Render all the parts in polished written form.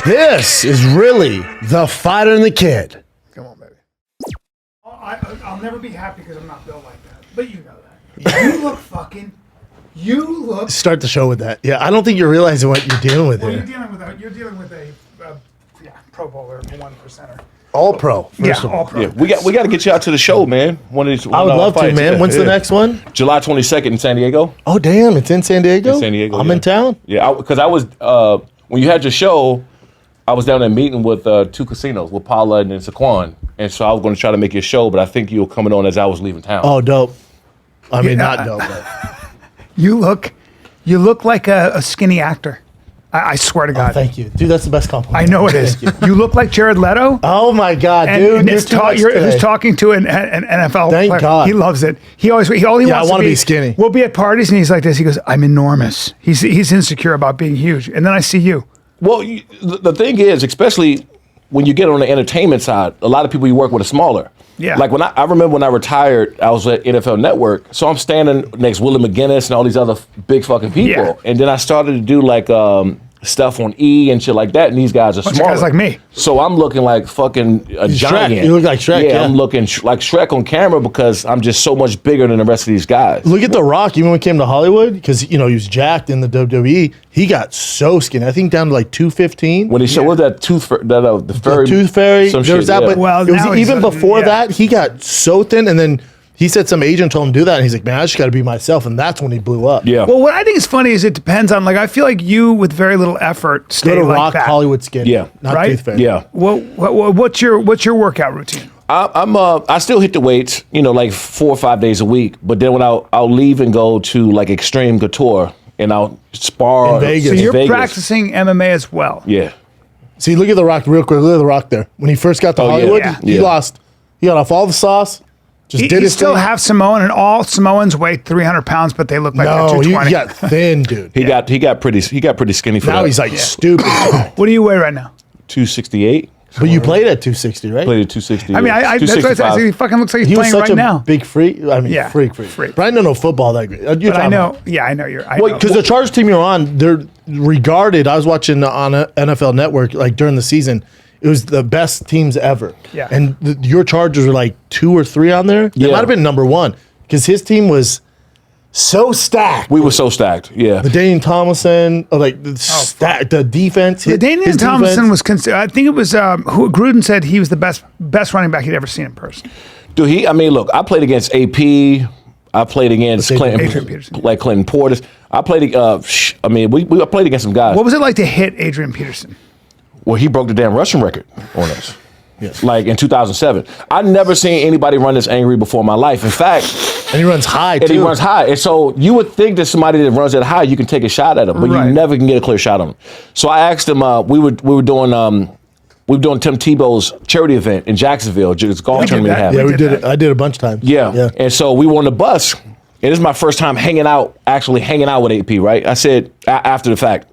This is really the Fighter and the Kid. Come on, baby. I'll never be happy because I'm not built like that. But you know that. You look fucking. You look. Start the show with that. Yeah, I don't think you're realizing what you're dealing with Well, here. you're dealing with a Pro Bowler, 1%er. All pro. First of all. All pro. Yeah, we got to get you out to the show, man. One of these. I would love to, man. When's the next one? July 22nd in San Diego. Oh, damn. It's in San Diego? In San Diego. I'm in town. Yeah, because I was when you had your show, I was down there meeting with 2 casinos with Paula and then Saquon, and so I was going to try to make your show, but I think you were coming on as I was leaving town. Oh, dope. I mean, not dope, but. You look like a skinny actor. I swear to God. Oh, thank you. Dude, that's the best compliment. I know it is. You look like Jared Leto. Oh, my God, And, dude. and You're it's too much who's today. talking to an NFL Thank player. God. He loves it. All he wants I wanna be skinny. We'll be at parties and he's like this. He goes, I'm enormous. He's insecure about being huge. And then I see you. Well, the thing is, especially when you get on the entertainment side, a lot of people you work with are smaller. Yeah. Like when I remember when I retired, I was at NFL Network, so I'm standing next to Willie McGinnis and all these other big fucking people, Yeah. and then I started to do like stuff on E and shit like that, and these guys are Bunch of smaller. guys like me. So I'm looking like fucking a He's giant. Shrek. You look like Shrek, yeah. I'm looking like Shrek on camera because I'm just so much bigger than the rest of these guys. Look at The Rock, even when he came to Hollywood, because, he was jacked in the WWE. He got so skinny. I think down to like 215. When he showed what was that the fairy, The Tooth Fairy. some There was shit, that, yeah. but Well, it was now he's even a- before yeah. that, he got so thin, and then he said some agent told him to do that, and he's like, man, I just got to be myself, and that's when he blew up. Yeah. Well, what I think is funny is it depends on, like, I feel like you, with very little effort, Go stay to like Rock that. Hollywood skinny. Yeah. Not Right? Tooth Fairy. Yeah. What's your workout routine? I still hit the weights, like 4 or 5 days a week. But then when I'll leave and go to like Extreme Couture and I'll spar In Vegas. So In you're Vegas. practicing MMA as well. Yeah. See, look at The Rock real quick. Look at The Rock there. When he first got to Oh, yeah. Hollywood, Yeah. he Yeah. lost. He got off all the sauce. Just He did his still thing. half Samoan, and all Samoans weigh 300 pounds, but they look like No, they're he 220. got thin, dude. He got pretty skinny for Now that. he's like stupid. What do you weigh right now? 268. But you played at 260, right? Played at 260. I mean, that's what I said. 265. He fucking looks like he's He was playing such right a now. big freak. I mean, Yeah, freak. freak. But I don't know football that great. But I know. Yeah, I know you're. I Well, know. because the Chargers team you're on, they're regarded. I was watching on NFL Network like during the season. It was the best teams ever. Yeah. And your Chargers were like 2 or 3 on there. They Yeah. might have been number 1 because his team was so stacked. We were so stacked. Yeah. The Daniel Tomlinson, the defense. The Daniel Thompson was considered. I think it was who Gruden said he was the best running back he'd ever seen in person. Dude, I mean, look, I played against AP. I played against Adrian Clinton, Peterson. like Clinton Portis. I played. We played against some guys. What was it like to hit Adrian Peterson? Well, he broke the damn rushing record on us. Yes. Like in 2007. I'd never seen anybody run this angry before in my life. In fact, And he runs high, too. and he runs high. And so you would think that somebody that runs that high, you can take a shot at him, but Right. you never can get a clear shot on him. So I asked him, we were doing Tim Tebow's charity event in Jacksonville, just golf We did tournament that. he Yeah, had. we did it. I did it a bunch of times. Yeah. And so we were on the bus, and this is my first time actually hanging out with AP, right? I said, after the fact,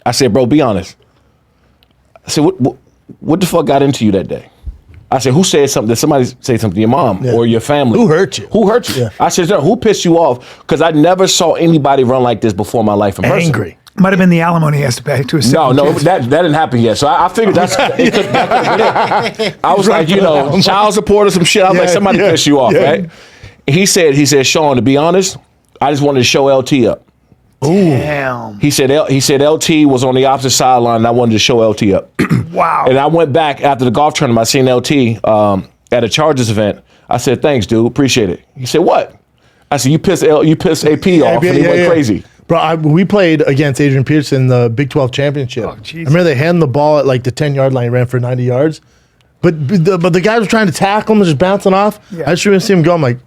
I said, bro, be honest. I said, what the fuck got into you that day? I said, who said something? Did somebody say something to your mom or your family? Who hurt you? Who hurt you? Yeah. I said, who pissed you off? Because I never saw anybody run like this before in my life in person. Angry. Might have been the alimony he has to pay to his No, seven no, kids. that didn't happen yet. So I figured that could have been it. I was like, child support or some shit. I was like, somebody pissed you off, right? He said, Shawne, to be honest, I just wanted to show LT up. Damn. He said LT was on the opposite sideline, and I wanted to show LT up. Wow. And I went back after the golf tournament. I seen LT at a Chargers event. I said, thanks, dude. Appreciate it. He said, what? I said, you pissed AP off, and he went crazy. Bro, we played against Adrian Peterson in the Big 12 championship. Oh, jeez. I remember they handed the ball at like the 10-yard line. He ran for 90 yards. But the guy was trying to tackle him and just bouncing off. Yeah. I just remember seeing him go, I'm like,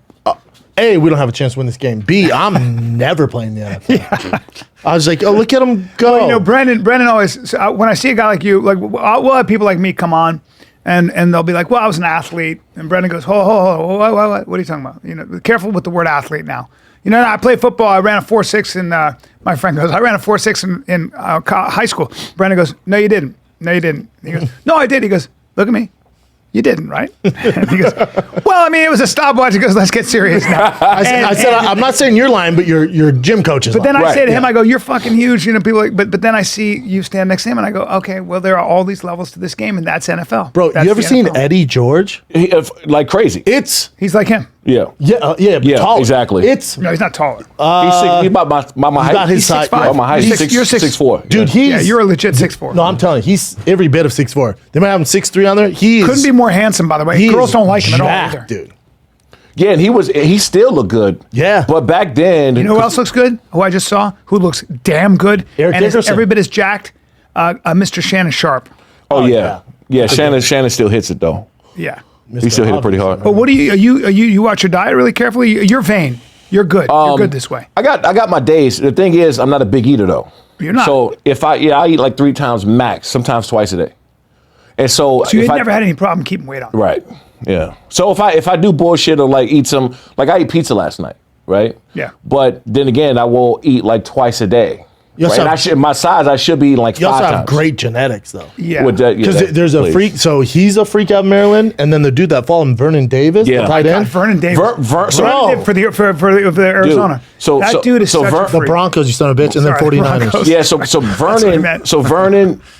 A, we don't have a chance to win this game. B, I'm never playing the NFL. I was like, oh, look at him go. Well, Brendan always, when I see a guy like you, like we'll have people like me come on, and they'll be like, well, I was an athlete. And Brendan goes, what are you talking about? Be careful with the word athlete now. I played football. I ran a 4.6, and my friend goes, I ran a 4.6 in high school. Brendan goes, no, you didn't. No, you didn't. He goes, no, I did. He goes, look at me. You didn't, right? He goes, well, I mean, it was a stopwatch. He goes, let's get serious now. I said, I'm not saying you're lying, but your gym coach is But then lying. I say to him, I go, you're fucking huge. You know, people like, but then I see you stand next to him and I go, okay, well, there are all these levels to this game and that's NFL. Bro, That's you ever the seen NFL. Eddie George? Like crazy. He's like him. Yeah. Yeah, Yeah, taller. exactly. It's No, he's not taller. He's about my height. got his He's size. 6'5". My height. He's you're 6'4". dude. He's Yeah, you're a legit 6'4". No, I'm telling you, he's every bit of 6'4". They might have him 6'3" on there. He is, Couldn't be more handsome, by the way. he Girls is don't like him at all jacked, either. dude. Yeah, and he still looked good. Yeah. But back then, You know who else looks good? Who I just saw? Who looks damn good? Eric and is Dickerson. every bit as jacked? Mr. Shannon Sharp. Oh yeah. yeah. Shannon still hits it though. Yeah. He still hit it pretty hard. But what do you watch your diet really carefully? You're vain. You're good. You're good this way. I got my days. The thing is, I'm not a big eater though. You're not. So if I eat like 3 times max, sometimes twice a day. And so So you if never had any problem keeping weight on. right. Yeah. So if I do bullshit or like eat some, like I ate pizza last night, right? Yeah. But then again, I will eat like twice a day. You also Right? And have- my size, I should be eating like You 5 also times. have great genetics, though. Yeah. With that, yeah, Because that- there's a please. freak. So he's a freak out of Maryland, and then the dude that followed him, Vernon Davis, Yeah. the tight God, end. Vernon Davis. Ver- so- Vernon Davis for the Arizona. so- that so- dude is so such Ver- a The freak. Broncos, you son of a bitch, and then Sorry, 49ers. Broncos. Yeah, so what I Vernon, meant.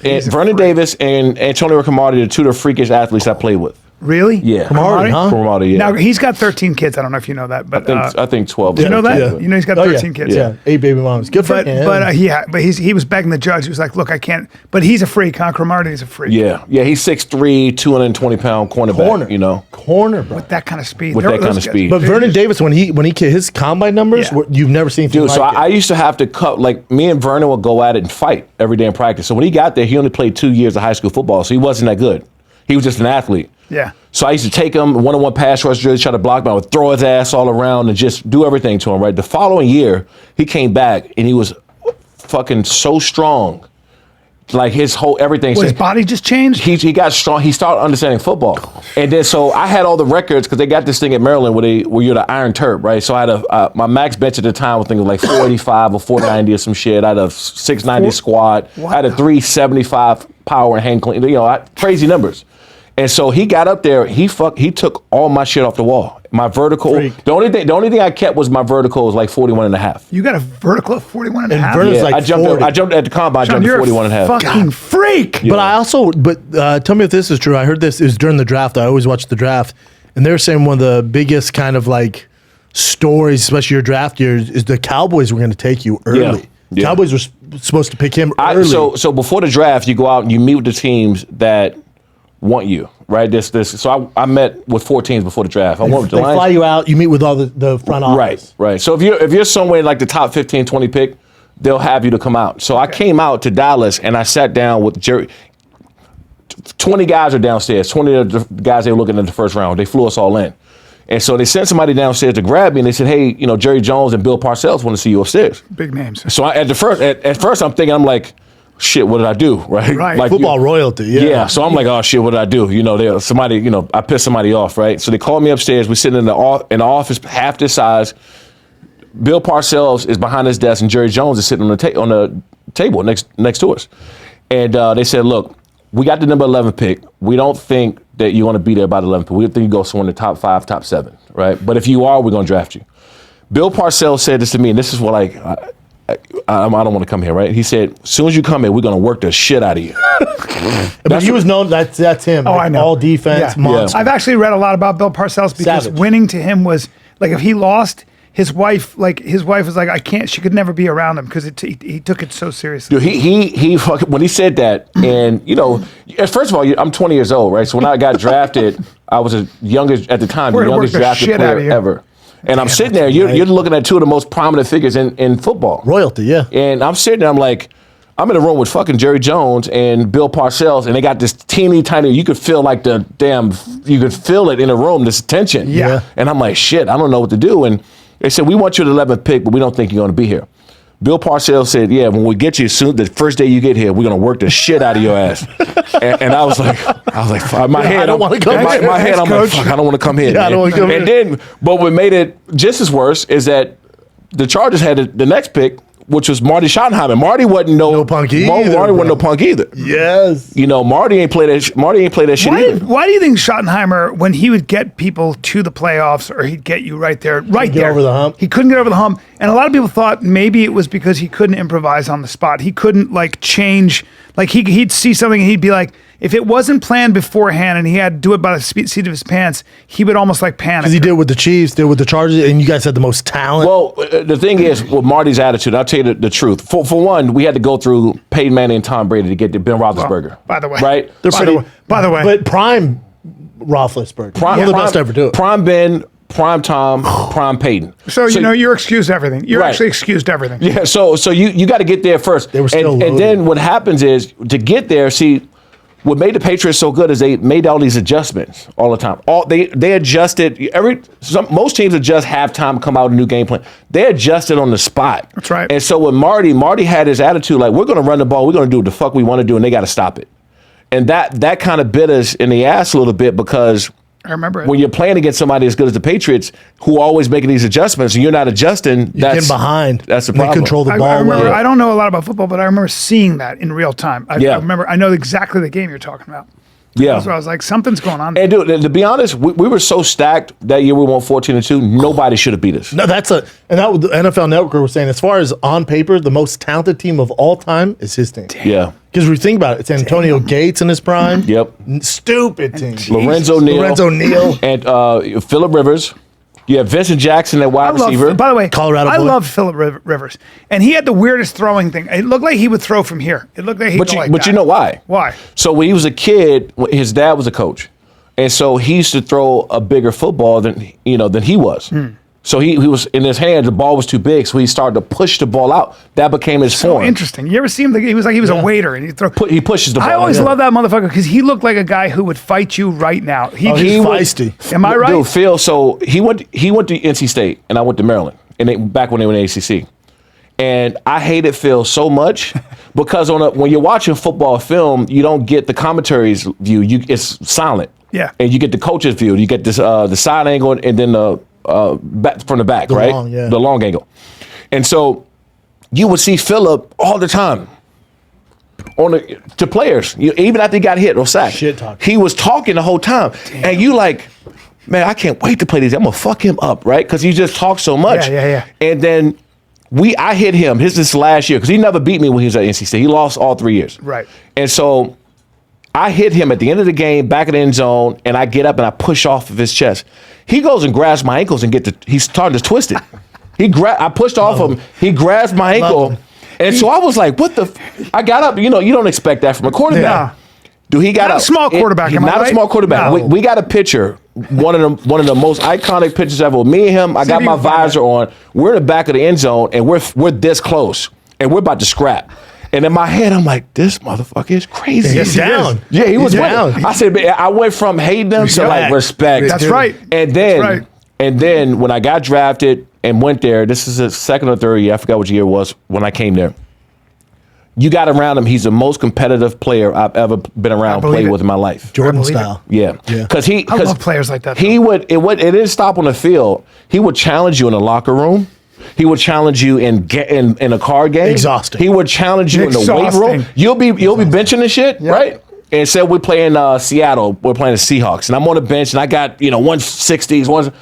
and Vernon Davis and Antonio Cromartie are 2 of the freakiest athletes I played with. Really? Yeah. Cromartie, huh? Cromartie, yeah. Now he's got 13 kids. I don't know if you know that, but I think 12. you know that? Yeah. You know he's got Oh, 13 kids. Yeah, 8 baby moms. Good for him. But he was begging the judge. He was like, "Look, I can't." But he's a freak. Huh? Cromartie is a freak. Yeah, he's 6'3", 220-pound cornerback. corner, You know, corner, bro. That kind of speed. With They're- that kind those of guys- speed. But Vernon Davis, when he his combine numbers, Yeah. you've never seen. dude. So like I used to have to cut, like, me and Vernon would go at it and fight every day in practice. So when he got there, he only played 2 years of high school football, so he wasn't that good. He was just an athlete. Yeah. So I used to take him one-on-one pass rush drills, try to block him. I would throw his ass all around and just do everything to him, right? The following year, he came back and he was fucking so strong. Like his whole everything. His body just changed. He got strong. He started understanding football, and then so I had all the records because they got this thing at Maryland where you're the Iron Turp, right? So I had my max bench at the time was thinking like 485 or 490 or some shit. I had a 690 squat. I had a 375 power and hang clean. You know, crazy numbers. And so he got up there. He took all my shit off the wall. My vertical. Freak. The only thing I kept was my vertical was like 41 and a half. You got a vertical of 41 and a And half. Vernon's Yeah, like I jumped 40. at the combine. I Sean, jumped to you're 41 and a half. a fucking freak. But I also, tell me if this is true. I heard this is during the draft. I always watch the draft, and they were saying one of the biggest kind of like stories, especially your draft years, is the Cowboys were going to take you early. Yeah. Cowboys were supposed to pick him early. So before the draft, you go out and you meet with the teams that want you, right? So I met with 4 teams before the draft. I went with the they Lions. fly you out. You meet with all the front office. Right. So if you're somewhere like the top 15, 20 pick, they'll have you to come out. So I came out to Dallas and I sat down with Jerry. 20 guys are downstairs. 20 of the guys they were looking at the first round. They flew us all in. And so they sent somebody downstairs to grab me and they said, hey, you know, Jerry Jones and Bill Parcells want to see you upstairs. Big names. So at first I'm thinking, I'm like, shit, what did I do? Right. Right. Like, Football royalty. Yeah. Yeah, so I'm like, oh shit, what did I do? You know, I pissed somebody off, right? So they called me upstairs. We sitting in the office half this size. Bill Parcells is behind his desk, and Jerry Jones is sitting on the table next to us. And they said, look, we got the number 11 pick. We don't think that you're going to be there by the 11th pick. We think you go somewhere in the top 5, top 7, right? But if you are, we're going to draft you. Bill Parcells said this to me, and this is what I don't want to come here, right? He said, as soon as you come here, we're going to work the shit out of you. But he was known, that's him. Oh, Like, I know. All defense, Yeah. monster. I've actually read a lot about Bill Parcells because Savage. winning to him was like if he lost, his wife was like, I can't. She could never be around him because he took it so seriously. Dude, he fucking, when he said that, and you know, first of all, I'm 20 years old, right? So when I got drafted, I was the youngest at the time, We're the gonna work youngest the drafted shit out of player you. ever. And I'm sitting there, you're looking at 2 of the most prominent figures in football. Royalty, yeah. And I'm sitting there, I'm like, I'm in a room with fucking Jerry Jones and Bill Parcells, and they got this teeny tiny, you could feel like you could feel it in the room, this tension. Yeah. And I'm like, shit, I don't know what to do. And they said, we want you at the 11th pick, but we don't think you're going to be here. Bill Parcells said, yeah, when we get you soon, the first day you get here, we're going to work the shit out of your ass. and I was like, fuck, my head, I don't wanna come my, here. my head, I'm like, Coach. fuck, I don't want to come here. Yeah, I don't man. wanna come and here. then, but what made it just as worse is that the Chargers had the next pick which was Marty Schottenheimer. Marty wasn't no punk either, Marty wasn't no bro. punk either. Yes. You know, Marty ain't play that shit either. Why do you think Schottenheimer, when he would get people to the playoffs, or he'd get you right there, get over the hump? He couldn't get over the hump, and a lot of people thought maybe it was because he couldn't improvise on the spot. He couldn't like change. Like he'd see something and he'd be like, if it wasn't planned beforehand and he had to do it by the seat of his pants, he would almost like panic. Because he did with the Chiefs, did with the Chargers, and you guys had the most talent. Well, the thing is, with Marty's attitude, I'll tell you the truth. For one, we had to go through Peyton Manning and Tom Brady to get to Ben Roethlisberger. By the way. Right? They're By the way. But prime Roethlisberger. One of the best to ever do it. Prime Ben, prime Tom, prime Peyton. So you know, you're excused everything. You're Right. actually excused everything. Yeah, so you got to get there first. They were still and loaded. then what happens is, to get there, see, what made the Patriots so good is they made all these adjustments all the time. They adjusted most teams adjust halftime, come out with a new game plan. They adjusted on the spot. That's right. And so with Marty had his attitude like, we're going to run the ball, we're going to do what the fuck we want to do, and they got to stop it. And that kind of bit us in the ass a little bit, because I remember it. when you're playing against somebody as good as the Patriots, who are always making these adjustments, and you're not adjusting, You're getting behind. That's the They problem. control the I ball remember, well. I don't know a lot about football, but I remember seeing that in real time. I remember, I know exactly the game you're talking about. Yeah. So I was like, something's going on. And dude, to be honest, we were so stacked that year. We won 14-2. Nobody should have beat us. No, and that was the NFL Network was saying, as far as on paper, the most talented team of all time is his team. Yeah. Because we think about it, it's Antonio Gates in his prime. Yep. Stupid team. Lorenzo Neal. And Phillip Rivers. You have Vincent Jackson at wide receiver. By the way, Colorado I boy. love Phillip Rivers, and he had the weirdest throwing thing. It looked like he would throw from here. It looked like he'd But go you, like but that. you know why? Why? So when he was a kid, his dad was a coach, and so he used to throw a bigger football than he was. So he was in his hand, the ball was too big, so he started to push the ball out. That became his So form. interesting. You ever see him? He was like he was a waiter, and he throw. He pushes the ball. I always out. love that motherfucker because he looked like a guy who would fight you right now. He he would- feisty. Am I right? Dude, Phil, so he went to NC State, and I went to Maryland, and back when they were in the ACC. And I hated Phil so much because when you're watching football film, you don't get the commentary's view. It's silent. Yeah. And you get the coach's view. You get this the side angle and then the back from the back, right? The long angle. And so you would see Phillip all the time to players, even after he got hit or sacked. Shit talk. He was talking the whole time. Damn. And you like, man, I can't wait to play these. I'm gonna fuck him up, right? Because he just talks so much. Yeah. And then I hit him this last year because he never beat me when he was at NC State. He lost all 3 years. Right. And so I hit him at the end of the game, back of the end zone, and I get up and I push off of his chest. He goes and grabs my ankles and he's starting to twist it. I pushed off him. He grabs my ankle. And so I was like, what the? I got up. You don't expect that from a quarterback. Yeah. Dude, he got Not up. a small quarterback, He's am I not a right? small quarterback. No. We got a picture. One of the most iconic pictures ever. Me and him. I got if my you can find visor on. We're in the back of the end zone, and we're this close, and we're about to scrap. And in my head, I'm like, this motherfucker is crazy. He's down. Yeah, he was He's down. down. I said, man, I went from hating them to like respect. That's right. And then when I got drafted and went there, this is the second or third year, I forgot which year it was when I came there. You got around him, he's the most competitive player I've ever been around, played with in my life. Jordan believe it. style. Yeah. Because I love players like that, It didn't stop on the field. He would challenge you in the locker room. He would challenge you in a card game. Exhausting. He would challenge you in the weight room. Exhausting. You'll be benching and shit, right? And said we're playing Seattle. We're playing the Seahawks, and I'm on the bench, and I got 160s.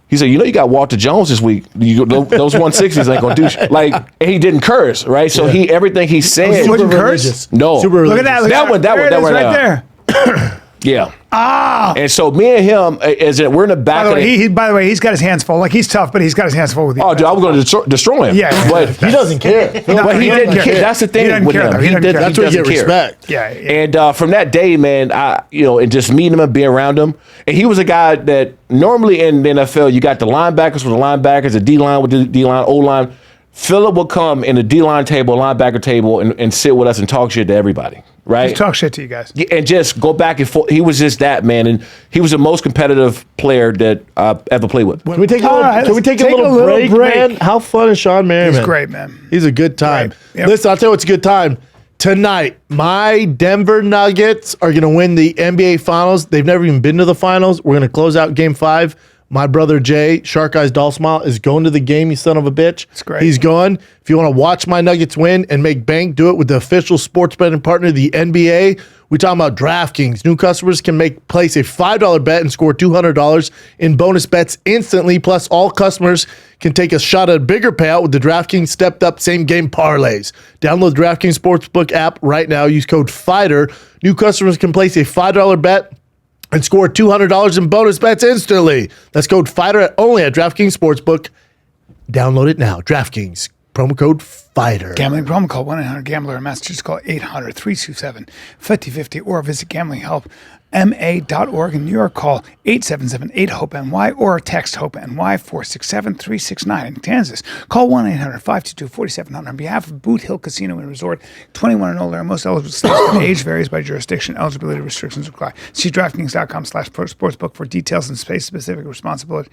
He said, you got Walter Jones this week. Those 160s ain't gonna do shit. Like, and he didn't curse, right? So everything he said. Super Super curse? religious. No. Super Look religious. at that. That one right there. Yeah. And so me and him, we're in the back of the. By the way, he's got his hands full. Like, he's tough, but he's got his hands full with you. Oh, dude, I was going to destroy him. Yeah. But He doesn't care. But he didn't care. That's the thing doesn't with care, him. though. He doesn't care. That's where you get doesn't care. respect. Yeah. And from that day, man, and just meeting him and being around him, and he was a guy that normally in the NFL, you got the linebackers with the linebackers, the D-line with the D-line, O-line. Phillip would come in the D-line table, linebacker table, and sit with us and talk shit to everybody, right? He talk shit to you guys. And just go back and forth. He was just that, man. And he was the most competitive player that I've ever played with. Can we take All right, a let's little break, man? How fun is Shawne Merriman? He's great, man. He's a good time. Right. Yep. Listen, I'll tell you what's a good time. Tonight, my Denver Nuggets are going to win the NBA Finals. They've never even been to the Finals. We're going to close out Game 5 My brother Jay, Shark Eyes Doll Smile, is going to the game, you son of a bitch. That's great. He's going. If you want to watch my Nuggets win and make bank, do it with the official sports betting partner, the NBA. We're talking about DraftKings. New customers can place a $5 bet and score $200 in bonus bets instantly. Plus, all customers can take a shot at a bigger payout with the DraftKings stepped up same game parlays. Download the DraftKings Sportsbook app right now. Use code FIGHTER. New customers can place a $5 bet and score $200 in bonus bets instantly. That's code FIGHTER only at DraftKings Sportsbook. Download it now. DraftKings, promo code FIGHTER. Gambling problem? Call 1-800-GAMBLER in Massachusetts. Call 800-327-5050 or visit gamblinghelpma.org. In New York, call 877-8-HOPE-NY or text HOPE-NY 467-369. In Kansas, call 1-800-522-4700. On behalf of Boot Hill Casino and Resort, 21 and older, most eligible states. Age varies by jurisdiction. Eligibility restrictions apply. See DraftKings.com/sportsbook for details and space-specific responsibility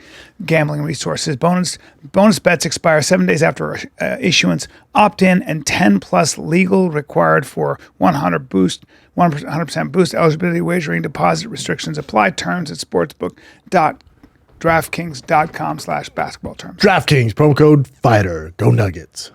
gambling resources. Bonus bets expire 7 days after issuance. Opt-in and 10+ legal required for 100% boost. Eligibility, wagering, deposit restrictions apply. Terms at sportsbook.draftkings.com/basketball terms. DraftKings, promo code FIGHTER. Go Nuggets.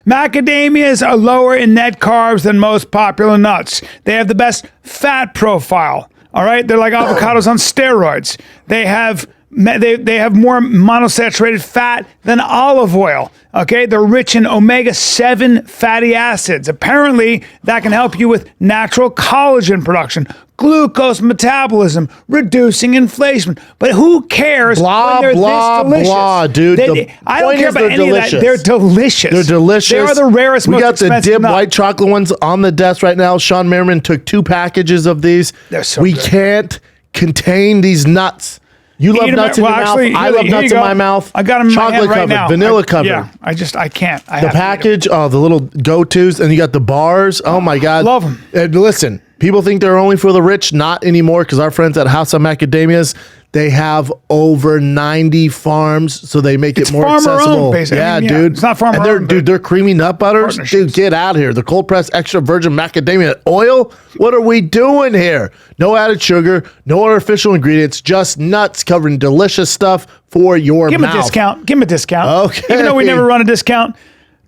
Macadamias are lower in net carbs than most popular nuts. They have the best fat profile. All right, they're like avocados on steroids. They have more monosaturated fat than olive oil. Okay, they're rich in omega-7 fatty acids. Apparently, that can help you with natural collagen production, glucose metabolism, reducing inflation. But who cares Blah, when they're blah, this delicious? blah, dude. I don't care about any of that. They're delicious. They're delicious. They are the rarest, most expensive We got the dip nut. white chocolate ones on the desk right now. Shawne Merriman took 2 packages of these. They're so we good. can't contain these nuts. You love Eat 'em nuts in well, your actually, mouth. I here love you nuts in go. my mouth. I got them in my hand chocolate right covered, now. vanilla covered. Yeah, I can't. I The have to eat 'em. package, the little go-tos, and you got the bars. Oh my God. Love 'em. And listen, people think they're only for the rich. Not anymore, because our friends at House of Macadamias, they have over 90 farms, so they make It's it more farmer-owned, accessible. basically. Yeah, I mean, dude. it's not farmer-owned, And but they're creamy nut butters. Dude, partnerships. get out of here. The cold pressed extra virgin macadamia oil. What are we doing here? No added sugar, no artificial ingredients, just nuts covered in delicious stuff for your Give mouth. him a discount. Give him a discount. Okay. Even though we never run a discount.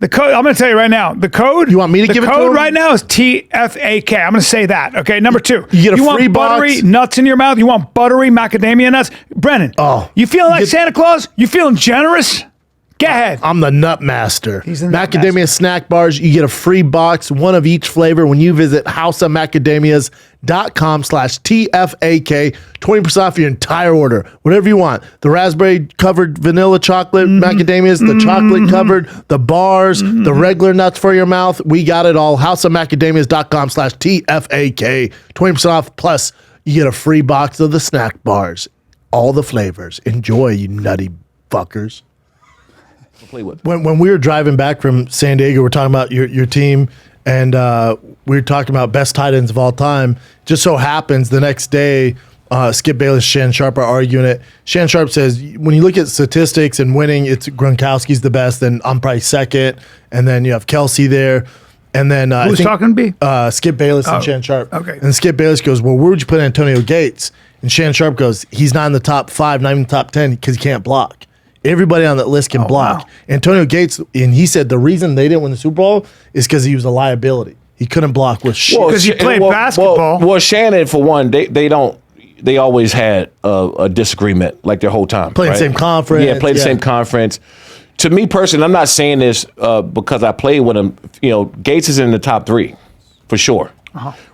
The code, I'm going to tell you right now, the code. You want me to give it to The code him? right now is TFAK. I'm going to say that. Okay. Number 2. You get a want free buttery box? nuts in your mouth? You want buttery macadamia nuts? Brennan. Oh. You feeling like Get- Santa Claus? You feeling generous? Go ahead. I'm the nut master. He's the nut Macadamia master. snack bars. You get a free box, one of each flavor, when you visit houseofmacadamias.com/TFAK. 20% off your entire order. Whatever you want. The raspberry covered vanilla chocolate macadamias, the chocolate covered, the bars, the regular nuts for your mouth. We got it all. houseofmacadamias.com/TFAK. 20% off. Plus, you get a free box of the snack bars. All the flavors. Enjoy, you nutty fuckers. Play with. When we were driving back from San Diego, we're talking about your team, and we were talking about best tight ends of all time. Just so happens the next day, Skip Bayless, Shannon Sharp are arguing it. Shannon Sharp says, when you look at statistics and winning, it's Gronkowski's the best, then I'm probably second, and then you have Kelsey there. And then Who's talking to me? Skip Bayless Oh, and Shannon Sharp. okay. And Skip Bayless goes, well, where would you put Antonio Gates? And Shannon Sharp goes, he's not in the top 5, not even the top 10, because he can't block. Everybody on that list can block. wow. Antonio Gates, and he said the reason they didn't win the Super Bowl is because he was a liability. He couldn't block with shit. Because he played basketball. Well, Shannon, for one, they always had a disagreement like their whole time. Played the same conference, Yeah, played the yeah. same conference. To me personally, I'm not saying this because I played with him. You know, Gates is in the top 3 for sure.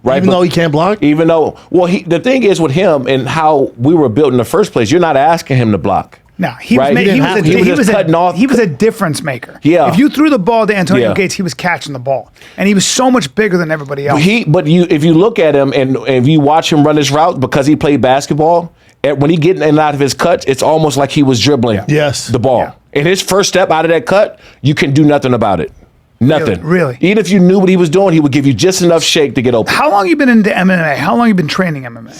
Right? Even though he can't block? Even though, well, the thing is with him and how we were built in the first place, you're not asking him to block. No, he Right? was, He didn't have to. He was just cutting off. He was a difference maker. Yeah. If you threw the ball to Antonio Yeah. Gates, he was catching the ball, and he was so much bigger than everybody else. If you look at him and if you watch him run his route because he played basketball, when he getting in and out of his cuts, it's almost like he was dribbling Yes. the ball. Yeah. And his first step out of that cut, you can do nothing about it. Nothing. Really? Even if you knew what he was doing, he would give you just enough shake to get open. How long you been into MMA? How long you been training MMA?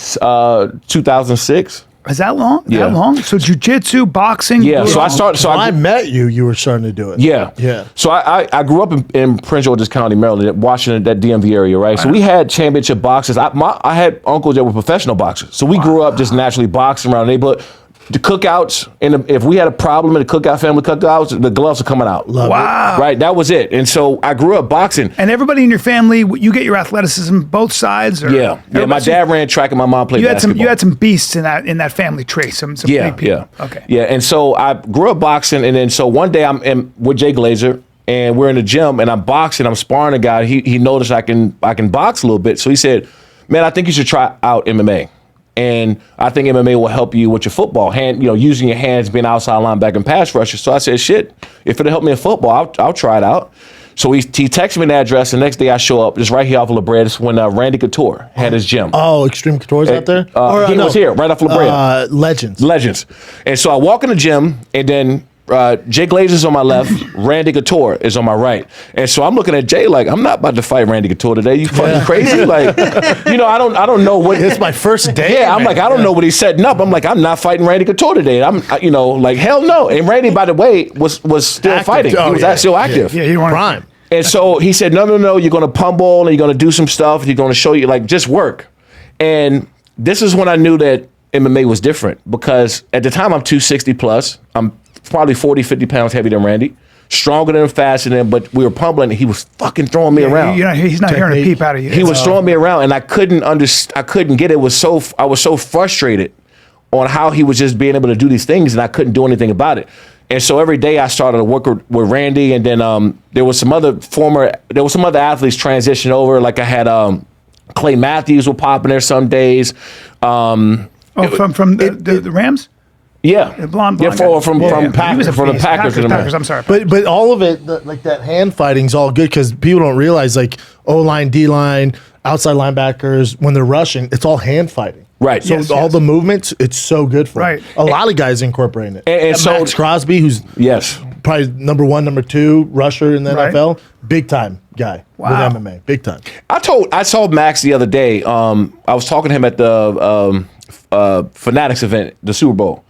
2006. Is that long? Yeah. That long? So jiu-jitsu, boxing? Yeah. So I started. started. So When I I met you, you were starting to do it. Yeah. Yeah. So I grew up in Prince George's County, Maryland, Washington, that DMV area, right? So we had championship boxers. I had uncles that were professional boxers. So we grew up just naturally boxing around the neighborhood. the cookouts, and if we had a problem in the family cookouts, the gloves are coming out. Wow. Right, that was it. And so I grew up boxing. And everybody in your family, you get your athleticism both sides? Or Yeah. My dad ran track and my mom played basketball. You had some beasts in that family tree, some big people. Okay. Yeah, and so I grew up boxing, and then so one day I'm with Jay Glazer, and we're in the gym, and I'm boxing, I'm sparring a guy. He noticed I can box a little bit, so he said, man, I think you should try out MMA. And I think MMA will help you with your football, using your hands, being outside linebacker and pass rusher. So I said, shit, if it'll help me in football, I'll try it out. So he texted me the address. The next day I show up, just right here off of La Brea. This is when Randy Couture had his gym. Oh, Extreme Couture's out there? He was here, right off La Brea. Legends. And so I walk in the gym, and then Jay Glazer's on my left, Randy Couture is on my right. And so I'm looking at Jay like, I'm not about to fight Randy Couture today. You fucking crazy? Like, I don't know what. It's my first day. Yeah, I'm like, I don't know what he's setting up. I'm like, I'm not fighting Randy Couture today. I'm, like, hell no. And Randy, by the way, was still active. Fighting. Oh, he was still active. Yeah, you want prime. And so he said, no, you're going to pummel and you're going to do some stuff. You're going to show you, like, just work. And this is when I knew that MMA was different, because at the time I'm 260 plus. I'm probably 40, 50 pounds heavier than Randy. Stronger than him, faster than him, but we were pummeling and he was fucking throwing me around. He's not hearing a peep out of you. He was throwing me around and I couldn't get it. I was so frustrated on how he was just being able to do these things and I couldn't do anything about it. And so every day I started to work with Randy, and then there was some other athletes transition over. Like I had Clay Matthews were popping there some days. From the Rams? Yeah, the blonde yeah, guy. from the Packers. I'm sorry, but all of it, like that hand fighting's all good, because people don't realize, like, O-line, D-line, outside linebackers, when they're rushing, it's all hand fighting. Right. So all the movements, it's so good for them. A lot of guys incorporating it. And so Max Crosby, who's probably number 1, number 2 rusher in the NFL, big time guy with MMA, big time. I saw Max the other day. I was talking to him at the Fanatics event, the Super Bowl.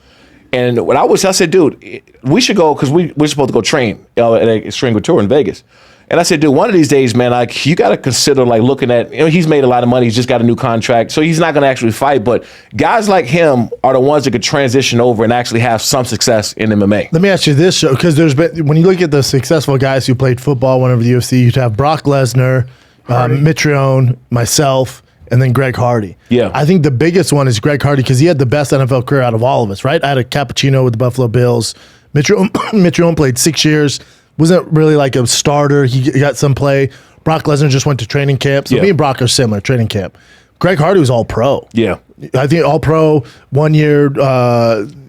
And I said, dude, we should go, because we're supposed to go train at Extreme Couture in Vegas. And I said, dude, one of these days, man, like, you got to consider, like, looking at, he's made a lot of money. He's just got a new contract, so he's not going to actually fight. But guys like him are the ones that could transition over and actually have some success in MMA. Let me ask you this, because when you look at the successful guys who played football, whenever the UFC, you'd have Brock Lesnar, Mitrione, myself, and then Greg Hardy. Yeah. I think the biggest one is Greg Hardy, because he had the best NFL career out of all of us, right? I had a cappuccino with the Buffalo Bills. Mitrione played 6 years. Wasn't really like a starter. He got some play. Brock Lesnar just went to training camp. So me and Brock are similar, training camp. Greg Hardy was all pro. Yeah. I think all pro 1 year.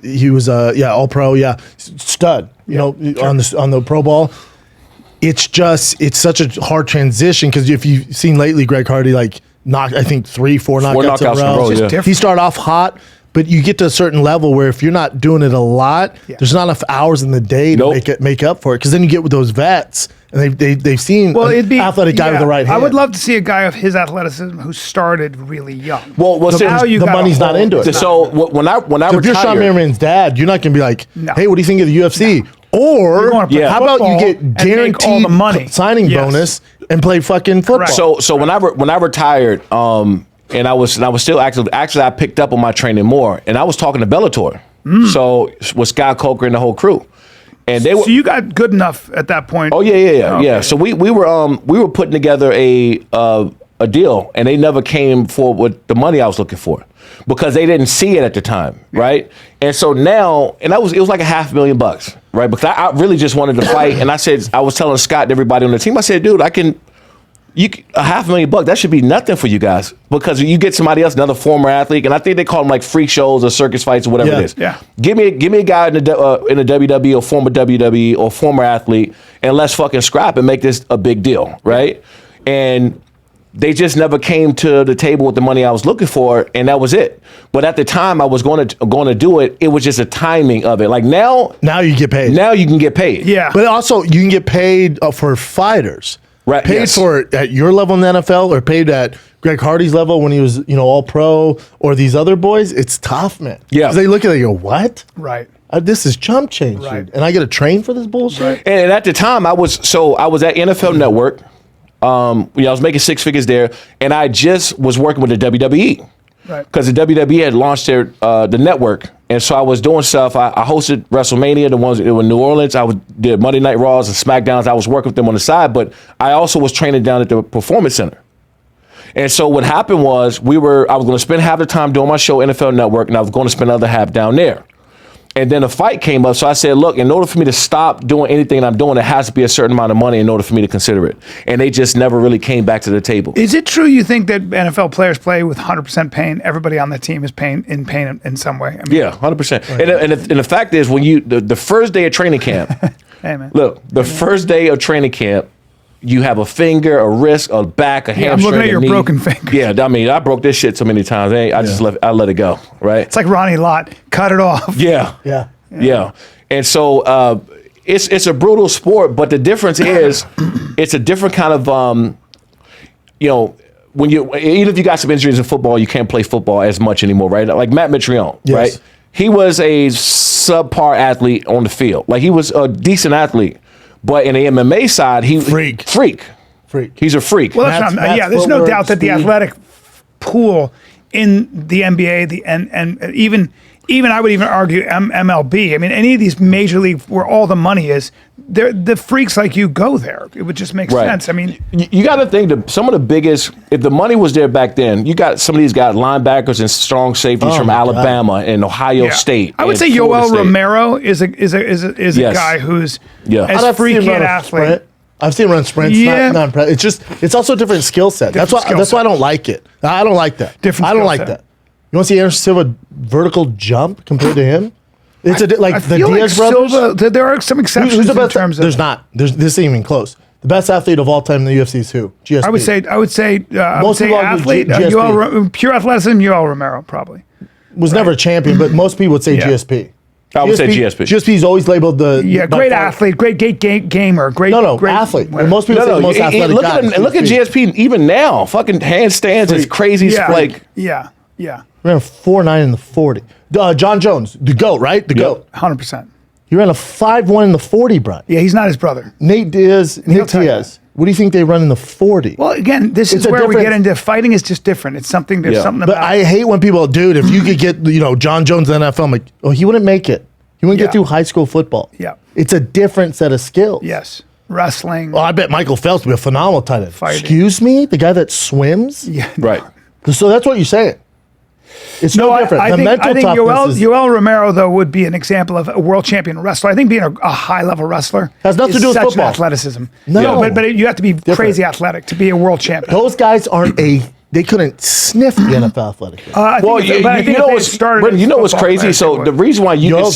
He was all pro. Yeah. Stud, on the pro ball. It's such a hard transition, because if you've seen lately, Greg Hardy, like, knocked, I think 3-4 knockouts in a row. He started off hot, but you get to a certain level where if you're not doing it a lot, there's not enough hours in the day to make up for it. Because then you get with those vets, and they've seen an athletic guy with the right hand. I would love to see a guy of his athleticism who started really young. Well, the money's not into it. So when I retired, if you're Shawne Merriman's dad, you're not going to be like, hey, what do you think of the UFC? No. Or how about you get guaranteed all the money signing bonus and play fucking football? So when I retired, and I was still active. Actually, I picked up on my training more, and I was talking to Bellator. So with Scott Coker and the whole crew, and they were. So you got good enough at that point. Oh yeah. So we were putting together a deal, and they never came forward with the money I was looking for, because they didn't see it at the time, right? And so now, and it was like $500,000, right? Because I really just wanted to fight, and I was telling Scott and everybody on the team, I said, dude, $500,000, that should be nothing for you guys, because you get somebody else, another former athlete, and I think they call them like freak shows or circus fights or whatever it is. Yeah. Give me a guy in the WWE or former WWE or former athlete, and let's fucking scrap and make this a big deal, right? And they just never came to the table with the money I was looking for, and that was it. But at the time I was going to do it, it was just a timing of it. Like now you get paid. Now you can get paid. Yeah. But also you can get paid for fighters. Right. Paid for it at your level in the NFL, or paid at Greg Hardy's level when he was, all pro, or these other boys. It's tough, man. Yeah. 'Cause they look at it and go, what? Right. This is chump change, dude. And I got to train for this bullshit? Right. And at the time I was at NFL Network. I was making 6 figures there, and I just was working with the WWE. Right. Because the WWE had launched the network, And so I was doing stuff. I hosted WrestleMania, the ones that were in New Orleans. Did Monday Night Raws and SmackDowns. I was working with them on the side, but I also was training down at the Performance Center. And so what happened was I was going to spend half the time doing my show, NFL Network, and I was going to spend the other half down there. And then a fight came up, so I said, look, in order for me to stop doing anything I'm doing, it has to be a certain amount of money in order for me to consider it. And they just never really came back to the table. Is it true you think that NFL players play with 100% pain? Everybody on the team is in pain in some way. I mean, Yeah, 100%. And the fact is, when the first day of training camp, hey, man. look, the first day of training camp, you have a finger, a wrist, a back, a hamstring. I'm looking at a your knee. broken finger. Yeah, I mean, I broke this shit so many times. I let it go, right? It's like Ronnie Lott. Cut it off. Yeah. And so it's a brutal sport, but the difference is it's a different kind of when even if you got some injuries in football, you can't play football as much anymore, right? Like Matt Mitrione, right? He was a subpar athlete on the field. Like he was a decent athlete, but in the MMA side, freak. He's a freak. Well, there's no doubt that the athletic pool in the NBA, and even I would even argue MLB. I mean, any of these major league where all the money is, the freaks like you go there. It would just make sense. I mean, you got to think that some of the biggest, if the money was there back then, you got some of these guys, linebackers and strong safeties from Alabama and Ohio State. I would say Yoel Romero is a guy who's as freaky an athlete. I've seen him run sprints. It's also a different skill set. That's why I don't like it. I don't like that. I don't like that. You want to see Anderson Silva vertical jump compared to him? It's the Diaz brothers. Silva, there are some exceptions in terms of. This isn't even close. The best athlete of all time in the UFC is who? GSP. I would say athlete. Pure athleticism. Yoel Romero probably was never a champion, but most people would say GSP. I would say GSP. GSP's always labeled great athlete, great gamer, great athlete. Most people say the most athletic guy. Look at GSP even now. Fucking handstands is crazy. Yeah. Ran a 4.9 in the 40. John Jones, the GOAT, right? The GOAT. 100%. He ran a 5.1 in the 40, bro. Yeah, he's not his brother. Nate Diaz. What do you think they run in the 40? Well, again, this is where we get into fighting is just different. It's something, there's something about it. But I hate when people, dude, if you could get, John Jones in the NFL, I'm like, he wouldn't make it. He wouldn't get through high school football. Yeah. It's a different set of skills. Yes. Wrestling. Well, I bet Michael Phelps would be a phenomenal tight end. Fighting. Excuse me? The guy that swims? Yeah. Right. So that's what you're saying. It's no different. I think Yoel Romero, though, would be an example of a world champion wrestler. I think being a high-level wrestler has nothing to do with such football. Athleticism. No. But you have to be crazy athletic to be a world champion. Those guys they couldn't sniff the NFL athletic. You know what's crazy? So the reason why you can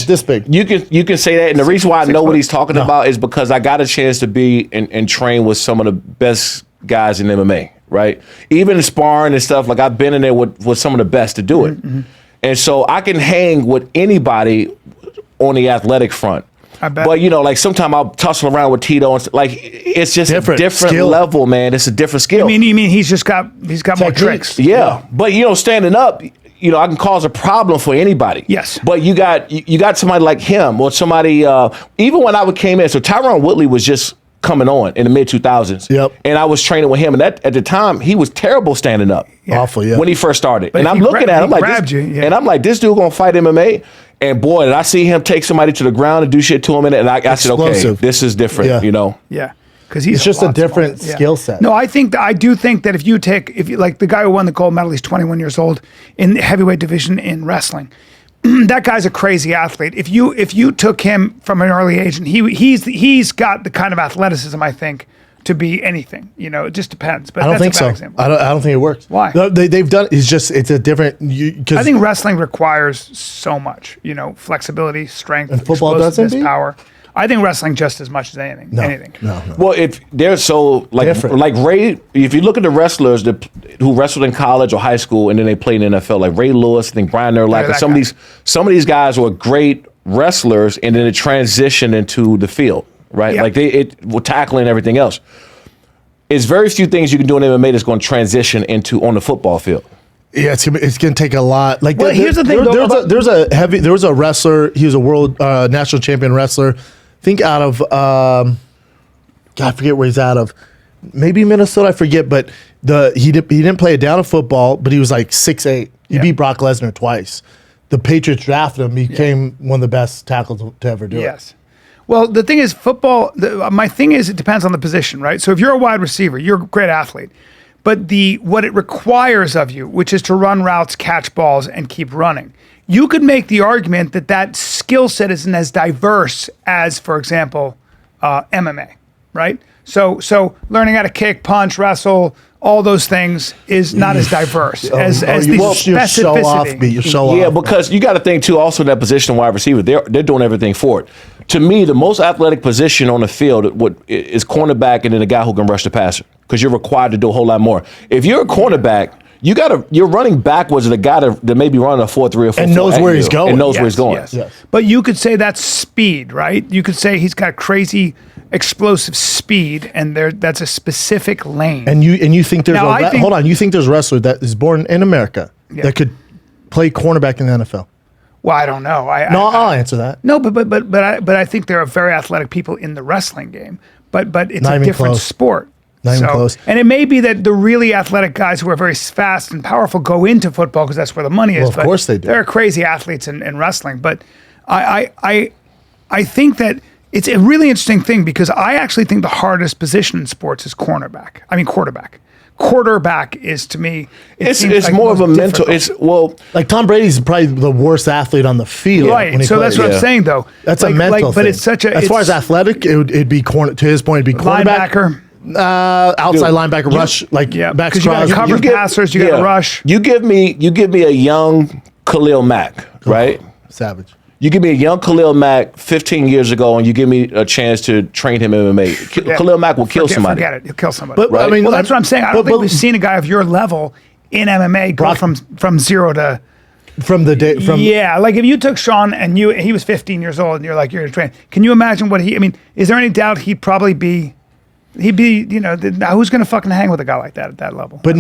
say that, and the reason why I know what he's talking about is because I got a chance to be and train with some of the best guys in MMA. Right, even in sparring and stuff, like I've been in there with some of the best to do it, and so I can hang with anybody on the athletic front. I bet. But like sometimes I'll tussle around with Tito, and it's just a different level, man. It's a different skill. You mean he's got more tricks? Yeah, but standing up, I can cause a problem for anybody. Yes. But you got somebody like him or somebody. Even when I came in, so Tyron Woodley was just coming on in the mid 2000s. Yep. And I was training with him, and at the time he was terrible standing up. Awful, yeah. When he first started, but and I'm looking at him and I'm like, this dude gonna fight MMA. And boy, did I see him take somebody to the ground and do shit to him, and I said, okay, this is different, Yeah. Because it's just a different skill set. No, I do think that if you like the guy who won the gold medal, he's 21 years old in the heavyweight division in wrestling. That guy's a crazy athlete. If you took him from an early age, and he's got the kind of athleticism, I think, to be anything. It just depends. But I don't think so. Example. I don't think it works. Why? They've done. It's a different. I think wrestling requires so much. Flexibility, strength, and football doesn't. Power. I think wrestling just as much as anything. No. Well, if they're so like Ray, if you look at the wrestlers who wrestled in college or high school and then they played in the NFL, like Ray Lewis, I think Brian Urlacher, some of these guys were great wrestlers and then it transitioned into the field, right? Yeah. Like it were tackling everything else. It's very few things you can do in MMA that's going to transition into on the football field. Yeah, it's gonna take a lot. Like, here's the thing. There was a wrestler. He was a world national champion wrestler. I think out of I forget where he's out of. Maybe Minnesota. I forget. But he didn't play a down of football. But he was like 6'8". He beat Brock Lesnar twice. the Patriots drafted him, he became one of the best tackles to ever do it. Yes. Well, the thing is, football, my thing is it depends on the position, right? So if you're a wide receiver, you're a great athlete. But what it requires of you, which is to run routes, catch balls, and keep running, you could make the argument that skill set isn't as diverse as, for example, MMA, right? So learning how to kick, punch, wrestle, all those things is not as diverse as the specificity. You're so Yeah, off. because you got to think too. Also, in that position, wide receiver, they're doing everything for it. To me, the most athletic position on the field is cornerback, and then the guy who can rush the passer, because you're required to do a whole lot more. If you're a cornerback, you're running backwards of the guy that may be running a 4-3 or 4-4 and knows where he's going. and knows where he's going. Yes. But you could say that's speed, right? You could say he's got crazy explosive speed, and that's a specific lane. And you think there's hold on, you think there's a wrestler that is born in America that could play cornerback in the NFL? Well, I don't know. I'll answer that. No, but I think there are very athletic people in the wrestling game. But it's Not a even different close. sport. Not even close. And it may be that the really athletic guys who are very fast and powerful go into football because that's where the money is. Well, of course they do. There are crazy athletes in wrestling. But I think that it's a really interesting thing because I actually think the hardest position in sports is quarterback. Quarterback is, to me, It's like more of a most mental. difficult. Like Tom Brady's probably the worst athlete on the field. Right. when he So plays. that's what I'm saying, though. That's a mental thing. But it's such a. As far as athletic, it'd be corner. To his point, it'd be cornerback, linebacker. Outside linebacker, rush, like Yeah, Max because you got to Crosby. cover passers, you got to rush. You give me a young Khalil Mack, right? Savage. You give me a young Khalil Mack 15 years ago, and you give me a chance to train him MMA. Khalil Mack will kill somebody. Forget it. He'll kill somebody. But, I mean, well, that's what I'm saying. I don't think but- we've seen a guy of your level in MMA go from zero to. Yeah, like if you took Shawne and he was 15 years old and you're like, you're going to train. Can you imagine is there any doubt he'd be, who's going to fucking hang with a guy like that at that level? But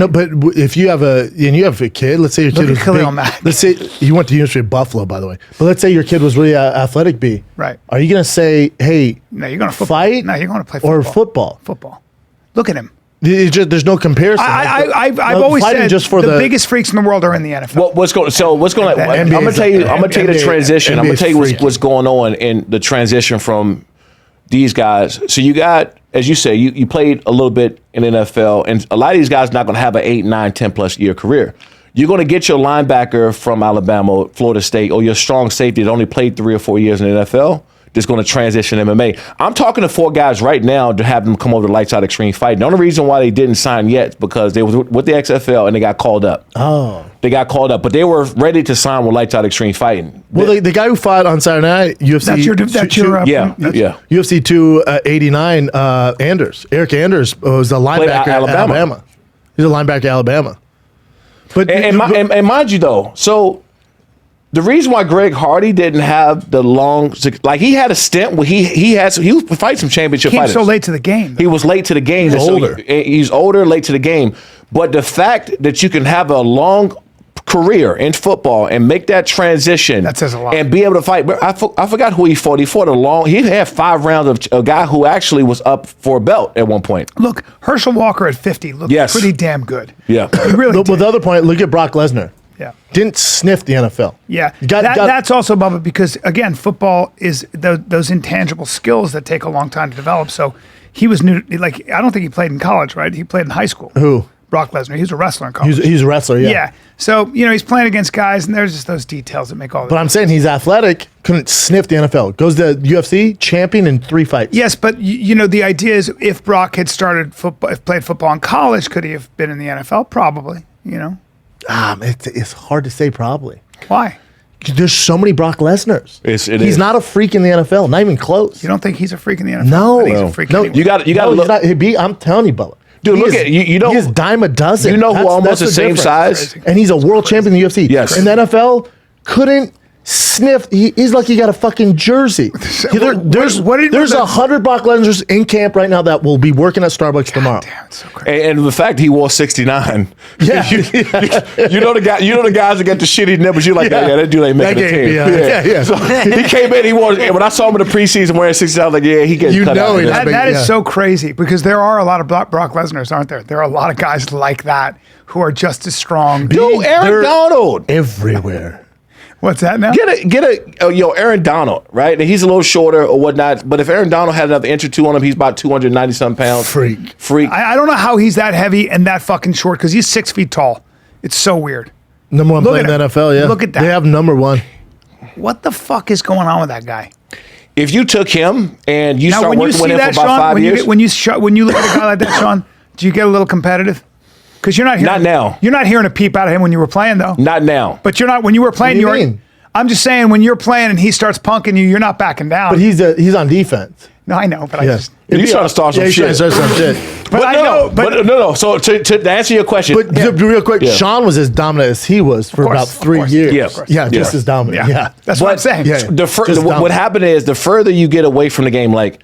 if you have a kid, let's say your kid was Khalil big, Mack. let's say you went to the University of Buffalo, by the way. But let's say your kid was really athletic, B. Right. Are you going to say, hey, No, you're going to fight? No, you're going to play football. Or football? Football. Look at him. There's no comparison. I've always fighting said just for the biggest freaks in the world are in the NFL. What's going? I'm gonna tell you. I'm gonna tell you the transition. I'm gonna tell you what's going on in the transition from these guys. So you got, as you say, you played a little bit in the NFL, and a lot of these guys are not going to have an 8, 9, 10 plus year career. You're going to get your linebacker from Alabama, Florida State, or your strong safety that only played 3 or 4 years in the NFL. That's going to transition MMA. I'm talking to 4 guys right now to have them come over to Lights Out Extreme Fighting. The only reason why they didn't sign yet is because they were with the XFL and they got called up. Oh. They got called up, but they were ready to sign with Lights Out Extreme Fighting. Well, the guy who fought on Saturday night, UFC. UFC 289, Eric Anders was a linebacker at Alabama. He's a linebacker at Alabama. But and mind you, though, so the reason why Greg Hardy didn't have the long, like he had a stint where he would fight some championship fighters. So late to the game. He was late to the game. He's older. He's older, late to the game. But the fact that you can have a long career in football and make that transition, that says a lot, and be able to fight. But I forgot who he fought. He had 5 rounds of a guy who actually was up for a belt at one point. Look, Herschel Walker at 50 looked pretty damn good. Yeah, he really. But the other point, look at Brock Lesnar. Yeah. Didn't sniff the NFL. Yeah. That's also, Bubba, because, again, football is those intangible skills that take a long time to develop. So he was new. Like, I don't think he played in college, right? He played in high school. Who? Brock Lesnar. He was a wrestler in college. He's a wrestler, yeah. Yeah. So, he's playing against guys, and there's just those details that make all But I'm saying he's athletic, couldn't sniff the NFL. Goes to UFC, champion in 3 fights. Yes, but, the idea is if Brock had played football in college, could he have been in the NFL? Probably, It's hard to say probably. Why? There's so many Brock Lesnars. He's not a freak in the NFL, not even close. You don't think he's a freak in the NFL? No. I think he's a freak anyway. You got to look. I'm telling you, Bubba. Dude, look at you. He's dime a dozen. You know who almost the same difference. size, and he's a world champion in the UFC. Yes. In the NFL, couldn't sniff. He's like he got a fucking jersey. There's 100 Brock Lesnar's in camp right now that will be working at Starbucks tomorrow. Damn, it's so crazy. and the fact he wore 69. Yeah. you know the guys that got the shitty nipples. You're like, yeah, that dude ain't making the team. Yeah. So he came in. When I saw him in the preseason wearing 69, I was like, yeah, he gets cut out. That is so crazy because there are a lot of Brock Lesnars, aren't there? There are a lot of guys like that who are just as strong. Dude, Aaron Donald everywhere. What's that now? Get a Aaron Donald, right? And he's a little shorter or whatnot, but if Aaron Donald had another inch or two on him, he's about 290 something pounds. Freak. I don't know how he's that heavy and that fucking short because he's 6 feet tall. It's so weird. Number one player in the NFL, yeah. Look at that. They have number one. What the fuck is going on with that guy? If you took him and you Now, start when you working see with him that, for about Shawne, 5 years. when you look at a guy like that, Shawne, do you get a little competitive? Because you're not hearing, Not now. You're not hearing a peep out of him when you were playing, though. Not now. But you're not when you were playing. What do you mean? I'm just saying when you're playing and he starts punking you, you're not backing down. But he's on defense. No, I know, but I Yeah. just. You're trying to start some he's trying shit. to start some shit. But I know. But no. So to answer your question, But real quick, Yeah. Shawne was as dominant as he was for course, about of 3 course. years. Yeah, of course. Yeah, just Yeah. as dominant. Yeah. that's what I'm saying. Yeah. Just what dominant. happened is the further you get away from the game, like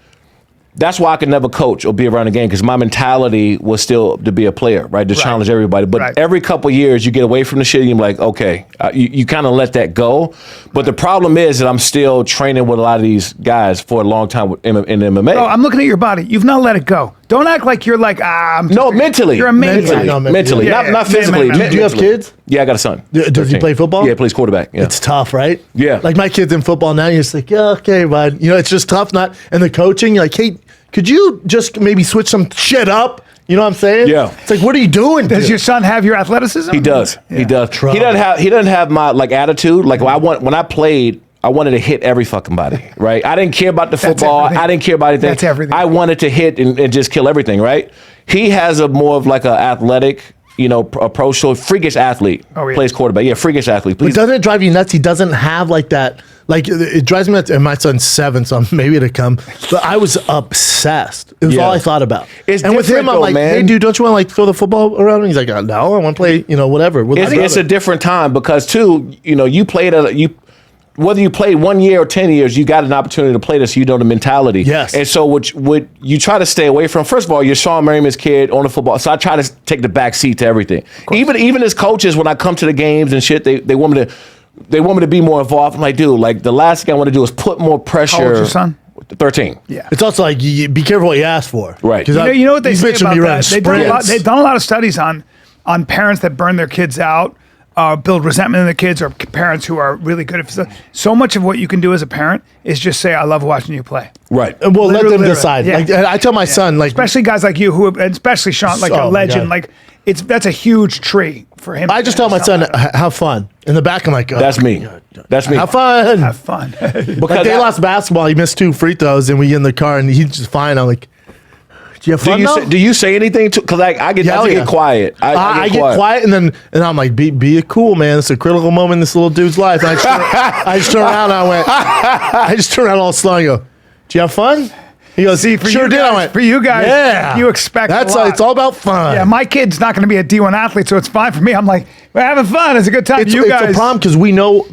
that's why I could never coach or be around the game because my mentality was still to be a player, right? To challenge everybody. But every couple years you get away from the shit and you're like, okay, you kind of let that go. But the problem is that I'm still training with a lot of these guys for a long time in MMA. Oh, I'm looking at your body. You've not let it go. Don't act like you're like, I'm just No, mentally. You're amazing. Mentally, no, Mentally, Yeah, not yeah. physically. Do you have mentally. kids? Yeah, I got a son. Does he 13. play football? Yeah, he plays quarterback. Yeah. It's tough, right? Yeah. Like my kid's in football now. You're just like, yeah, okay, bud. You know, it's just tough. And the coaching, you're like, hey, could you just maybe switch some shit up? You know what I'm saying? Yeah. It's like, what are you doing? Does your son have your athleticism? He does. Yeah. He does. Trouble. He doesn't have my like attitude. Like when I played, I wanted to hit every fucking body, right? I didn't care about the football. everything. I didn't care about anything. That's everything. I wanted to hit and just kill everything, right? He has a more of like a athletic, approach to a freakish athlete. Oh, yeah. Plays quarterback. Yeah, freakish athlete. But Please. doesn't it drive you nuts? He doesn't have like that. Like it drives me nuts. And my son's 7, so maybe it'll come. But I was obsessed. It was Yeah. all I thought about. It's and with him, different I'm though, like, man. hey, dude, don't you want to like throw the football around? And he's like, no, I want to play. Whatever. With my It's a brother. different time because too, you played whether you played 1 year or 10 years, you got an opportunity to play this. So you know the mentality. Yes. And so what you try to stay away from? First of all, you're Shawne Merriman's kid on the football, so I try to take the back seat to everything. Even as coaches, when I come to the games and shit, they want me to be more involved. I'm like, dude, like the last thing I want to do is put more pressure. How old's your son? 13. Yeah. It's also like you be careful what you ask for. Right. Because You know what they say about that? They've done a lot of studies on parents that burn their kids out, build resentment in the kids, or parents who are really good at stuff. So much of what you can do as a parent is just say, I love watching you play. Right. And we'll let them Literally. decide. Yeah. Like I tell my son, like Especially guys like you, and especially Shawne, like Oh, a my legend. God. Like that's a huge tree for him. I just tell my son, have fun. In the back, I'm like, oh, That's me. That's me. Have fun. Have fun. Because Like they lost basketball. He missed 2 free throws, and we get in the car, and he's just fine. I'm like, do you have fun? do you say anything to? Because I get quiet. I get quiet, and I'm like, be cool, man. It's a critical moment in this little dude's life. And I just turn around, and I just turn around all slow and go, do you have fun? He goes, See, for sure you did. guys, I went, for you guys, yeah. you expect That's a lot. It's all about fun. Yeah, my kid's not going to be a D1 athlete, so it's fine for me. I'm like, we're having fun. It's a good time. It's you guys. a problem because we know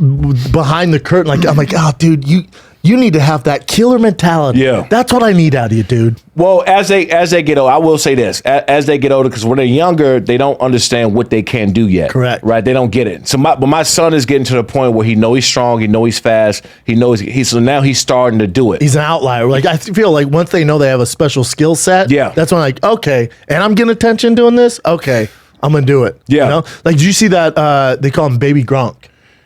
behind the curtain. Like I'm like, oh, dude, you need to have that killer mentality. Yeah. That's what I need out of you, dude. Well, as they get older, I will say this: as they get older, because when they're younger, they don't understand what they can do yet. Correct. Right? They don't get it. So, but my son is getting to the point where he knows he's strong, he knows he's fast, he knows so now he's starting to do it. He's an outlier. Like I feel like once they know they have a special skill set, Yeah. that's when like, okay, and I'm getting attention doing this. Okay, I'm gonna do it. Yeah. You know? Like, did you see that? They call him Baby Gronk.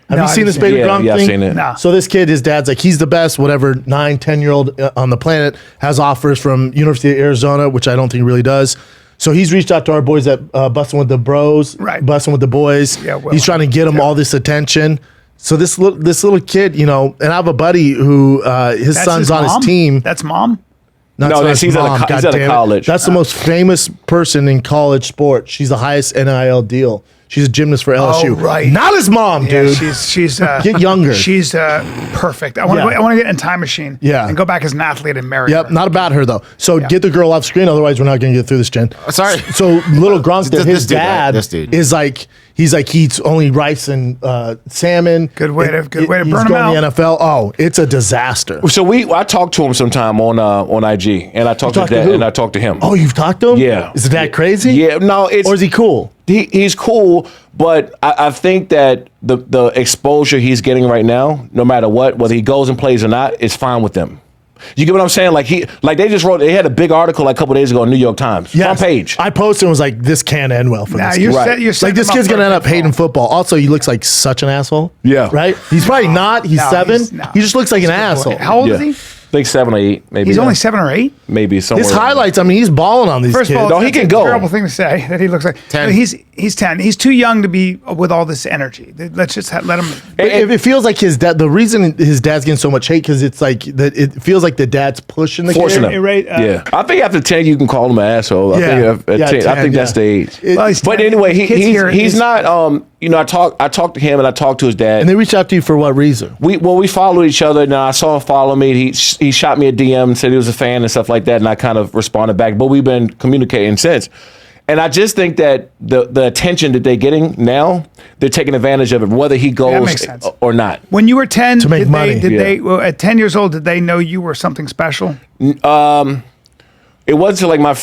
Have No, you I seen this haven't Baby seen it. Gronk Yeah, I've thing? seen it. No. So this kid, his dad's like, he's the best, whatever, 9, 10-year-old on the planet, has offers from University of Arizona, which I don't think he really does. So he's reached out to our boys at Bustin' with the Bros, Right. Bustin' with the Boys. Yeah, well, he's trying to get them all this attention. So this little kid, and I have a buddy who his That's son's his on mom? his team. That's mom? That's No, not his he's at a mom, he's at a goddammit. college. That's the most famous person in college sports. She's the highest NIL deal. She's a gymnast for LSU. Oh, right. Not his mom, Yeah, dude. she's Get younger. She's perfect. I want Yeah. to get in a time machine. Yeah. And go back as an athlete and marry Yep, her. not about her though. So get the girl off screen, otherwise we're not going to get through this, Jen. Sorry. So little Gronk, This his dude, right? dad This dude. is like he eats only rice and salmon. Good way to He's burn him going to out. the NFL. Oh, it's a disaster. So I talked to him sometime on IG, and I talked to talked to dad, who? and I talked to him. Oh, you've talked to him? Yeah. Is that crazy? Yeah, no, it's Or is he cool? he's cool, but I think that the exposure he's getting right now, no matter what, whether he goes and plays or not, is fine with them. You get what I'm saying? Like they just wrote. They had a big article like a couple days ago in New York Times front page. I posted and was like, "This can't end well for this kid." You're Like this kid's gonna end up hating football. Also, he looks like such an asshole. Yeah, right. He's probably not. He's 7. He just looks like an asshole. How old is he? I think 7 or 8, maybe. He's only 7 or 8. Maybe somewhere. His highlights. I mean, he's balling on these First kids. of all, he can go. Terrible thing to say that he looks like 10. He's 10. He's too young to be with all this energy. Let's just let him. It feels like his dad. The reason his dad's getting so much hate because it's like that. It feels like the dad's pushing the Forcing kid. him. Right, Yeah, I think after 10 you can call him an asshole. I think at 10, I think that's the age. Well, he's But 10. anyway, Kids he's not. You know, I talked to him and I talked to his dad. And they reached out to you for what reason? We followed each other. Now I saw him follow me. He shot me a DM and said he was a fan and stuff like that, and I kind of responded back. But we've been communicating since. And I just think that the attention that they're getting now, they're taking advantage of it, whether he goes makes sense. or not. When you were 10, To make money. At 10 years old, did they know you were something special? It wasn't like my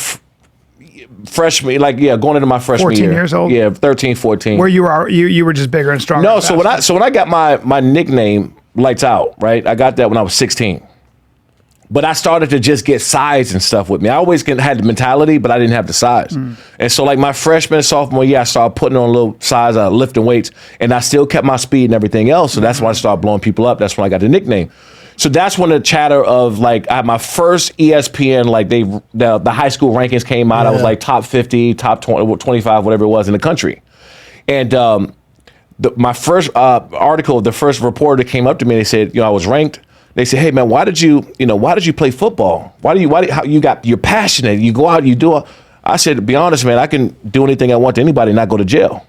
freshman, going into my freshman 14 year. years old? Yeah, 13, 14. Where you were just bigger and stronger? No, and so faster? when I got my nickname Lights Out, right? I got that when I was 16. But I started to just get size and stuff with me. I always had the mentality, but I didn't have the size. And so like my freshman, sophomore year, I started putting on a little size, lifting weights, and I still kept my speed and everything else. So that's when I started blowing people up. That's when I got the nickname. So that's when the chatter of like I had my first ESPN, like the high school rankings came out. I was like top 50, top 20, 25, whatever it was in the country. And my first article, the first reporter that came up to me, they said, I was ranked. They said, "Hey man, why did you play football? You're passionate. You go out, you do it." I said, "To be honest, man, I can do anything I want to anybody and not go to jail."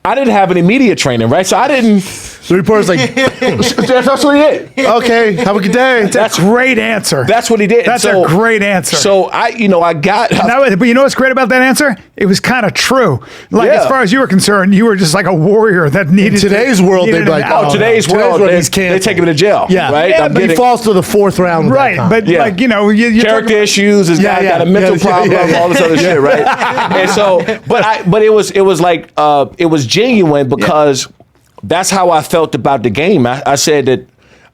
I didn't have any media training, right? So I didn't. The reporter's like, That's what he did. "Okay, have a good day." That's a great answer. That's what he did. That's a great answer. So I got. But you know what's great about that anscer? It was kind of true. Like Yeah. as far as you were concerned, you were just like a warrior that needed. In today's world, they'd be like, Today's world, he's they canceled. take him to jail. Yeah, right. Yeah, but he falls to the 4th round. with Right, that but Yeah. like you character issues. His guy got a mental problem, all this other shit, right? And so, but it was like it was genuine because that's how I felt about the game. I said that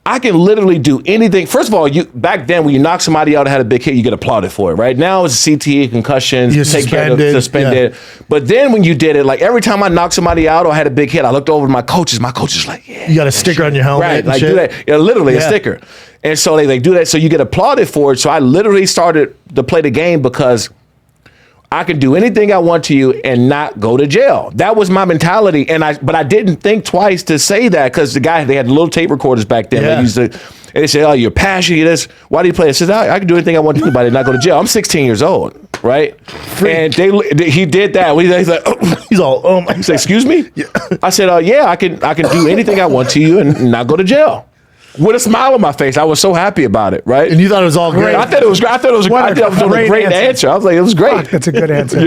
I can literally do anything. First of all, back then when you knock somebody out and had a big hit, you get applauded for it, right? Now it's CTE, concussions, You're suspended. But then when you did it, like every time I knocked somebody out or had a big hit, I looked over to my coaches. My coach is like, "Yeah, You got a sticker on your helmet, right?" and Like shit. do that, literally a Yeah. sticker. And so they do that, so you get applauded for it. So I literally started to play the game because I can do anything I want to you and not go to jail. That was my mentality, but I didn't think twice to say that because they had little tape recorders back then. Yeah. They used to, and they say, "Oh, you're passionate. Why do you play?" I said, "I can do anything I want to anybody and not go to jail." I'm 16 years old, right? And he did that. He's like, He's all, "Oh my." he said, "Excuse me?" I said, "Yeah, I can do anything I want to you and not go to jail." With a smile on my face, I was so happy about it, right? And you thought it was all great. I thought it was a great answer. I was like, it was great. Fuck, that's a good answer.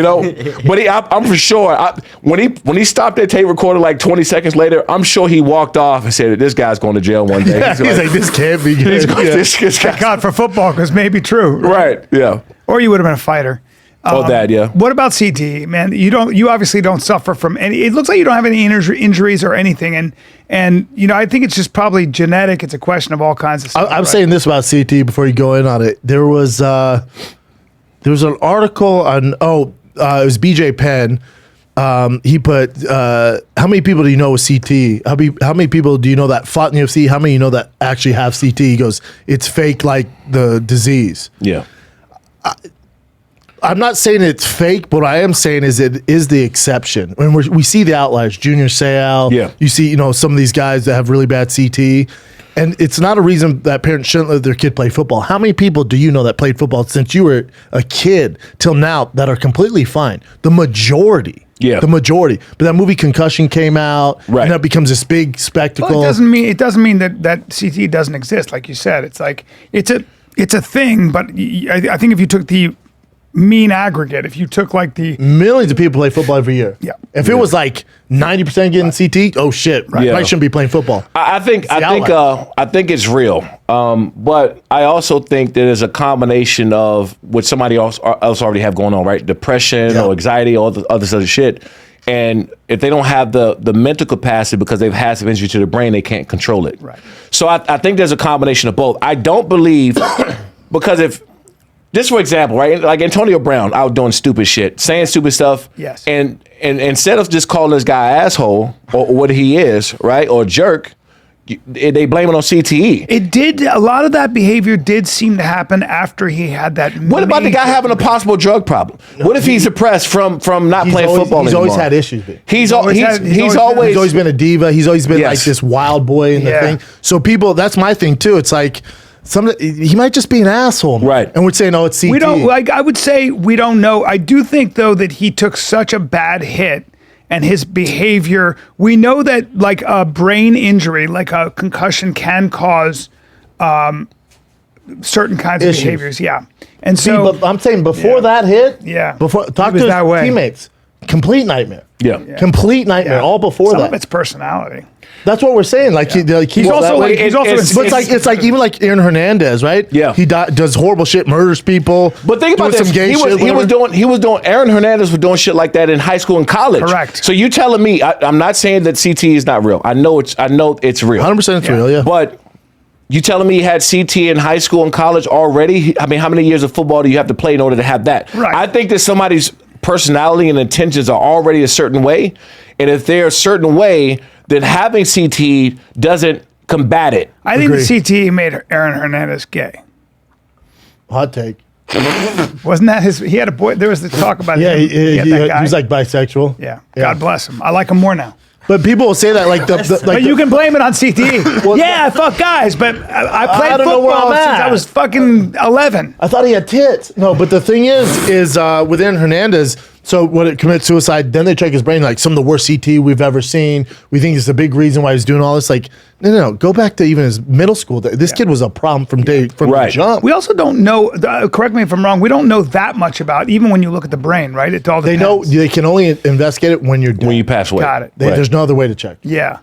But I'm for sure. When he stopped that tape recorder like 20 seconds later, I'm sure he walked off and said, "This guy's going to jail one day." He's like, "This can't be good." This Thank guy's God for football because maybe true. right. Yeah. Or you would have been a fighter. Yeah. What about CTE, man? You obviously don't suffer from any. It looks like you don't have any injuries or anything, and I think it's just probably genetic. It's a question of all kinds of stuff. I'm saying this about CT before you go in on it. There was an article on it was BJ Penn. He put how many people do you know with CT? How many people do you know that fought in the UFC? How many you know that actually have CT? He goes, "It's fake like the disease." Yeah. I'm not saying it's fake, but what I am saying is it is the exception. When we see the outliers, Junior Seau, you see, some of these guys that have really bad CT, and it's not a reason that parents shouldn't let their kid play football. How many people do you know that played football since you were a kid till now that are completely fine? The majority. Yeah. The majority. But that movie Concussion came out, right, and that becomes this big spectacle. Well, it doesn't mean that CT doesn't exist, like you said. It's like it's a thing, but I think if you took the mean aggregate, if you took like the millions of people play football every year. Yeah. If it was like 90% getting CT, oh shit, right. Yeah. Probably shouldn't be playing football. I think it's real. But I also think that there's a combination of what somebody else already have going on, right? Depression or anxiety, all the other shit. And if they don't have the mental capacity because they've had some injury to the brain, they can't control it. Right. So I think there's a combination of both. I don't believe, because if, just for example, right, like Antonio Brown out doing stupid shit, saying stupid stuff. Yes. And instead of just calling this guy asshole or what he is, right, or jerk, they blame it on CTE. It did. A lot of that behavior did seem to happen after he had that. What about the guy having a possible drug problem? What if he's depressed from not playing football anymore? He's always had issues. He's always been a diva. He's always been Yes. like this wild boy in the Yeah. thing. So people, that's my thing too. It's like he might just be an asshole, Right. And we're saying, oh, it's CTE. We don't like. I would say we don't know. I do think though that he took such a bad hit, and his behavior. We know that like a brain injury, like a concussion, can cause certain kinds of Issues. behaviors. Yeah, and See, so but I'm saying before Yeah. that hit, Yeah. before He talk was to his that way. teammates, complete nightmare. Yeah. Complete nightmare. yeah. All before Some that. of it's personality. That's what we're saying. Like he's also that way, like he's also. it's- But it's like even like Aaron Hernandez, right? Yeah. he does horrible shit, murders people. But think about doing this. some gay He shit, was whatever. doing. Aaron Hernandez was doing shit like that in high school and college. Correct. So you telling me? I'm not saying that CT is not real. I know it's real. 100% it's real. Yeah, But you telling me he had CT in high school and college already? I mean, how many years of football do you have to play in order to have that? Right. I think that somebody's personality and intentions are already a certain way, and if they're a certain way, then having CT doesn't combat it. I think Agree. the CTE made Aaron Hernandez gay. hot take. Wasn't that his? He had a boy. There was the talk about Yeah, him. That guy. he's like bisexual. Yeah. God bless him. I like him more now. But people will say that like But you can blame it on CTE. Yeah, I fuck guys, but I played don't know where football I'm since at. I was fucking 11. I thought he had tits. No, but the thing is with Aaron Hernandez, so when it commits suicide, then they check his brain, like some of the worst CT we've ever seen. We think it's the big reason why he's doing all this. Like, no. Go back to even his middle school. This kid was a problem from the Right. jump. We also don't know, correct me if I'm wrong, we don't know that much about, even when you look at the brain, right? It all They depends. know they can only investigate it when you're dead. When you pass away. Got it. They, Right. There's no other way to check. Yeah.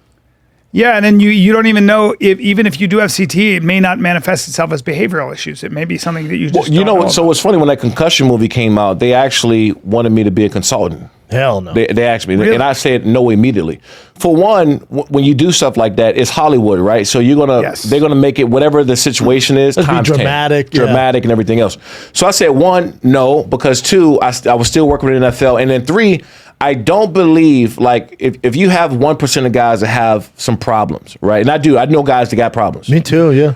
Yeah, and then you don't even know if even if you do have CTE, it may not manifest itself as behavioral issues. It may be something that you just You don't know know what? So about. what's funny, when that concussion movie came out, they actually wanted me to be a consultant. Hell no. They asked me, Really? and I said no immediately. For one, when you do stuff like that, it's Hollywood, right? So they're gonna make it whatever the situation is. Let's be times 10. dramatic, yeah. dramatic, and everything else. So I said one, no, because two, I was still working with the NFL, and then three, I don't believe like if you have 1% of guys that have some problems, right? And I know guys that got problems. Me too. Yeah.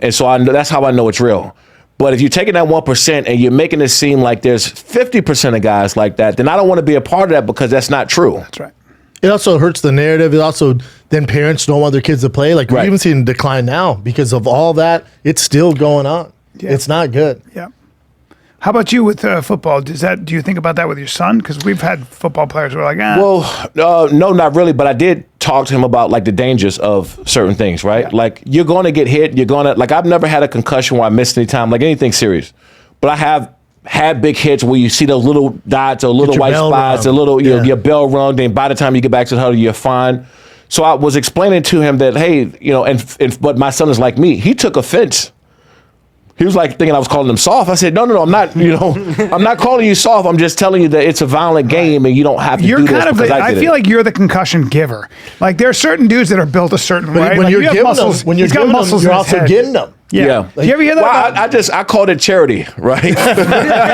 And so I know, that's how I know it's real. But if you're taking that 1% and you're making it seem like there's 50% of guys like that, then I don't want to be a part of that because that's not true. That's right. It also hurts the narrative. It also then parents don't want their kids to play. Like Right. we've even seen a decline now because of all that. It's still going on. Yeah. It's not good. Yeah. How about you with football? Do you think about that with your son? Because we've had football players who are like, Well, no, not really. But I did talk to him about like the dangers of certain things, right? Yeah. Like you're going to get hit. Like I've never had a concussion where I missed any time, like anything serious. But I have had big hits where you see those little dots or little your white bell spots, rung. a little Yeah. your bell rung. Then by the time you get back to the huddle, you're fine. So I was explaining to him that, hey, but my son is like me. He took offense. He was like thinking I was calling him soft. I said, no, I'm not. I'm not calling you soft. I'm just telling you that it's a violent game and you don't have to you're do this kind of. because I did feel it. like you're the concussion giver. Like there are certain dudes that are built a certain way. When Like, you're you have giving muscles. them, when you're he's got giving them, muscles you're in his also head. getting them. Yeah. Do you ever hear that? Well, I called it charity, right? I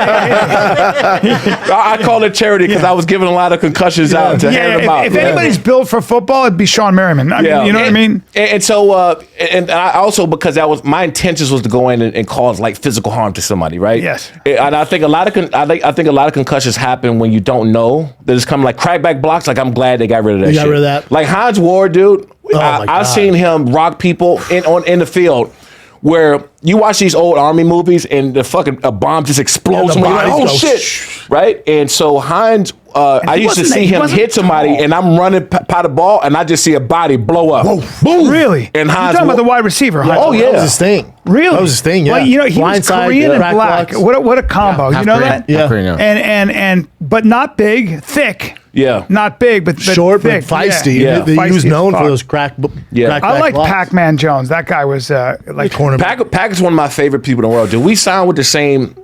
called it charity because I was giving a lot of concussions out to hand them out. If anybody's built for football, it'd be Shawne Merriman. I mean, you know what I mean? And so, and I also, because that was my intentions was to go in and cause like physical harm to somebody, right? Yes. And I think a lot of I think a lot of concussions happen when you don't know that it's coming, like crackback blocks. Like I'm glad they got rid of that. They got shit. rid of that. Like Hines Ward, dude. my God. I've seen him rock people in the field. Where you watch these old army movies and the fucking a bomb just explodes, Yeah, the and you're like, bodies oh go shit, right? And so Hines, I used to see he him wasn't hit somebody, tall. and I'm running by the ball, and I just see a body blow up. Boom! Really? And You're Hines, talking about the wide receiver, huh? Oh, yeah. That was his thing. Really? That was his thing. Yeah. Well, he was Blindside, Korean and crack black. blocks. What a combo. half You know Korean. that? Yeah. Half Korean, yeah. And but not big, thick. Yeah. Not big, but Short thick. but feisty. Yeah. He was Feisty known as for fuck. those crack. Yeah. crack I back like blocks. Pac-Man Jones. That guy was like Cornerback. Pack is one of my favorite people in the world. Dude, we signed with the same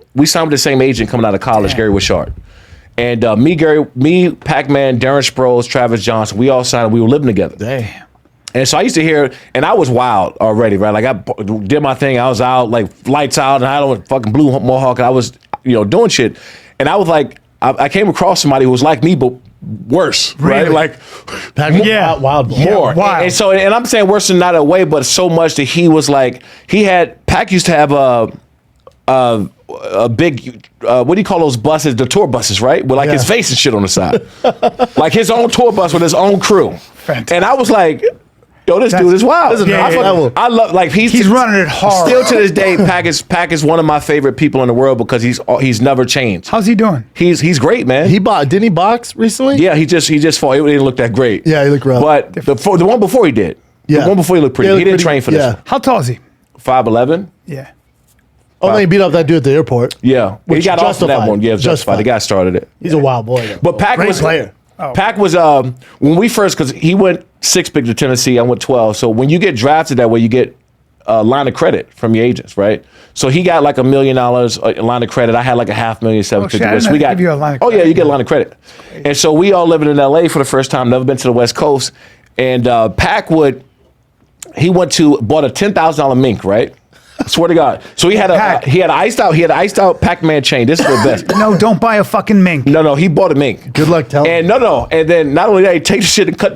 agent coming out of college, Gary Wishart. And me, Pac-Man, Darren Sproles, Travis Johnson, we all signed. We were living together. Damn. And so I used to hear, and I was wild already, right? Like I did my thing. I was out, like lights out, and I had a fucking blue mohawk, and I was, doing shit. And I was like, I came across somebody who was like me, but worse, right? Like, Wild boy. more. Wild. And so, and I'm saying worse in not a way, but so much that he was like, Pac used to have a big, what do you call those buses? The tour buses, right? With like his face and shit on the side. Like his own tour bus with his own crew. Fantastic. And I was like, yo, this dude is wild. I love, like, he's running it hard. Still to this day, Pac is one of my favorite people in the world because he's never changed. How's he doing? He's great, man. Didn't he box recently? Yeah, he just fought. It didn't look that great. Yeah, he looked rough. But the one before he did. Yeah. The one before he looked pretty. Yeah, He didn't train for this. How tall is he? 5'11". Yeah. Oh, then he beat up that dude at the airport. Yeah. He Which got off of that justified. one. Yeah, justified. The guy started it. He's a wild boy, though. But Pac Great was player. Pac was when we first, because he went 6 pick to Tennessee, I went 12. So when you get drafted that way, you get a line of credit from your agents, right? So he got like $1 million a line of credit. I had like a $500,000, $750,000. So we got give you a line of oh yeah, credit. you get a line of credit. And so we all living in LA for the first time, never been to the West Coast. And Pac bought a $10,000 mink, right? I swear to God. So he had an iced out Pac-Man chain. This is the best. No, don't buy a fucking mink. No, he bought a mink. Good luck telling And him. and then not only that, he takes the shit and cut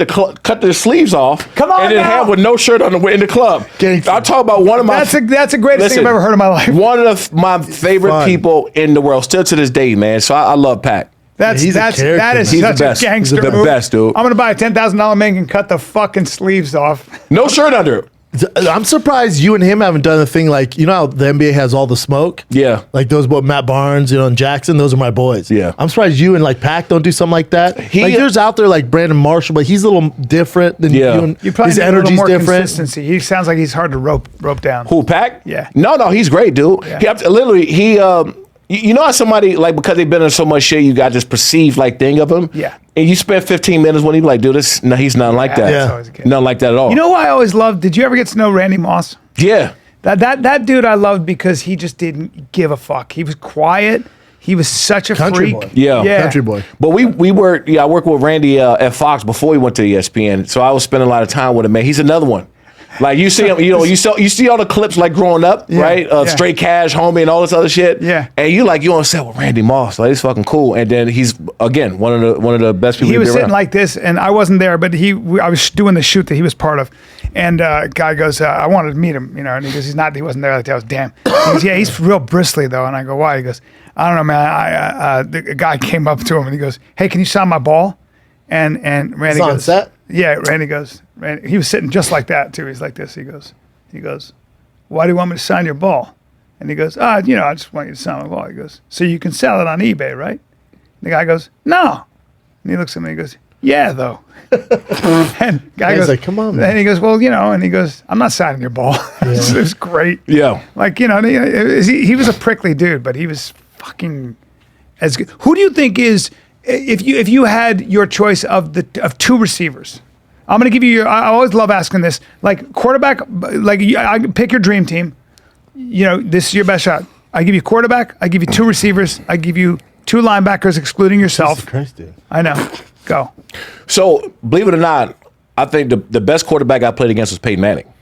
the sleeves off. Come on and then now. have with no shirt on in the club. Gangster. I talk about one of my. That's the greatest thing I've ever heard in my life. One of my favorite fun. people in the world, still to this day, man. So I love Pac. That He's a is character. He's such the best. a gangster He's the move. best, dude. I'm gonna buy a $10,000 mink and cut the fucking sleeves off. No shirt under it. I'm surprised you and him haven't done a thing like, how the NBA has all the smoke? Yeah. Like those, Matt Barnes, and Jackson, those are my boys. Yeah. I'm surprised you and like Pac don't do something like that. There's out there like Brandon Marshall, but he's a little different than you. And You probably his need a little energy's more different. consistency. He sounds like he's hard to rope down. Who, Pac? Yeah. No, he's great, dude. Yeah. You know how somebody, like, because they've been in so much shit, you got this perceived, like, thing of him? Yeah. And you spend 15 minutes when you like, dude, he's nothing like that. that's always good. Nothing like that at all. You know who I always loved? Did you ever get to know Randy Moss? Yeah. That dude I loved because he just didn't give a fuck. He was quiet. He was such a Country freak. boy. Yeah. Country boy. But I worked with Randy at Fox before he went to ESPN, so I was spending a lot of time with him, man. He's another one. Like you see him, you see all the clips like growing up, right? Straight Cash, Homie, and all this other shit. Yeah. And you on set with Randy Moss, like he's fucking cool. And then he's again one of the best people. He was to be sitting around. like this, and I wasn't there, but I was doing the shoot that he was part of, and guy goes, I wanted to meet him, and he goes, he wasn't there like that. I was damn. He goes, yeah, he's real bristly though, and I go, why? He goes, I don't know, man. The guy came up to him and he goes, hey, can you sign my ball? And Randy It's goes, on set? Yeah, Randy goes, he was sitting just like that too. He's like this. He goes, why do you want me to sign your ball? And he goes, I just want you to sign my ball. He goes, so you can sell it on eBay, right? The guy goes, no. And he looks at me and he goes, yeah, though. And guy He's goes, like, come on, man. And he goes, well, and he goes, I'm not signing your ball. It was great. Yeah. Like, he was a prickly dude, but he was fucking as good. Who do you think is, if you had your choice of two receivers? I'm going to give you I always love asking this. Like quarterback, I pick your dream team. This is your best shot. I give you quarterback. I give you two receivers. I give you two linebackers, excluding yourself. Jesus Christ, dude. I know. Go. So believe it or not, I think the best quarterback I played against was Peyton Manning.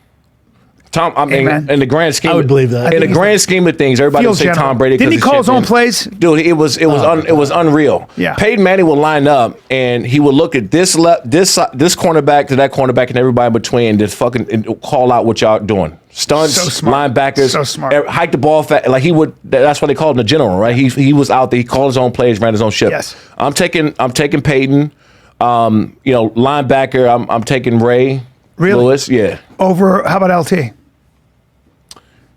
In the grand scheme, I would believe that. In the grand scheme of things, everybody would say Tom Brady. Didn't he call his own plays? Dude, it was unreal. Yeah. Peyton Manning would line up and he would look at this cornerback to that cornerback and everybody in between and just fucking call out what y'all doing. Stunts, So smart. linebackers, So smart. hike the ball fast. Like he would. That's why they called him the general, right? He was out there. He called his own plays, ran his own ship. Yes. I'm taking Peyton. Linebacker. I'm taking Ray. Really? Lewis. Yeah. Over, how about LT?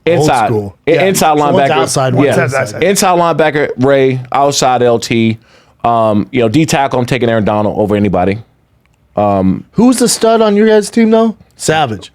Inside. Old school. Inside So linebacker. one's outside, one's inside. Inside linebacker, Ray. Outside LT. D tackle, I'm taking Aaron Donald over anybody. Who's the stud on your guys' team though? Savage.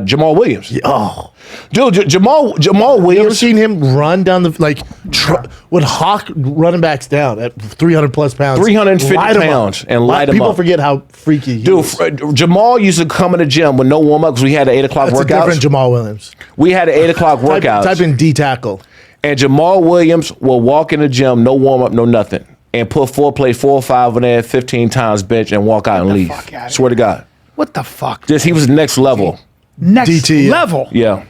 Jamal Williams. Oh, Dude, Jamal you ever Williams. seen him run down would hawk running backs down at 300 plus pounds, 350 light 'em up. pounds and light 'em People up. forget how freaky he Dude, is. Jamal used to come in the gym with no warm up because we had the 8 o'clock That's a different workouts. Jamal Williams. We had the 8 o'clock workouts. Type in D tackle. And Jamal Williams will walk in the gym, no warm up, no nothing. and put 4 or 5 on there, 15 times bench, and walk out and leave. fuck outta Swear to God. What the fuck? Just he was next level. Next DT, level. Yeah.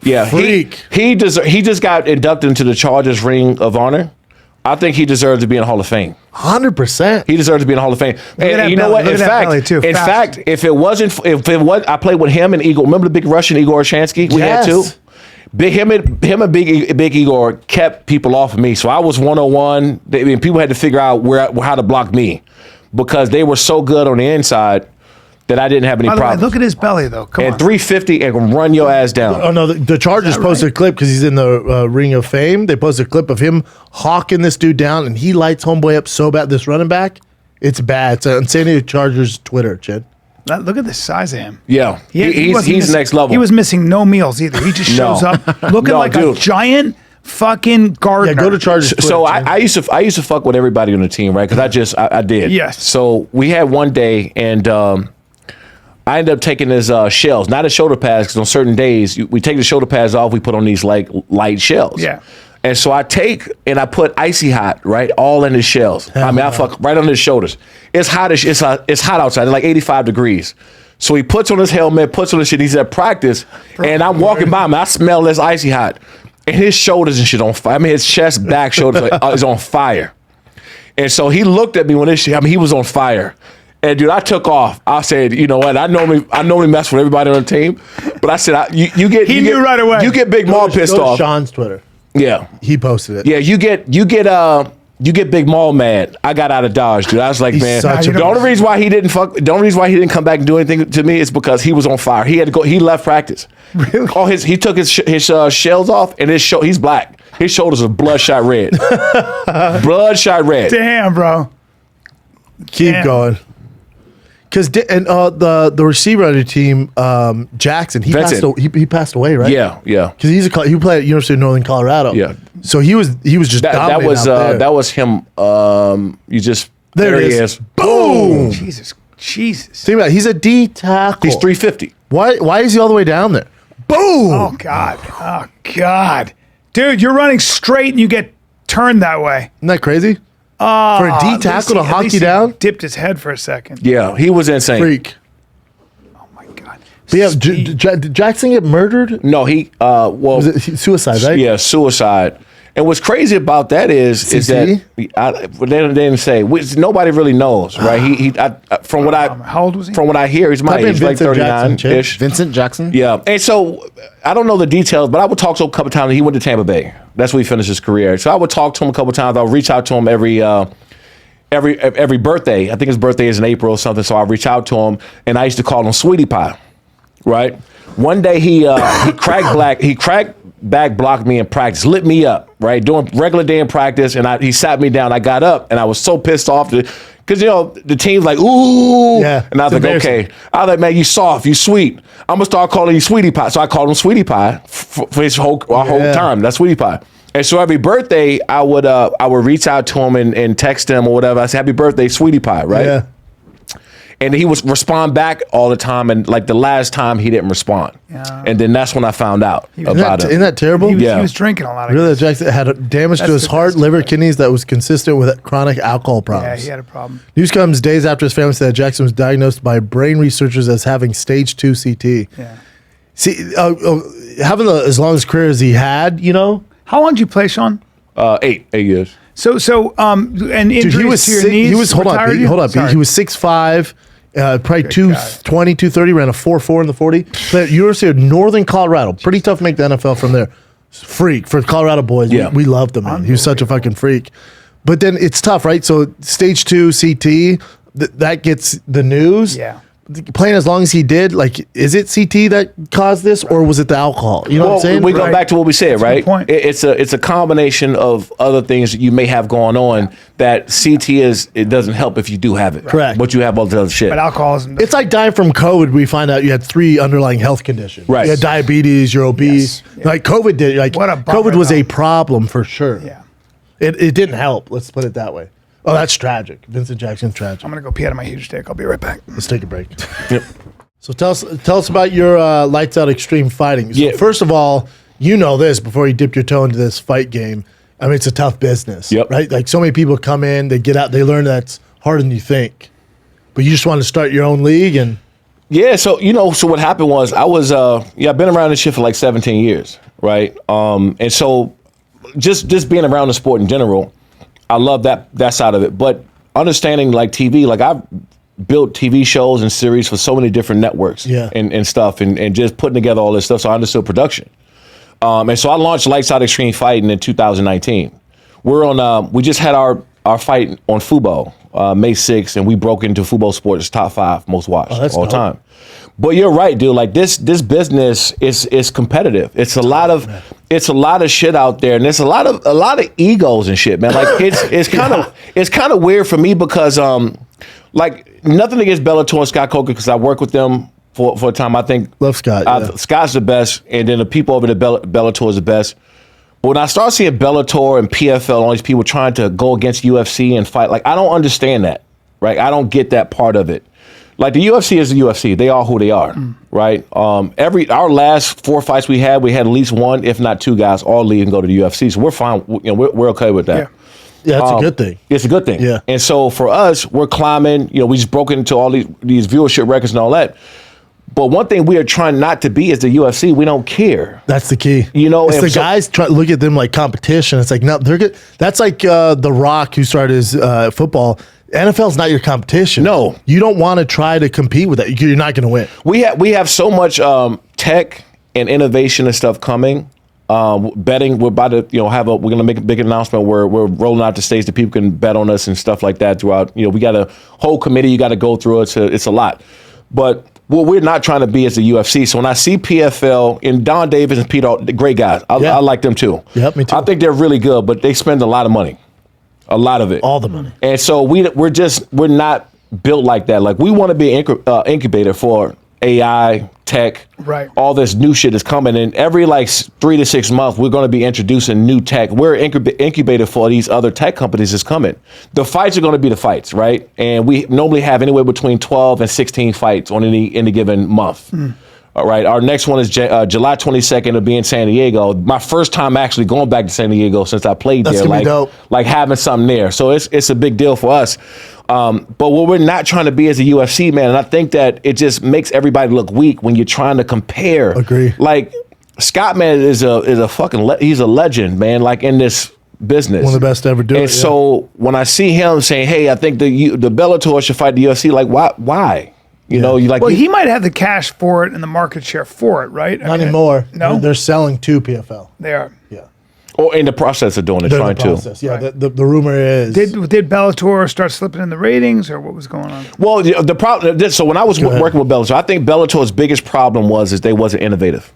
Yeah. Freak. He just got inducted into the Chargers Ring of Honor. I think he deserves to be in the Hall of Fame. 100%. He deserves to be in the Hall of Fame. at And that you know belly. what? Look In at that belly, too. in Fast. fact, if it was, I played with him and Igor. Remember the big Russian Igor Shansky we had too? Yes. Him and Big Igor kept people off of me. So I was 101. People had to figure out how to block me because they were so good on the inside that I didn't have any By the way, problems. look at his belly, though. Come And on. 350 and can run your ass down. Oh, no, the Chargers posted a clip because he's in the Ring of Fame. They posted a clip of him hawking this dude down, and he lights homeboy up so bad, this running back. It's bad. It's on San Diego Chargers Twitter, Chad. Look at the size of him. Yeah, He wasn't he's missing- next level. He was missing no meals either. He just No. shows up looking No, like dude. a giant fucking gardener. Yeah, go to Chargers Twitter. So Chad. I used to fuck with everybody on the team, right? Because I did. Yes. So we had one day, and I ended up taking his shells, not his shoulder pads, because on certain days we take the shoulder pads off, we put on these like light shells. Yeah. And so I take and I put icy hot, right, all in his shells. I fuck right on his shoulders. It's hot. It's hot outside. It's like 85 degrees. So he puts on his helmet, puts on his shit. He's at practice, and I'm walking by him. I smell this icy hot, and his shoulders and shit on fire. I mean, his chest, back, shoulders is on fire. And so he looked at me when he was on fire. And dude, I took off. I said, you know what? I normally mess with everybody on the team, but I said, you get. He knew right away. You get Big Maul pissed Go to off. Sean's Twitter. Yeah, He posted it. yeah. You get Big Maul mad. I got out of Dodge, dude. I was like, He's man. such a- The only reason why he didn't come back and do anything to me is because he was on fire. He had to go. He left practice. Really? Oh, he took his shells off, and he's black. His shoulders are bloodshot red. Bloodshot red. Damn, bro. Keep Damn. going. Because the receiver on your team, Jackson, he Vincent. passed away, right? Yeah, yeah. Because he played at University of Northern Colorado. Yeah. So he was just That dominating was out there. that was him. There it he is. is. Boom. Jesus. Think about it. He's a D tackle. He's 350. Why is he all the way down there? Boom. Oh, God. Oh, God. Dude, you're running straight and you get turned that way. Isn't that crazy? For a D tackle to At hock least you he down? dipped his head for a second. Yeah, he was insane. Freak. Oh, my God. But yeah, did Jackson get murdered? No, he Was it suicide, right? Yeah, suicide. And what's crazy about that is that they didn't say. Nobody really knows, right? From what How old was he? From what I hear, he's my Type in age, like Vincent Jackson, 39 ish. Vincent Jackson? Yeah, and so I don't know the details, but I would talk to him a couple times. He went to Tampa Bay. That's where he finished his career. So I would talk to him a couple times. I'll reach out to him every birthday. I think his birthday is in April or something. So I reach out to him, and I used to call him Sweetie Pie. Right. One day he cracked back blocked me in practice, lit me up. Right, doing regular day in practice, and he sat me down. I got up, and I was so pissed off because the team's like, ooh, Yeah, and I was it's like, okay. I was like, man, you soft, you sweet. I'm gonna start calling you Sweetie Pie. So I called him Sweetie Pie for his whole time. That's Sweetie Pie. And so every birthday, I would reach out to him and text him or whatever. I said, happy birthday, Sweetie Pie, right? Yeah. And he would respond back all the time. And like the last time, he didn't respond. Yeah. And then that's when I found out about Isn't him. that terrible? He Yeah. was drinking a lot of Really, Jackson had a damage to his heart, liver, kidneys that was consistent with chronic alcohol Yeah, problems. he had a problem. News comes days after his family said that Jackson was diagnosed by brain researchers as having stage 2 CT. Yeah. See, having as long as career as he had, How long did you play, Sean? 8 years. And injuries dude, he was to your sick, knees he was hold retired up, you? hold up. Sorry. He was 6'5", probably 220, 230, ran a 4.4 in the 40. Played at University of Northern Colorado. Pretty tough to make the NFL from there. Freak for Colorado boys. Yeah. We loved him, man. He was such a fucking freak. But then it's tough, right? So stage 2 CT, that gets the news. Yeah. Playing as long as he did, like, is it CT that caused this, or was it the alcohol? You know what I'm saying? We go Right. back to what we said, That's a right? good point. It's a combination of other things that you may have going on that CT it doesn't help if you do have it. Correct. But you have all the other shit. But alcoholism. It's like dying from COVID. We find out you had 3 underlying health conditions. Right. You had diabetes, you're obese. Yes. Yeah. Like COVID did. Like What a bummer, COVID was a though. problem for sure. Yeah. It didn't help. Let's put it that way. Oh, that's tragic. Vincent Jackson's tragic. I'm going to go pee out of my huge dick. I'll be right back. Let's take a break. Yep. So tell us about your lights out extreme fighting. So Yeah. first of all, you know this before you dipped your toe into this fight game. I mean, it's a tough business, Yep. right? Like so many people come in, they get out, they learn that's harder than you think. But you just want to start your own league and Yeah, so so what happened was I've been around this shit for like 17 years, right? And so just being around the sport in general, I love that side of it. But understanding like TV, like I've built TV shows and series for so many different networks and stuff and just putting together all this stuff. So I understood production. And so I launched Lights Out Extreme Fighting in 2019. We just had our fight on Fubo, May 6th, and we broke into Fubo Sports top 5 most watched all time. But you're right, dude. Like this business is competitive. It's a lot of shit out there, and there's a lot of egos and shit, man. Like it's kind of weird for me because like nothing against Bellator and Scott Coker because I work with them for a time. I think love Scott. Scott's the best, and then the people over the Bellator is the best. But when I start seeing Bellator and PFL, all these people trying to go against UFC and fight, like I don't understand that, right? I don't get that part of it. Like the UFC is the UFC; they are who they are, right? Our last 4 fights we had at least one, if not 2 guys all leave and go to the UFC. So we're fine. We're okay with that. Yeah, that's a good thing. It's a good thing. Yeah. And so for us, we're climbing. We just broke into all these viewership records and all that. But one thing we are trying not to be is the UFC. We don't care. That's the key. It's the guys try look at them like competition. It's like no, they're good. That's like The Rock who started his football. NFL's not your competition. No, you don't want to try to compete with that. You're not going to win. We have so much tech and innovation and stuff coming. Betting, we're about to we're going to make a big announcement where we're rolling out the states that people can bet on us and stuff like that throughout. We got a whole committee you got to go through. It's a lot, but what we're not trying to be is the UFC. So when I see PFL and Don Davis and Peter, great guys, I like them too. Yep, me too. I think they're really good, but they spend a lot of money. A lot of it. All the money. And so we're not built like that. Like we want to be an incubator for AI, tech, right? All this new shit is coming. And every like 3 to 6 months, we're going to be introducing new tech. We're incubator for these other tech companies that's coming. The fights are going to be the fights, right? And we normally have anywhere between 12 and 16 fights on any given month. All right, our next one is July 22nd. It'll be in San Diego. My first time actually going back to San Diego since I played That's there. Gonna be dope. Like having something there. So it's a big deal for us. But what we're not trying to be as a UFC, man, and I think that it just makes everybody look weak when you're trying to compare. Agree. Like Scott, man, is a fucking he's a legend, man. Like in this business, One of the best to ever do it. And so when I see him saying, "Hey, I think the Bellator should fight the UFC," like why? You like. Well, he might have the cash for it and the market share for it, right? Not anymore. No, they're selling to PFL. they are. Yeah. Or in the process of doing it, They're in trying the to. process. Yeah. The rumor is Did Bellator start slipping in the ratings, or what was going on? Well, the problem. So when I was working with Bellator, I think Bellator's biggest problem was they wasn't innovative.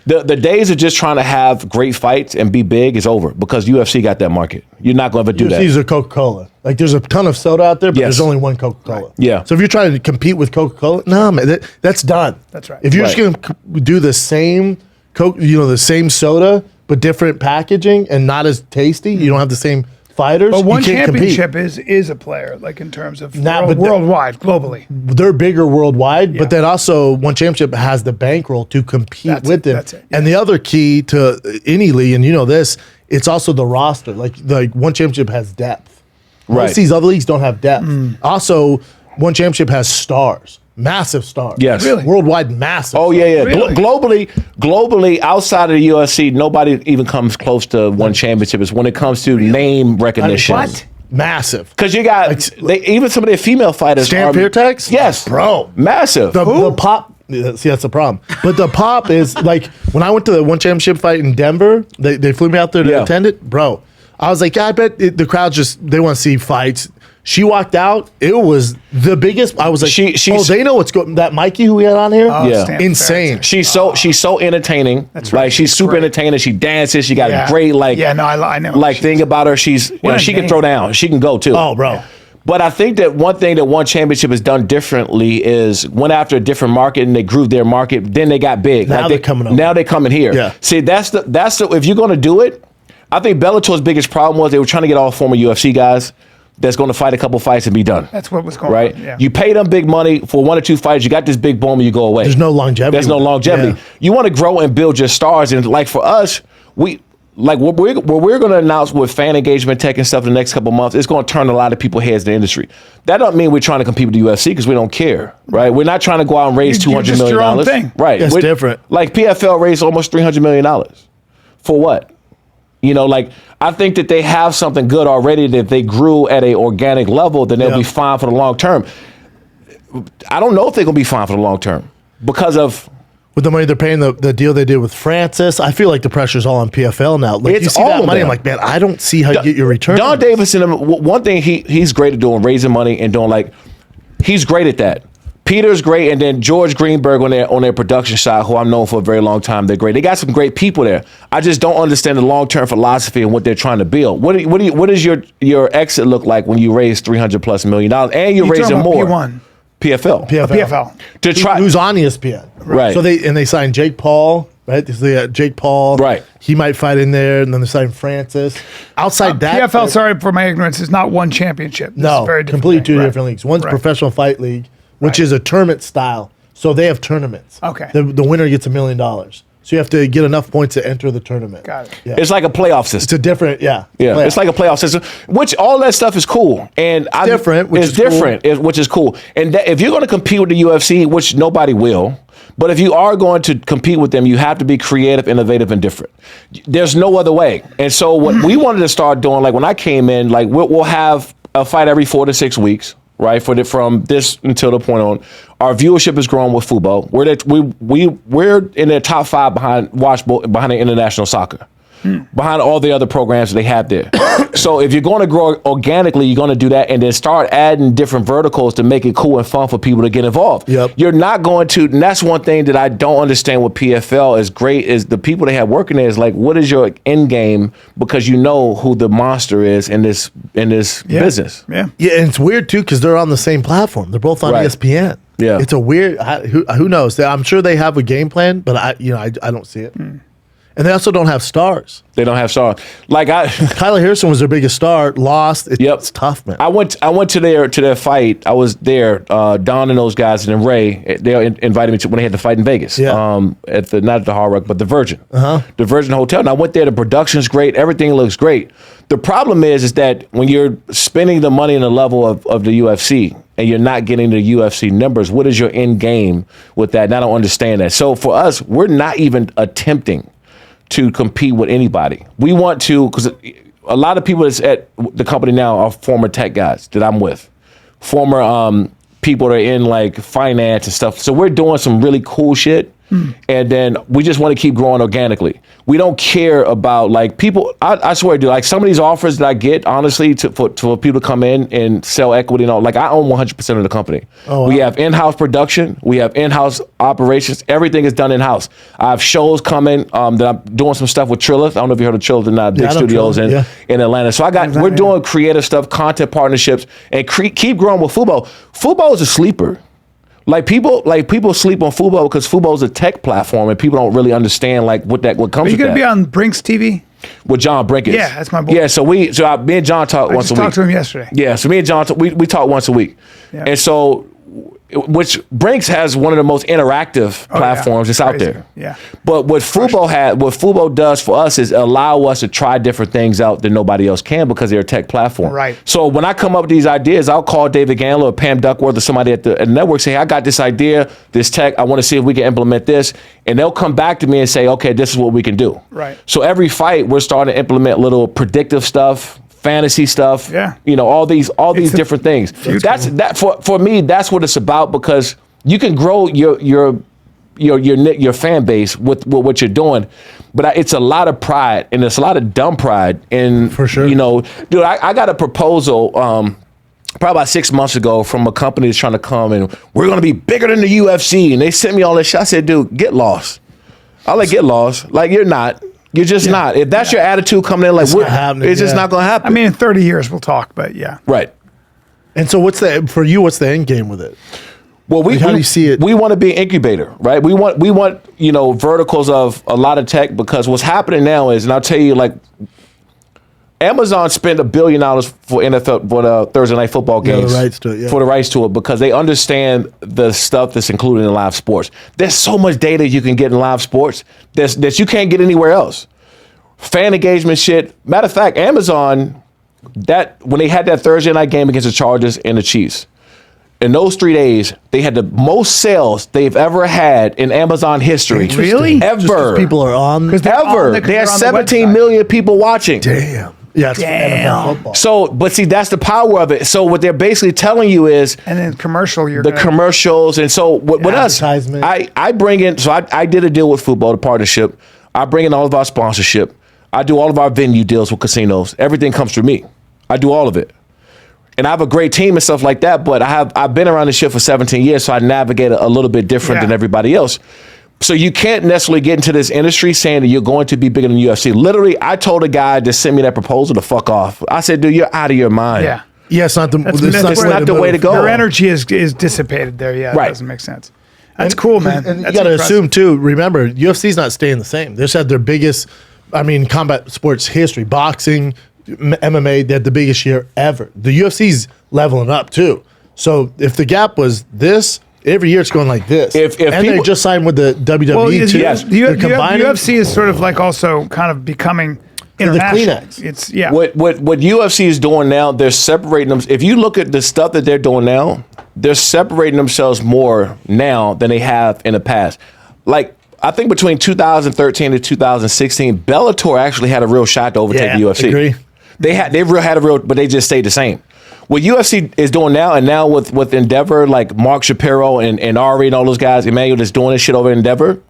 The days of just trying to have great fights and be big is over because UFC got that market. You're not going to ever do that. UFC's are Coca-Cola. Like there's a ton of soda out there, but there's only one Coca-Cola. Right. Yeah. So if you're trying to compete with Coca-Cola, no, man, that's done. That's right. If you're just going to do the same Coke, the same soda but different packaging and not as tasty, you don't have the same fighters. But one you can't championship compete. is a player, like in terms of Nah, but worldwide, globally. They're bigger worldwide, Yeah. but then also one championship has the bankroll to compete with them. That's it. And the other key to any league, and this, it's also the roster. Like one championship has depth. Right. Most of these other leagues don't have depth. Also, one championship has stars. Massive stars. Yes. Really? Worldwide massive. Oh, yeah. Really? Globally, outside of the UFC, nobody even comes close to one championship. It's when it comes to name recognition. What? Massive. Because you got even some of their female fighters. Stan Piertex? Yes, Bro. massive. The pop. See, that's the problem. But the pop is like when I went to the one championship fight in Denver, they flew me out there to attend it. Bro, I was like, I bet the crowd they want to see fights. She walked out. It was the biggest. I was like, they know what's going. That Mikey who we had on here, Yeah. insane. She's so entertaining. That's right. Like she's super great. entertaining. She dances. She got Yeah. a great I know. like thing about her. She's What a she can name. throw down. She can go too. Oh, bro. But I think that one thing that one championship has done differently is went after a different market and they grew their market. Then they got big. Now they're coming over. Now they're coming here. Yeah. See, that's the if you're going to do it, I think Bellator's biggest problem was they were trying to get all former UFC guys that's going to fight a couple fights and be done. That's what was going right? on. Yeah. You pay them big money for 1 or 2 fights. You got this big boom and you go away. There's no longevity. There's no longevity. Yeah. You want to grow and build your stars. And like for us, like what we're going to announce with fan engagement tech and stuff in the next couple of months, it's going to turn a lot of people's heads in the industry. That doesn't mean we're trying to compete with the UFC because we don't care, right? We're not trying to go out and raise $200 million. Your own thing. Right. It's different. Like PFL raised almost $300 million. For what? You know, like I think that they have something good already that if they grew at a organic level, then they'll be fine for the long term. I don't know if they're going to be fine for the long term because of... With the money they're paying, the deal they did with Francis, I feel like the pressure's all on PFL now. Like, It's you see all that of money, them. I'm like, man, I don't see how you get your return. Don Davison, one thing he's great at doing, raising money and doing like, he's great at that. Peter's great, and then George Greenberg on their production side, who I've known for a very long time, they're great. They got some great people there. I just don't understand the long-term philosophy and what they're trying to build. What does your exit look like when you raise $300+ million and you're raising more? P1. PFL. PFL. To try Who's on ESPN. Right. So they signed Jake Paul, right? They got Jake Paul. Right. He might fight in there, and then they signed Francis. Outside that. PFL, sorry for my ignorance, is not one championship. This No, is very different completely thing. two Right. different leagues. One's Right. professional fight league, which Right. is a tournament style. So they have tournaments. Okay. The winner gets $1 million. So you have to get enough points to enter the tournament. Got it. Yeah. It's like a playoff It's system. a different, Yeah, playoff. it's like a playoff system, which all that stuff is cool. And different, which it's is cool. different, which is cool. And if you're going to compete with the UFC, which nobody will, but if you are going to compete with them, you have to be creative, innovative, and different. There's no other way. And so what we wanted to start doing, like when I came in, like we'll have a fight every 4 to 6 weeks. Right, from this until the point on, our viewership is growing with Fubo. We're in the top 5 behind the international soccer, behind all the other programs that they have there. So if you're going to grow organically, you're going to do that, and then start adding different verticals to make it cool and fun for people to get involved. Yep. You're not going to, and that's one thing that I don't understand with PFL is great is the people they have working there is like, what is your end game? Because you know who the monster is in this business. Yeah. Yeah, and it's weird too because they're on the same platform. They're both on Right. ESPN. Yeah. It's a weird. Who knows? I'm sure they have a game plan, but I don't see it. And they also don't have stars. They don't have stars. Like Kyler Harrison was their biggest star. Lost. It's tough, man. I went to their fight. I was there. Don and those guys, and then Ray. They invited me to when they had the fight in Vegas. Yeah. Not at the Hard Rock, but the Virgin. The Virgin Hotel. And I went there. The production's great. Everything looks great. The problem is that when you're spending the money in the level of the UFC and you're not getting the UFC numbers, what is your end game with that? And I don't understand that. So for us, we're not even attempting to compete with anybody. We want to, because a lot of people that's at the company now are former tech guys that I'm with, former people that are in like finance and stuff. So we're doing some really cool shit. And then we just want to keep growing organically. We don't care about like people. I swear, dude. Like some of these offers that I get, honestly, for people to come in and sell equity and all. Like I own 100% of the company. Oh, wow. We have in-house production. We have in-house operations. Everything is done in-house. I have shows coming that I'm doing some stuff with Trillith. I don't know if you heard of Trillith or not. Big I know studios Trillith, in Atlanta. So we're doing creative stuff, content partnerships, and keep growing with Fubo. Fubo is a sleeper. Like people sleep on Fubo because Fubo is a tech platform and people don't really understand like what comes with that. Are you going to be on Brinks TV? With John Brinkins. Yeah, that's my boy. Yeah, so me and John talk once a week. I just talked to him yesterday. Yeah, so me and John we talk once a week. Yeah. And so which Brinks has one of the most interactive platforms that's out Crazy. there. Yeah. But what Fubo does for us is allow us to try different things out that nobody else can because they're a tech platform. Right. So when I come up with these ideas, I'll call David Gandler or Pam Duckworth or somebody at the network, say, I got this idea, this tech, I want to see if we can implement this. And they'll come back to me and say, okay, this is what we can do. Right. So every fight, we're starting to implement little predictive stuff, fantasy stuff, all these different things. For me, that's what it's about because you can grow your fan base with what you're doing, but it's a lot of pride and it's a lot of dumb pride. And for sure, dude, I got a proposal probably about 6 months ago from a company that's trying to come and we're going to be bigger than the UFC, and they sent me all this shit. I said, dude, get lost. I'll get lost. Like you're not. You're just not. If that's your attitude coming in, like it's just not going to happen. I mean, in 30 years we'll talk, but yeah. Right. And so what's the end game with it? Well, how do you see it? We want to be an incubator, right? We want verticals of a lot of tech because what's happening now is, and I'll tell you, like Amazon spent $1 billion for NFL for the Thursday night football games, the rights to it, for the rights to it because they understand the stuff that's included in live sports. There's so much data you can get in live sports that you can't get anywhere else. fan engagement shit. Matter of fact, Amazon, that when they had that Thursday night game against the Chargers and the Chiefs, in those 3 days, they had the most sales they've ever had in Amazon history. Really? Just 'cause Ever. people are on. Ever. They had 17 million people watching. Damn. Yeah, it's NFL football. So, but see, that's the power of it. So what they're basically telling you is And then commercial, you're the gonna, commercials. And so with us, Advertisement. I bring in, so I did a deal with football, the partnership. I bring in all of our sponsorship. I do all of our venue deals with casinos. Everything comes through me. I do all of it. And I have a great team and stuff like that, but I've been around this shit for 17 years, so I navigate a little bit different than everybody else. So you can't necessarily get into this industry saying that you're going to be bigger than UFC. Literally, I told a guy to send me that proposal to fuck off. I said, dude, you're out of your mind. Yeah. Yeah, it's not the, It's not the way to go. Your energy is dissipated there. Yeah, Right. It doesn't make sense. That's cool, man. And you That's got to impressive. assume too. Remember, UFC's not staying the same. They just had their biggest, combat sports history, boxing, MMA. They had the biggest year ever. The UFC's leveling up too. So if the gap was this, every year it's going like this. If and they people- just signed with the WWE Well, too. Yes. They're combining. UFC is sort of like also kind of becoming international. Kleenex. It's yeah. What UFC is doing now, they're separating them. If you look at the stuff that they're doing now, they're separating themselves more now than they have in the past. Like, I think between 2013 and 2016, Bellator actually had a real shot to overtake the UFC. Agree. They had a real, but they just stayed the same. What UFC is doing now, and now with Endeavor, like Mark Shapiro and Ari and all those guys, Emmanuel that's doing this shit over at Endeavor,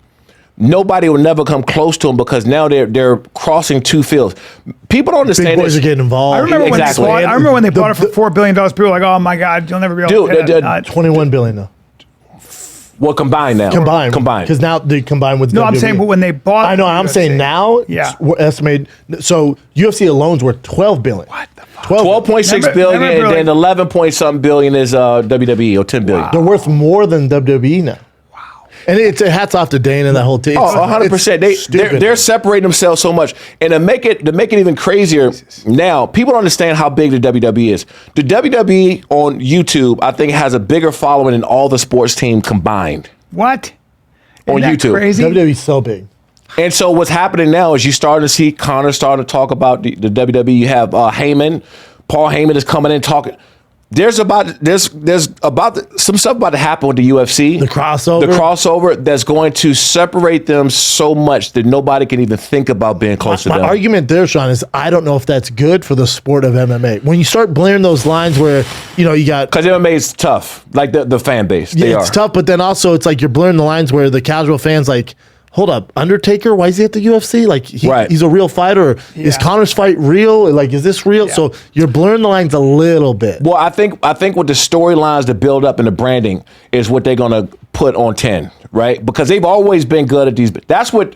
nobody will never come close to them because now they're crossing two fields. People don't Big understand boys this. are getting involved. I remember Exactly. when they bought it for $4 billion. People were like, "Oh my God, you'll never be able Dude, to pay that." 21 billion now. Well, combined now. Combined. Combined. Because now they combine with No, I'm WWE. saying, but when they bought, I know. I'm UFC, saying now. Yeah. We're estimated. So UFC alone's worth 12 billion. What the fuck? 12.6 Remember- billion, remember, and like- then 11 point something billion is WWE or 10 billion. They're worth more than WWE now. Wow. And it's a hats off to Dane and that whole team. Oh, 100%. They're separating themselves so much, and to make it even crazier now, people don't understand how big the WWE is. The WWE on YouTube, I think, has a bigger following than all the sports team combined What? on Isn't that YouTube. Crazy. WWE's so big. And so what's happening now is you starting to see Conor starting to talk about the WWE. You have Heyman, Paul Heyman is coming in talking. There's some stuff about to happen with the UFC. The crossover? That's going to separate them so much that nobody can even think about being close to My them. argument there, Shawne, is I don't know if that's good for the sport of MMA. When you start blurring those lines where, you got... Because MMA is tough, like the fan base. They it's are. tough, but then also it's like you're blurring the lines where the casual fans like, hold up, Undertaker, why is he at the UFC? Like, Right. he's a real fighter. Is Yeah. Conor's fight real? Like, is this real? Yeah. So you're blurring the lines a little bit. Well, I think with the storylines that build up and the branding is what they're going to put on 10, right? Because they've always been good at these. That's what,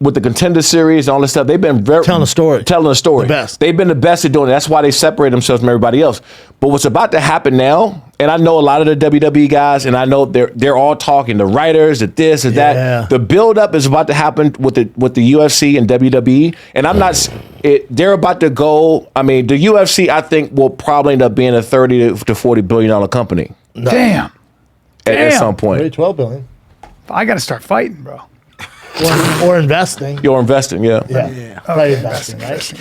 with the Contender Series and all this stuff, they've been Telling a story. The best. They've been the best at doing it. That's why they separate themselves from everybody else. But what's about to happen now, and I know a lot of the WWE guys, and I know they're all talking, the writers, the this, and Yeah. that. The build up is about to happen with the UFC and WWE, and I'm not. They're about to go. I mean, the UFC, I think, will probably end up being a $30 to $40 billion company Damn. at some point. Maybe 12 billion. I got to start fighting, bro. Or investing. You're investing, yeah. Yeah. Fight investing, right?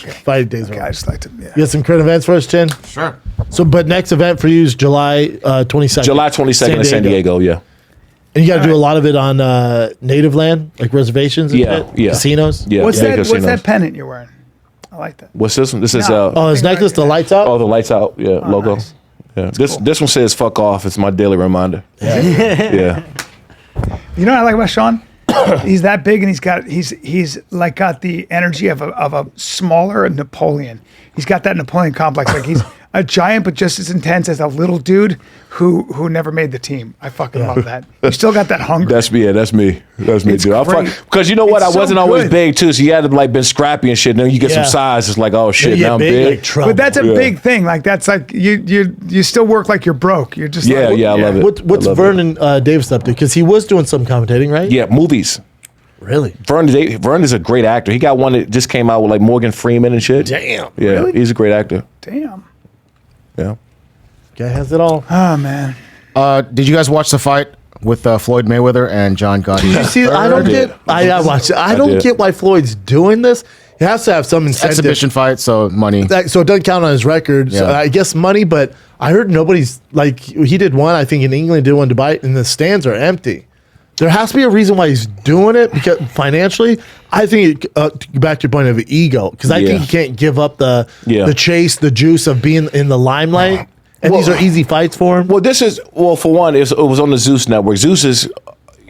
Yeah. 5 days I ago. just like to. Yeah. You got some current events for us, Chin? Sure. So, but next event for you is July 22nd. July 22nd in San Diego, yeah. And you got to do a lot of it on native land, like reservations and Yeah, shit? yeah. Casinos? Yeah. What's yeah, that? What's casinos. that pennant you're wearing? I like that. What's this one? This is No. Oh, his necklace, the lights out? the lights out, yeah, logo. nice. Yeah. This one says fuck off. It's my daily reminder. Yeah. You know what I like about Shawne? He's that big, and he's like got the energy of a smaller Napoleon. He's got that Napoleon complex. Like he's a giant, but just as intense as a little dude who never made the team. I fucking love that. You still got that hunger. That's me. Yeah, that's me. That's me, It's dude. great. Because you know what? It's I so wasn't always good. big too, so you had to like been scrappy and shit. And then you get Yeah. some size. It's like, oh shit, You now I'm get big. like trouble. But that's a Yeah. big thing. Like that's like you still work like you're broke. You're just Yeah, like, yeah, I love it. What's I love Vernon Davis up to? Because he was doing some commentating, right? Yeah, movies. Really? Vern is a great actor. He got one that just came out with like Morgan Freeman and shit. Damn. Yeah, Really? he's a great actor. Damn. Yeah. Guy has it all. Oh man. Did you guys watch the fight with Floyd Mayweather and John Gotti. You see, I don't get. I watched it. I don't get why Floyd's doing this. He has to have some incentive. Exhibition fight, so money. So it doesn't count on his record. So I guess money, but I heard nobody's like he did one. I think in England, did one in Dubai, and the stands are empty. There has to be a reason why he's doing it because financially, I think back to your point of ego because I think he can't give up the chase, the juice of being in the limelight. And these are easy fights for him. Well, for one, it was on the Zeus network. Zeus is,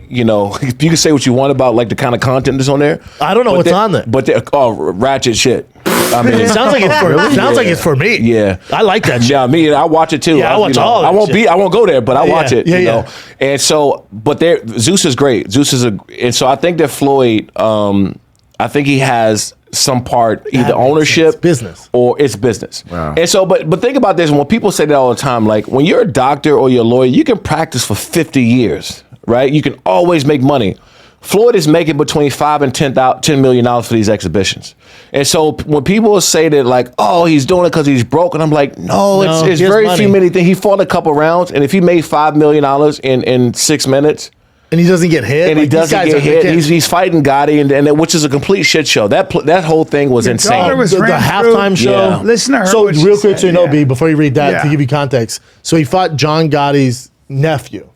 you can say what you want about like the kind of content that's on there. I don't know what's on there, but ratchet shit. I mean, it sounds like it's for me. Yeah, I like that shit. Yeah, I watch it too. Yeah, I watch all that I won't go there, but I watch it. Yeah, you know? And so, but Zeus is great. And so I think that Floyd, I think he has some part, either ownership, business, or it's business. Wow. And so, but think about this. When people say that all the time, like when you're a doctor or you're a lawyer, you can practice for 50 years, right? You can always make money. Floyd is making between $5 and $10 million for these exhibitions. And so when people say that, like, oh, he's doing it because he's broke, and I'm like, no, it's very few many things. He fought a couple rounds, and if he made $5 million in 6 minutes, and he doesn't get hit, and he doesn't get hit, he's fighting Gotti, and which is a complete shit show. That whole thing was insane. The halftime show. Yeah. Listen to her. So real quick, so you know, B, before you read that, Yeah. to give you context. So he fought John Gotti's nephew.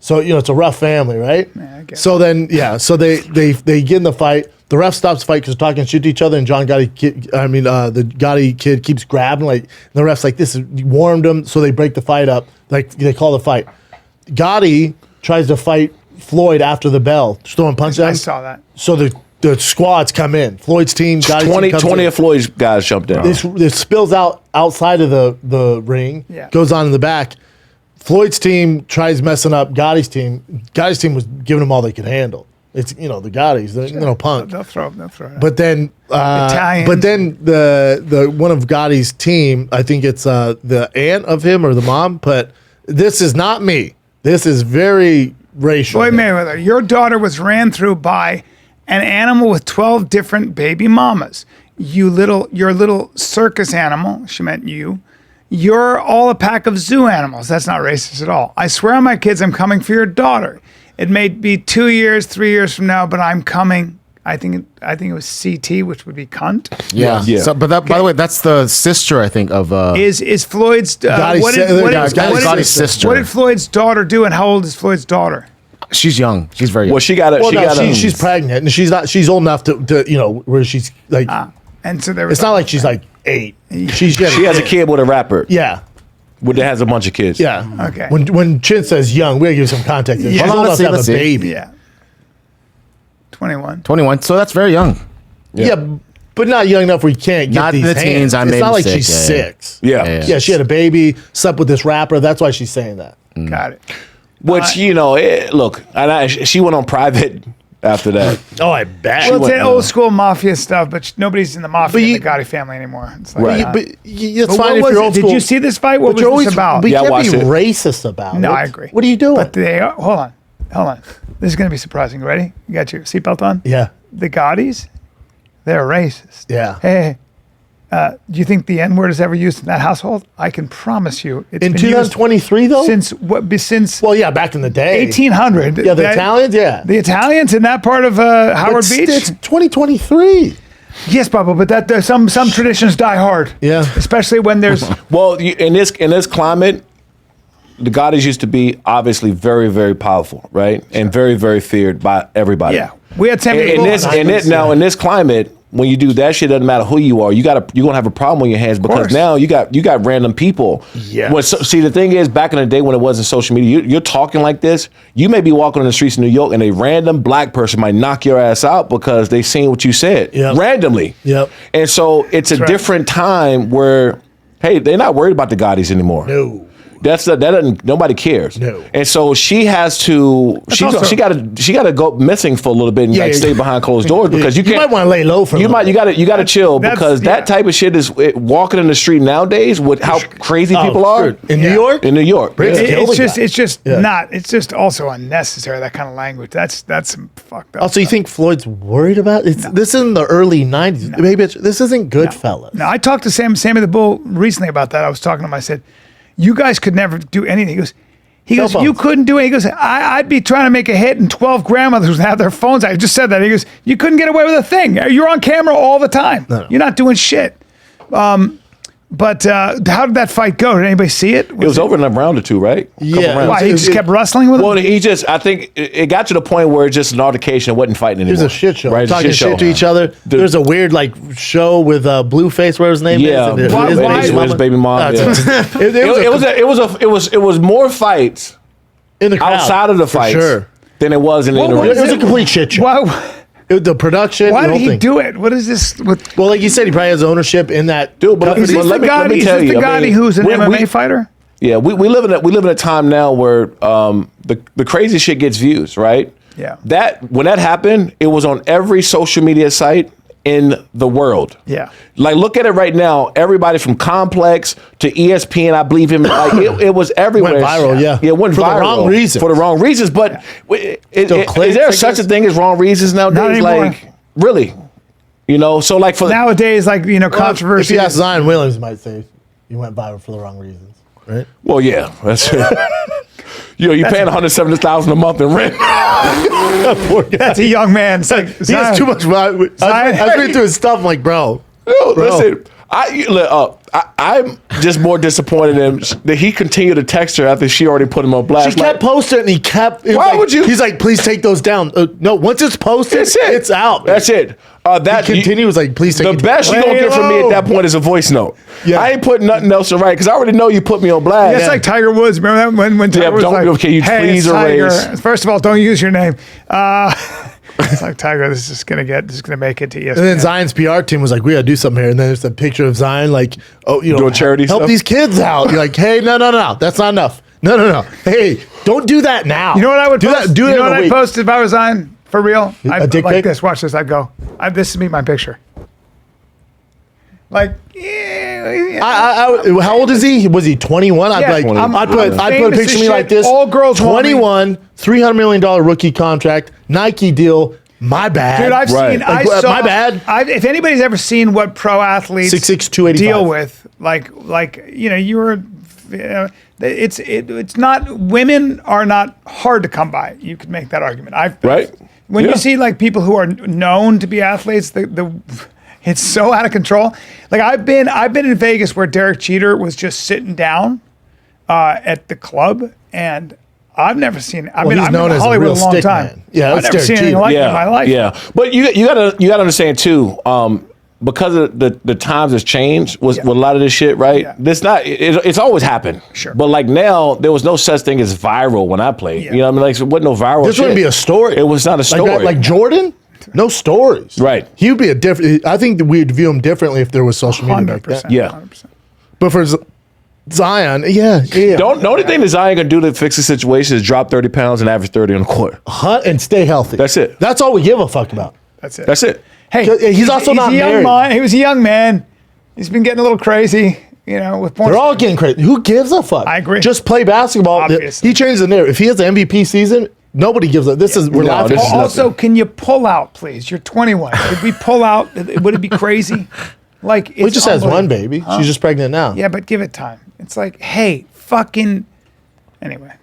So it's a rough family, right? Yeah, I guess. So then, so they get in the fight. The ref stops the fight because they're talking shit to each other, and the Gotti kid keeps grabbing. Like the ref's like, "This is warmed him," so they break the fight up. Like they call the fight. Gotti tries to fight Floyd after the bell, just throwing punches. I saw that. So the squads come in. Floyd's team, Gotti's 20 of Floyd's guys jumped in. This spills out outside of the ring. Yeah. Goes on in the back. Floyd's team tries messing up Gotti's team. Gotti's team was giving them all they could handle. It's the Gottis, they're punk. They'll throw. But then Italians. But then the one of Gotti's team, I think it's the aunt of him or the mom. But this is not me. This is very racial. Floyd Mayweather, your daughter was ran through by an animal with 12 different baby mamas. Your little circus animal. She meant you. You're all a pack of zoo animals. That's not racist at all. I swear on my kids, I'm coming for your daughter. It may be 2 years, 3 years from now, but I'm coming. I think it was CT, which would be cunt. Yeah. Yeah. So, but that, by the way, that's the sister, I think, of. Is Floyd's Gotti's sister. What did Floyd's daughter do, and how old is Floyd's daughter? She's young. She's very young. Well, she's pregnant, and she's not. She's old enough to where she's like. And so there was. It's not like she's like 8. She has a kid with a rapper. Yeah. That has a bunch of kids. Yeah. Okay. When Chin says young, we gotta give some context. She's old enough to have a baby. Yeah. 21. 21. So that's very young. Yeah, but not young enough where you can't get Not these in the teens, hands. I It's made not like mistake, she's yeah, 6. Yeah. Yeah, she had a baby, slept with this rapper. That's why she's saying that. Got it. Which, look, she went on private after that. Oh, I bet. Well, it's that old school mafia stuff, but nobody's in the mafia in the Gotti family anymore. It's like, Right. But it's But fine what if was you're it? old Did school. you see this fight? What But you're was this about? We Yeah, I can't be watched it. racist about it. No, I agree. What are you doing? But they are, hold on. This is going to be surprising. Ready? You got your seatbelt on? Yeah. The Gottis, they're racist. Yeah. Hey, do you think the N word is ever used in that household? I can promise you. It's In been used 2023, though? since Well, yeah, back in the day. 1800. Yeah, the Italians, yeah. The Italians in that part of Howard Beach? It's 2023. Yes, Bubba, but that there's some traditions die hard. Yeah. Especially when there's Well, in this climate, the Gottis used to be obviously very, very powerful, right? And very, very feared by everybody. yeah. We had 10 In this climate, when you do that shit, doesn't matter who you are. You're gonna have a problem on your hands because course. now you got random people. Yes. See, the thing is, back in the day when it wasn't social media, you're talking like this. You may be walking on the streets of New York, and a random black person might knock your ass out because they seen what you said randomly. Yep. And so it's a right. different time where, hey, they're not worried about the Gottis anymore. No. That doesn't. Nobody cares. No. And so she has to. She also- got to go missing for a little bit and stay behind closed doors because you You can't. might want to lay low for a You little might. bit. You got to chill That's- because that type of shit is walking in the street nowadays with how crazy people are sure. In New York? In New York. Brits Yeah. kill the guy. it's just Yeah. not. It's just also unnecessary. That kind of language. That's some fucked up. Also, you think Floyd's worried about it? This is in the early 90s. Maybe this isn't Goodfellas. Now, I talked to Sammy the Bull recently about that. I was talking to him. I said, you guys could never do anything. He goes, He goes, you couldn't do it. He goes, I'd be trying to make a hit, and 12 grandmothers would have their phones. I just said that. He goes, you couldn't get away with a thing. You're on camera all the time. No. You're not doing shit. But how did that fight go? Did anybody see it? It was over in a round or two, right? Yeah. Why, he just kept wrestling with him? Well, I think it got to the point where it's just an altercation. It wasn't fighting anymore. It was a shit show. Right? Talking shit to each other. There's a weird show with Blueface, whatever his name is. His baby mom. It was more fights in the crowd, outside of the fights than it was in the ring. It was a complete shit show. Why? The production. Why did he do it? What is this? Well, like you said, he probably has ownership in that. Dude, but is this the guy who's an MMA fighter? Yeah, we live in a time now where the crazy shit gets views, right? Yeah. When that happened, it was on every social media site in the world. Yeah. Like, look at it right now. Everybody from Complex to ESPN, I believe him. Like, it was everywhere. Went viral, yeah. It went for viral. The wrong reasons. For the wrong reasons. But is there such a thing as wrong reasons nowadays? Not anymore. Like, really? You know, so like for nowadays, controversy. If you ask Zion Williams, might say you went viral for the wrong reasons, right? Well, yeah, that's it. You're paying $170,000 a month in rent. That's a young man. It's like, he has too much. I was reading through his stuff. I'm like, bro. Listen, I'm just more disappointed in that he continued to text her after she already put him on blast. She kept posting it, and he kept. Why would you? He's like, please take those down. No, once it's posted, it's out. That's it. He continues like, please take the best you're gonna get from me at that point is a voice note. Yeah. I ain't putting nothing else to write because I already know you put me on blast. It's like Tiger Woods. Remember that when Tiger was like, can you please erase? First of all, don't use your name. It's like, Tiger, this is gonna make it to ESPN. And then Zion's PR team was like, we gotta do something here. And then there's a picture of Zion like, doing charity help stuff? these kids out. You're like, hey, no, that's not enough. No. Hey, don't do that now. You know what I would post? Do you it know what I'd post if I was Zion? For real? I'd dick like pic? this. Watch this. I'd go, this is me, my picture. Like, how old is he? Was he 21? I'd Yeah, I'd put a picture of me like this. All girls want me. 21, $300 million rookie contract, Nike deal. My bad. Dude, I've seen. My bad. If anybody's ever seen what pro athletes 6'6", 285. deal with, it's not. Women are not hard to come by. You could make that argument. When you see like people who are known to be athletes, it's so out of control. Like I've been in Vegas where Derek Jeter was just sitting down at the club, and I've never seen it. I've been in Hollywood a long time. Man. Yeah, I've never seen anything like it in my life. Yeah, but you gotta understand too. Because of the times has changed with a lot of this shit, right? Yeah. It's always happened. Sure. But like now, there was no such thing as viral when I played. Yeah. You know what I mean? Like, so it wasn't no viral This shit. wouldn't be a story. It was not a story. Like Jordan? No stories. Right. He would be a different. I think that we'd view him differently if there was social media back then. Yeah. 100%. But for Zion, yeah. The only thing that Zion can do to fix the situation is drop 30 pounds and average 30 on the court. And stay healthy. That's it. That's all we give a fuck about. That's it. That's it. Hey, he's also not married. He was a young man. He's been getting a little crazy, with porn. They're all getting crazy. Who gives a fuck? I agree. Just play basketball. Obviously. He changed the narrative. If he has an MVP season, nobody gives a. We're laughing. Also, can you pull out, please? You're 21. Could we pull out? Would it be crazy? Like, he just has one baby. She's just pregnant now. Yeah, but give it time. It's like, hey, fucking. Anyway.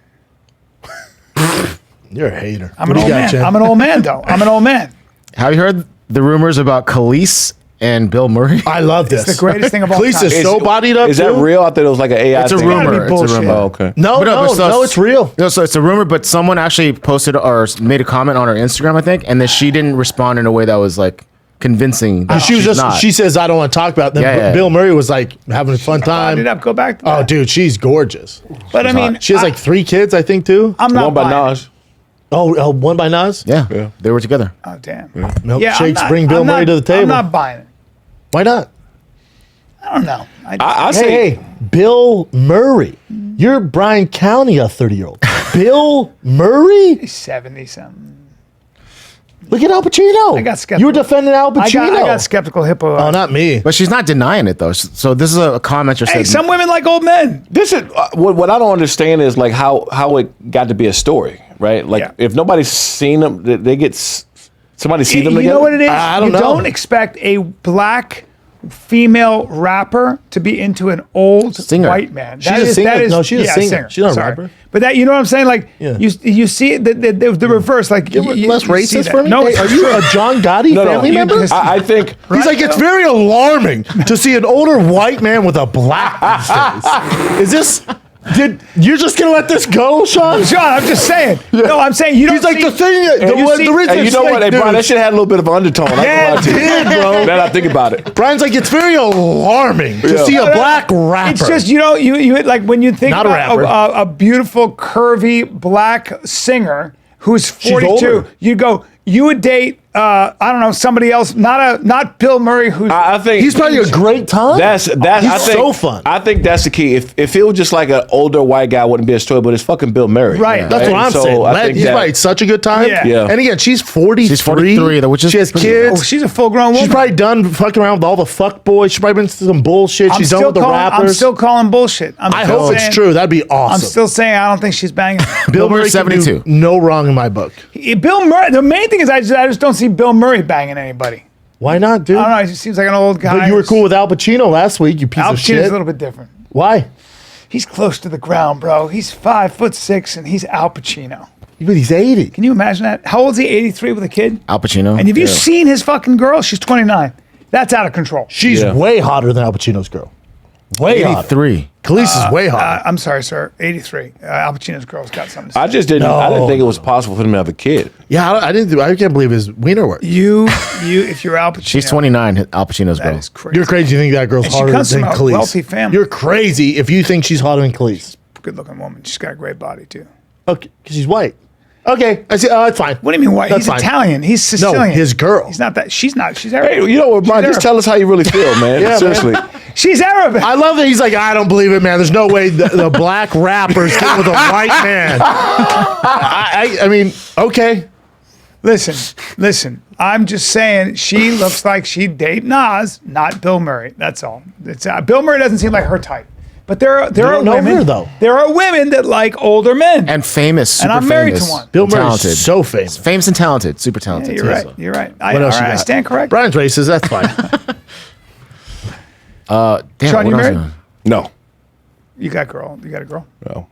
You're a hater. I'm an old man. I'm an old man, though. I'm an old man. Have you heard the rumors about Khalees and Bill Murray? I love this. It's the greatest thing of all time. Khalees is so bodied up. Is that real? I thought it was like an AI It's a thing. rumor. It's a rumor. Oh, okay. No, it's real. No, so it's a rumor, but someone actually posted or made a comment on her Instagram, I think, and then she didn't respond in a way that was like convincing. She was just. She says, "I don't want to talk about." It. Then Bill Murray was like having a fun time. Go back. Oh, dude, she's gorgeous. But I mean, she has like 3 kids, I think, too. I'm not one by Nas. Oh, one by Nas? Yeah, they were together. Oh, damn. Milkshakes bring Bill Murray to the table. I'm not buying it. Why not? I don't know. I say, hey, Bill Murray. You're Bryan County, a 30-year-old. Bill Murray? He's 70-something. Look at Al Pacino. I got skeptical. You were defending Al Pacino. I got skeptical hippo. Oh, not me. But she's not denying it, though. So this is a commenter said. Hey, some women like old men. This is what I don't understand is like how it got to be a story, right? Like if nobody's seen them, they get somebody see them together. You know what it is? I don't know. You don't expect a black female rapper to be into an old white man. She's a singer. No, she's a singer. She's not a rapper. But that, you know what I'm saying? Like, you see it, the reverse. Like, less racist for me? No, are you a John Gotti family member? I think he's like, it's very alarming to see an older white man with a black these days. Is this? You're just gonna let this go, Sean? Sean, I'm just saying. No, I'm saying you don't. He's like the thing. The reason. Hey, you know what, Brian? That shit had a little bit of undertone. Yeah, it did, bro. Now I think about it. Brian's like, it's very alarming to see a black rapper. It's just you like when you think about a beautiful, curvy black singer who's 42, you would date. I don't know, somebody else, not Bill Murray, who's I think he's probably a great time. That's he's so fun. I think that's the key. If it was just like an older white guy, it wouldn't be a story. But it's fucking Bill Murray, right? That's what I'm saying. I think he's probably such a good time. Yeah. And again, she's 43. She's 43, which is she has kids. Oh, she's a full grown woman. She's probably done fucking around with all the fuck boys. She's probably been through some bullshit. She's done with the rappers. I'm still calling bullshit. I hope it's true. That'd be awesome. I'm still saying I don't think she's banging. Bill Murray 72. No wrong in my book. Bill Murray. The main thing is I just don't see Bill Murray banging anybody. Why not, dude? I don't know. He just seems like an old guy. But you were cool with Al Pacino last week, you piece of shit. Al Pacino's a little bit different. Why? He's close to the ground, bro. He's 5'6" and he's Al Pacino. But he's 80. Can you imagine that? How old is he? 83 with a kid? Al Pacino. And have you seen his fucking girl? She's 29. That's out of control. She's way hotter than Al Pacino's girl. Way 83. Khalees is way hotter. I'm sorry, sir. 83. Al Pacino's girl's got something to say. I just didn't. I didn't think it was possible for him to have a kid. Yeah, I can't believe his wiener worked. If you're Al Pacino. She's 29, Al Pacino's girl. That is crazy. You're crazy. You think that girl's hotter than she comes from Khalees. a wealthy family. You're crazy if you think she's hotter than Khalees. Good looking woman. She's got a great body, too. Okay, because she's white. Okay, I see. It's fine. What do you mean white? He's Italian. He's Sicilian. No, his girl. He's not that. She's not. She's Arabic. Hey, you know what, Brian? Just tell us how you really feel, man. Yeah, Seriously. She's Arabic. I love that he's like, I don't believe it, man. There's no way the black rappers get with a white man. I mean, okay. Listen. I'm just saying she looks like she'd date Nas, not Bill Murray. That's all. It's Bill Murray doesn't seem like her type. But there are women. Her, though. There are women that like older men And famous. and I'm married to one. Bill Murray's so famous. Famous and talented. Super talented. You're right. You're right. What else you got? I stand corrected. Brian's racist. That's fine. Damn, Sean, you what else? married? No. You got a girl. No.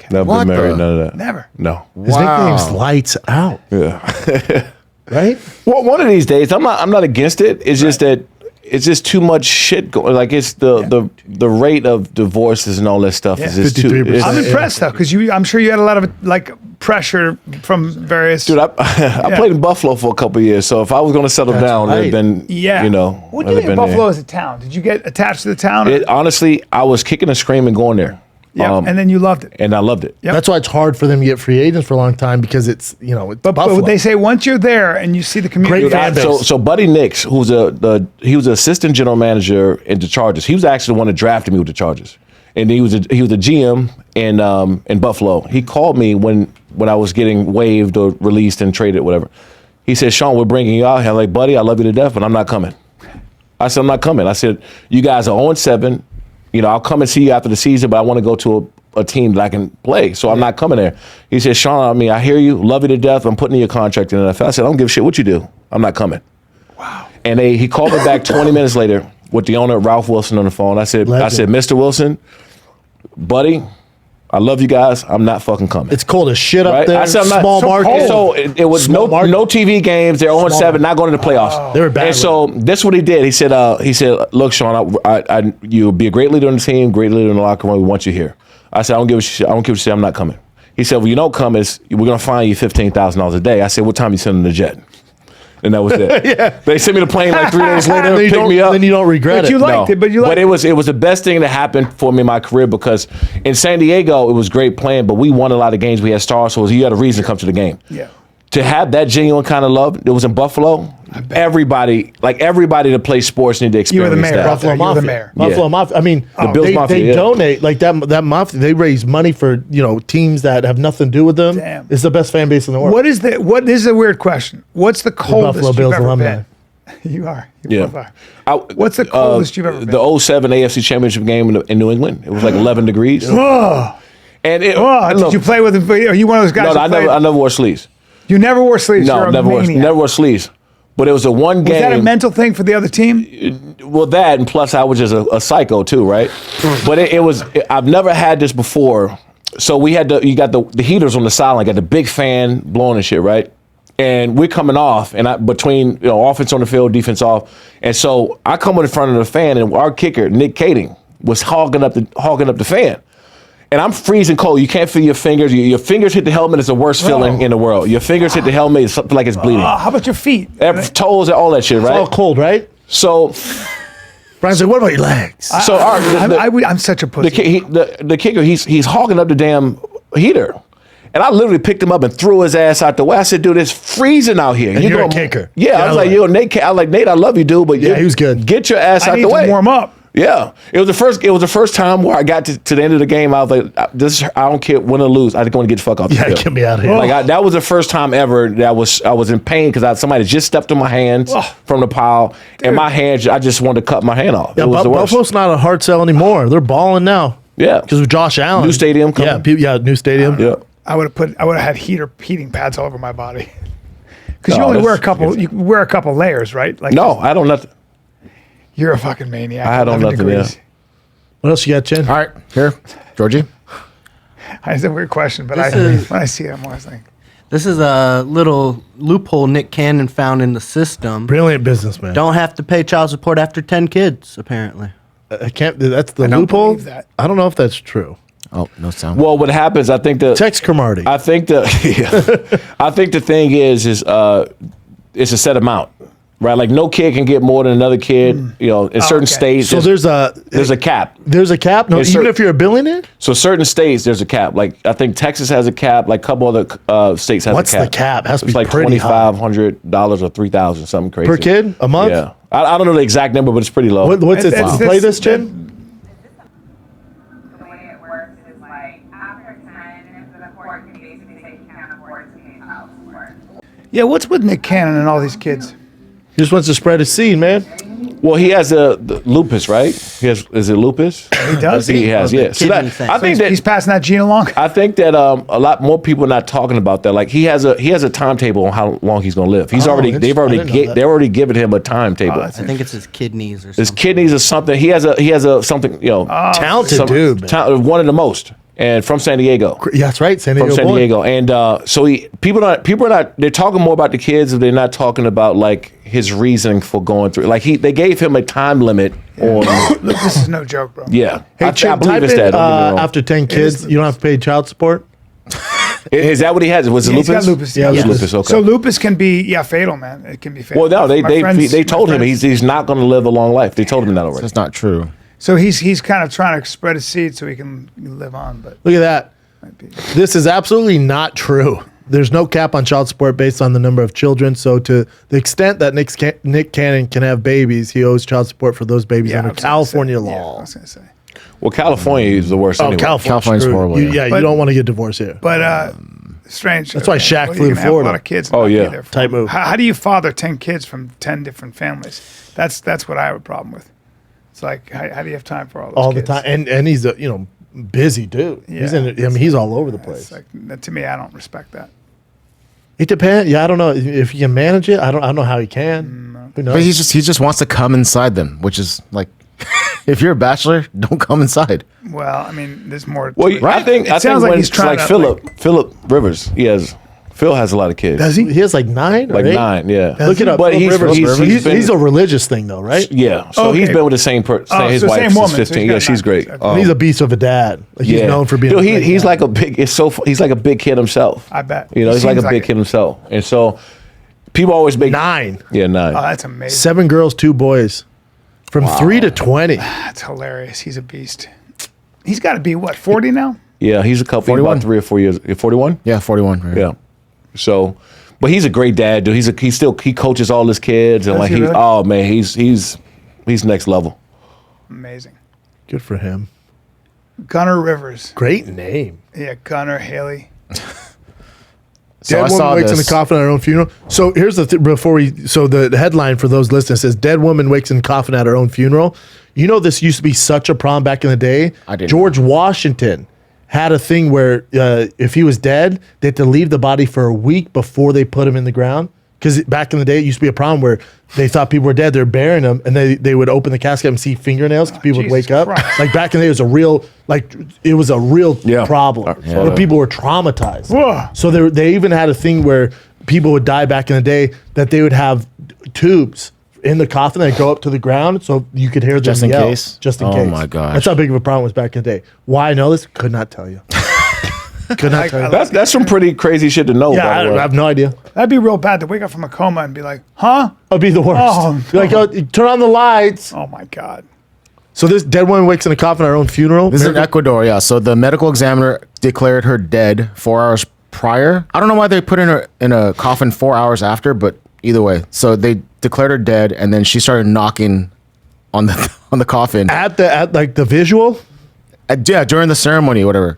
Never What been married. the- None of that. Never. No. His nickname's Lights Out. Yeah. Right? Well, one of these days, I'm not against it. It's just that it's just too much shit going. Like it's the rate of divorces and all that stuff is just too. 53%. I'm impressed though, because I'm sure you had a lot of like pressure from various. Dude, I played in Buffalo for a couple of years, so if I was going to settle down, right. it'd been, Yeah. you know. What do you think Buffalo as a town? Did you get attached to the town? Honestly, I was kicking and screaming going there. Yeah, and then you loved it. And I loved it. Yep. That's why it's hard for them to get free agents for a long time because it's, it's But Buffalo. they say once you're there and you see the community. Great fan base. So Buddy Nix, who's he was an assistant general manager in the Chargers. He was actually the one that drafted me with the Chargers, and he was a GM in Buffalo. He called me when I was getting waived or released and traded, whatever. He said, "Sean, we're bringing you out here." I'm like, "Buddy, I love you to death, but I'm not coming." I said, "I'm not coming." I said, "You guys are 0-7. I'll come and see you after the season, but I want to go to a team that I can play, so I'm not coming there." He said, "Sean, I hear you, love you to death. I'm putting your contract in the NFL." I said, "I don't give a shit what you do. I'm not coming." Wow. And he called me back 20 minutes later with the owner, Ralph Wilson, on the phone. I said, "Mr. Wilson, buddy, I love you guys. I'm not fucking coming." It's cold as shit up Right? there. I said, I'm not, small market. So it was no TV games. They're 0-7, not going to the playoffs. They were bad. And so this is what he did. He said, "Look, Sean, you'll be a great leader on the team, great leader in the locker room. We want you here." I said, "I don't give a shit. I don't give a shit. I'm not coming." He said, "Well, you don't come. We're going to fine you $15,000 a day." I said, "What time you sending the jet?" And that was it. Yeah. They sent me the plane like 3 days later, picked me up. Then you don't regret But you liked it. But it was the best thing that happened for me in my career because in San Diego it was great playing, but we won a lot of games. We had stars, so you had a reason to come to the game. Yeah. To have that genuine kind of love, it was in Buffalo. Everybody that plays sports need to experience You were the mayor. that. Buffalo You were Mafia. the mayor. Buffalo Mafia. I mean, The Bills Mafia, they yeah. donate like that mafia. They raise money for teams that have nothing to do with them. Damn. It's the best fan base in the world. This is a weird question. What's the coldest Buffalo you've Bills ever alumni. been? You are. Yeah. Both are. What's the coldest you've ever been? The 07 AFC Championship game in New England. It was like 11 degrees. Oh, And did you play with? Are you one of those guys? No, I never wore sleeves. You never wore sleeves. No, You're a never maniac. wore sleeves. But it was a one game. Was that a mental thing for the other team? Well, that, and plus I was just a psycho too, right? But I've never had this before. So we had you got the heaters on the sideline, got the big fan blowing and shit, right? And we're coming off, and between offense on the field, defense off, and so I come in front of the fan, and our kicker Nick Kading was hogging up the fan, and I'm freezing cold. You can't feel your fingers. Your fingers hit the helmet. It's the worst feeling in the world. Your fingers hit the helmet. It's something like it's bleeding. How about your feet? Toes, all that shit, right? It's all cold, right? So Brian's like, what about your legs? So I'm such a pussy. The kicker, he's hogging up the damn heater. And I literally picked him up and threw his ass out the way. I said, dude, it's freezing out here. And you're a kicker. Yeah, I was like, Nate, Nate, I love you, dude, but he was good. Get your ass out I the way. need to warm up. Yeah, it was the first time where I got to the end of the game. I was like, I don't care win or lose. I just want to get the fuck off the field. Get me out of here. Like that was the first time ever that I was in pain because somebody just stepped on my hands from the pile, and my hands, I just wanted to cut my hand off. Yeah, it was the worst. Buffalo's not a hard sell anymore. They're balling now. Yeah, because of Josh Allen, new stadium coming. Yeah, new stadium. Yeah. I would have had heating pads all over my body. Because you only wear a couple. You wear a couple layers, right? Like no, I don't nothing. You're a fucking maniac. I don't nothing. Yeah. What else you got, Chen? All right, here, Georgie. It's a weird question, but when I see it, I'm always like, this is a little loophole Nick Cannon found in the system. Brilliant businessman. Don't have to pay child support after 10 kids, apparently. I can't. That's the I don't loophole. believe that. I don't know if that's true. Oh, no sound. Well, what happens? I think Text Cromartie. I think I think the thing is it's a set amount, right? Like no kid can get more than another kid. In certain states. So there's a cap. There's a cap. No, even if you're a billionaire. So certain states there's a cap. Like I think Texas has a cap. Like a couple other states has What's a cap. the cap? Has to It's be like pretty high. $2,500 or $3,000, something crazy Per kid a month. Yeah, I don't know the exact number, but it's pretty low. What's it? It's- Play it's- this, Chen. The way it works is like after 10, the court can basically say you can't afford to pay child support. yeah, what's with Nick Cannon and all these kids? He just wants to spread his seed, man. Well, he has the lupus, right? Is it lupus? He does. He has, yeah. So kidney that, thing. I think that He's passing that gene along. I think that a lot more people are not talking about that. Like he has a timetable on how long he's going to live. They've I didn't know that. they're already given him a timetable. Oh, I think it's his kidneys or His something. kidneys or something. He has a something Talented dude, man. one of the most, and from San Diego. Yeah, that's right. San Diego. From San boy. Diego, and so people are not. They're talking more about the kids, they're not talking about like his reasoning for going through. Like they gave him a time limit on. Look, this is no joke, bro. Yeah, Hey, I Chen, believe type it's in, that. Don't get me wrong. after 10 kids, you don't have to pay child support. Is that what he has? Was it He's lupus? got lupus. Yeah, Yeah, lupus. Okay. So lupus can be fatal, man. It can be fatal. Well, no, My friends- they told my him friends- he's not going to live a long life. They told him that already. That's not true. So he's kind of trying to spread his seed so he can live on, but Look at that. might be. This is absolutely not true. There's no cap on child support based on the number of children. So to the extent that Nick Cannon can have babies, he owes child support for those babies I under was gonna California say, yeah, I law. was gonna say. Well, California is the worst. Oh, anyway. California's screwed. horrible, You, yeah. you But- don't want to get divorced here. But strange. That's why Shaq Well, flew you to can have Florida. A lot of kids. and Oh, not be yeah. there for Tight them. move. How do you father 10 kids from 10 different families? That's what I have a problem with. It's like how do you have time for all those All the kids? time, and he's a busy dude. He's Yeah. he's all over the It's place. like, to me, I don't respect that. It depends. Yeah, I don't know if he can manage it. I don't know how he can. Who knows? But he just wants to come inside them, which is like, if you're a bachelor, don't come inside. Well, I mean, there's more. Well, to it. I think sounds like when he's it's trying like to, Philip Rivers. Phil has a lot of kids. Does he? He has like 9 or Like 8? 9, yeah. Look it up. But Phillip Rivers. He's been- a religious thing though, right? Yeah. So he's Okay. been with the same person, his so wife same since woman, so 15. he's Yeah, got she's 9 great. kids. Okay. He's a beast of a dad. Like, he's known for being. Dude, a great he's dad. like a big. He's like a big kid himself. I bet. You know, He he's like a seems big like kid it. himself, and so people always make 9. Yeah, 9. Oh, that's amazing. 7 girls, 2 boys, from 3 to 20. That's hilarious. He's a beast. He's got to be what 40 now? Yeah, he's a couple. 41. About 3 or 4 years. 41. Yeah, 41. Right? Yeah. So, but he's a great dad, dude. He coaches all his kids, and Does like he really? oh man, he's next level. Amazing. Good for him. Gunnar Rivers. Great name. Yeah, Gunnar Haley. So I Dead saw woman wakes in this. a coffin at her own funeral. So here's the so the headline for those listening says dead woman wakes in a coffin at her own funeral. You know this used to be such a problem back in the day. I didn't George Washington had a thing where if he was dead, they had to leave the body for a week before they put him in the ground Because back in the day, it used to be a problem where they thought people were dead. They're burying them, and they would open the casket and see fingernails. People would Jesus wake up. Christ. Like back in the day, it was a real problem. Yeah. Where people were traumatized. Whoa. So they even had a thing where people would die back in the day that they would have tubes in the coffin that go up to the ground so you could hear them Just in yell. case? Just in Oh case. my gosh. That's how big of a problem it was back in the day. Why I know this? Could not tell you. Could not tell you. That's some pretty crazy shit to know. Yeah, by the way. I have no idea. That'd be real bad to wake up from a coma and be like, huh? That'd be the worst. Oh, You're like, oh, turn on the lights. Oh my God. So this dead woman wakes in a coffin at her own funeral? This is in Ecuador, yeah. So the medical examiner declared her dead 4 hours prior. I don't know why they put her in a coffin 4 hours after, but either way. So they declared her dead, and then she started knocking on the coffin. At the visual? Yeah, during the ceremony, whatever.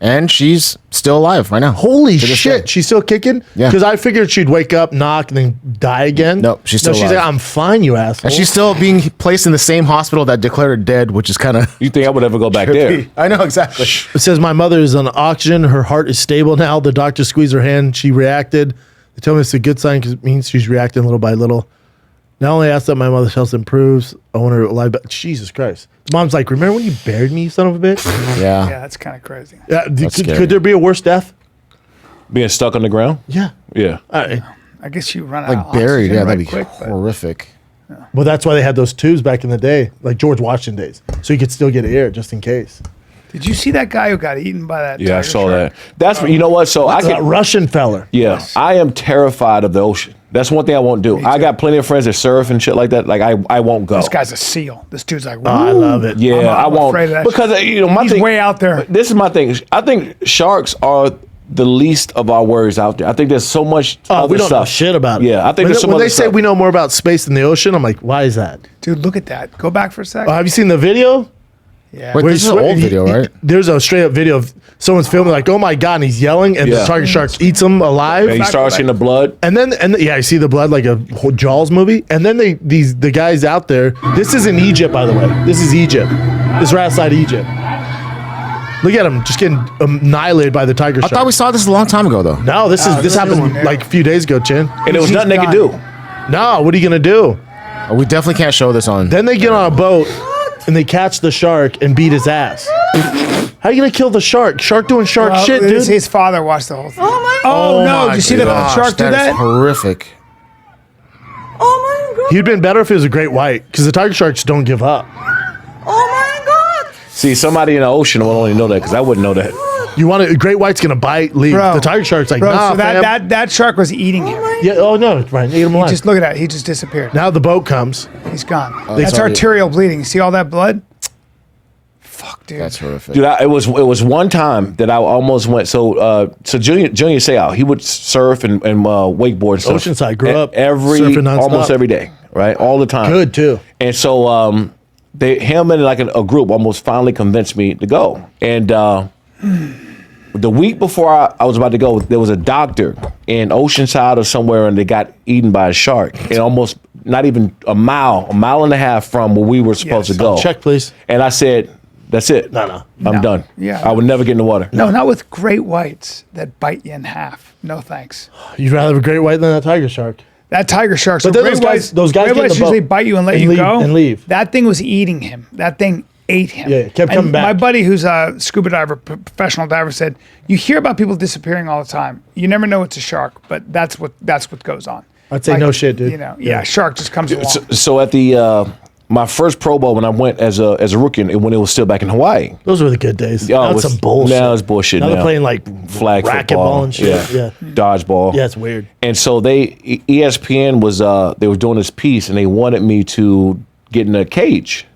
And she's still alive right now. Holy To this shit. day. She's still kicking? Yeah. Because I figured she'd wake up, knock, and then die again. Nope, she's still She's alive. like, I'm fine, you asshole. And she's still being placed in the same hospital that declared her dead, which is kind of. You think I would ever go back there? I know, exactly. It says, my mother is on oxygen. Her heart is stable now. The doctor squeezed her hand. She reacted. They tell me it's a good sign because it means she's reacting little by little. Not only asked that my mother's health improves, I want her alive. But Jesus Christ. The mom's like, remember when you buried me, you son of a bitch? Yeah. Yeah, that's kind of crazy. Yeah, scary. could there be a worse death? Being stuck on the ground? Yeah. Yeah. I guess you run out of Like buried. oxygen Yeah, right that'd be quick, but- horrific. Well, that's why they had those tubes back in the day, like George Washington days, so you could still get air just in case. Did you see that guy who got eaten by that? Yeah, I tiger saw shark? that. That's you know what? So I That can. Russian feller. Yeah, I am terrified of the ocean. That's one thing I won't do. I got plenty of friends that surf and shit like that. Like I won't go. This guy's a seal. This dude's like, Oh, I love it. Yeah, I I'm won't afraid of that because shit. my He's thing. way out there. This is my thing. I think sharks are the least of our worries out there. I think there's so much. Oh, other we don't know stuff. shit about it. Yeah, I think when, there's some when other they say stuff. we know more about space than the ocean, I'm like, why is that? Dude, look at that. Go back for a second. Have you seen the video? Yeah. Wait, Where this he's is an swi- old video, right? There's a straight up video of someone's filming like, oh my god, and he's yelling, and the Yeah. target shark eats him alive. And you start seeing the blood. And then yeah, I see the blood like a whole Jaws movie. And then the guys out there. This is in Egypt, by the way. This is Egypt. This is right outside Egypt. Look at him, just getting annihilated by the tiger I shark. thought we saw this a long time ago, though. No, this happened there. like a few days ago, Chin. And there was He's nothing they could done. do. No, what are you gonna do? We definitely can't show this on. Then they get on a boat and they catch the shark and beat his ass. How are you gonna kill the shark? Shark doing shark Well, shit, dude. His father watched the whole thing. Oh Oh, no. my Did you see the gosh, shark do is that? horrific. Oh my god! He'd been better if it was a great white, because the tiger sharks don't give up. Oh my god! See, somebody in the ocean will only know that because I wouldn't know that. You want to, great white's gonna bite, leave. Bro. The tiger shark's like, Bro, nah, so fam. that shark was eating him. Yeah, oh no, right, eat him alive. Just look at that. He just disappeared. Now the boat comes. He's gone. That's sorry. arterial bleeding. You see all that blood? Fuck, dude. That's horrific. Dude, it was one time that I almost went. So Junior Seau, he would surf and wakeboard and stuff. Oceanside, grew up every surfing nonstop. almost every day, right, all the time. Good too. And so him and like a group almost finally convinced me to go. And the week before I was about to go, there was a doctor in Oceanside or somewhere, and they got eaten by a shark. And almost not even a mile and a half from where we were supposed Yes. to go. Check, please. And I said, "That's it. No. I'm done. Yeah. I would never get in the water." No, not with great whites that bite you in half. No thanks. You'd rather have a great white than a tiger shark. That tiger shark. But then those guys get in great the whites usually boat bite you and let and you leave- go. and leave. That thing was eating him. That thing ate him. Yeah, it kept And coming back. My buddy, who's a scuba diver, professional diver, said you hear about people disappearing all the time. You never know it's a shark, but that's what goes on. I'd say no shit, dude. You know, Yeah. shark just comes along. So at the my first Pro Bowl when I went as a rookie and when it was still back in Hawaii. Those were the good days. Oh, Now it it's was- some bullshit. now it's bullshit Now now. they're playing like Flag racquetball football and shit. Yeah. Dodgeball. Yeah, it's weird. And so ESPN was they were doing this piece and they wanted me to get in a cage,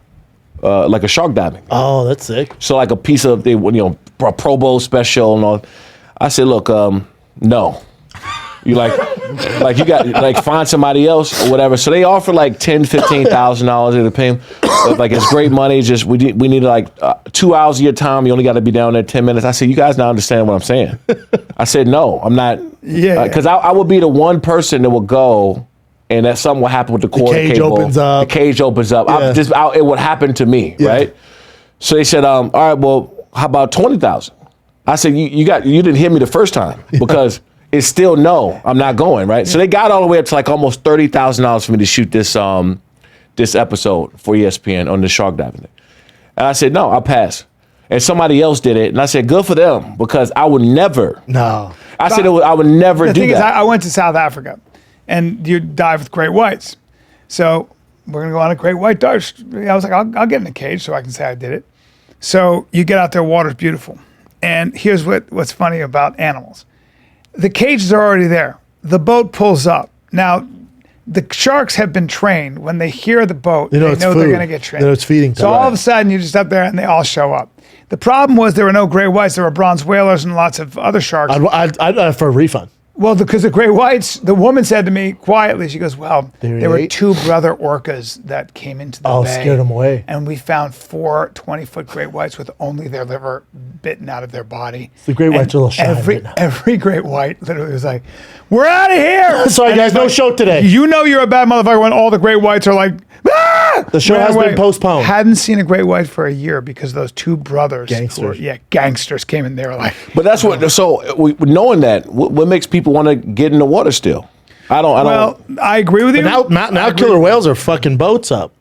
like a shark diving. Oh, that's sick. So like a piece of a Pro Bowl special and all. I said, look, no. You like you got like find somebody else or whatever. So they offer like $10,000-$15,000 to pay them. But like it's great money. Just we need like 2 hours of your time. You only got to be down there 10 minutes. I said, you guys not understand what I'm saying. I said, no, I'm not. Yeah. Because I would be the one person that would go. And that something will happen with the quarter cage cable. opens up. The cage opens up. Yeah. It would happen to me, Yeah. right? So they said, all right, well, how about 20,000? I said, you didn't hear me the first time because it's still no, I'm not going, right? So they got all the way up to like almost $30,000 for me to shoot this episode for ESPN on the shark diving thing. And I said, no, I'll pass. And somebody else did it, and I said, good for them, because I would never. No. I said I would never do that. The thing is, I went to South Africa, and you dive with great whites. So we're going to go on a great white dive. I was like, I'll get in the cage so I can say I did it. So you get out there, water's beautiful. And here's what's funny about animals. The cages are already there. The boat pulls up. Now, the sharks have been trained. When they hear the boat, they know they're going to get trained. They know it's feeding time. So all of a sudden, you're just up there, and they all show up. The problem was there were no gray whites. There were bronze whalers and lots of other sharks. I'd for a refund. Well, because the gray whites, the woman said to me quietly, she goes, well, there were ate? 2 brother orcas that came into the bay. Scared them away. And we found 4 20-foot great whites with only their liver bitten out of their body. The great whites are a little shy every, right now. every great white literally was like, we're out of here. Sorry, And guys, it's no like, show today. You know you're a bad motherfucker when all the great whites are like, ah! The show Ran has away. been postponed. Hadn't seen a great white for a year because those 2 brothers. Gangsters. Gangsters came in there like. But that's what. So knowing that, what makes people want to get in the water still? I don't. Well, I agree with you. Now killer whales are fucking boats up.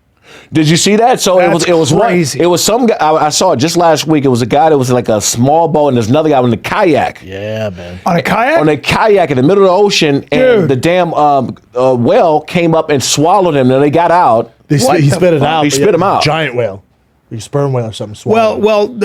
Did you see that? So That's it was crazy. It was some guy. I saw it just last week. It was a guy that was like a small boat, and there's another guy on the kayak. Yeah, man. On a kayak? On a kayak in the middle of the ocean, Dude. and the damn whale came up and swallowed him. And they got out. He spit it out. He spit him out. Giant whale. Like a sperm whale or something. Swallowed.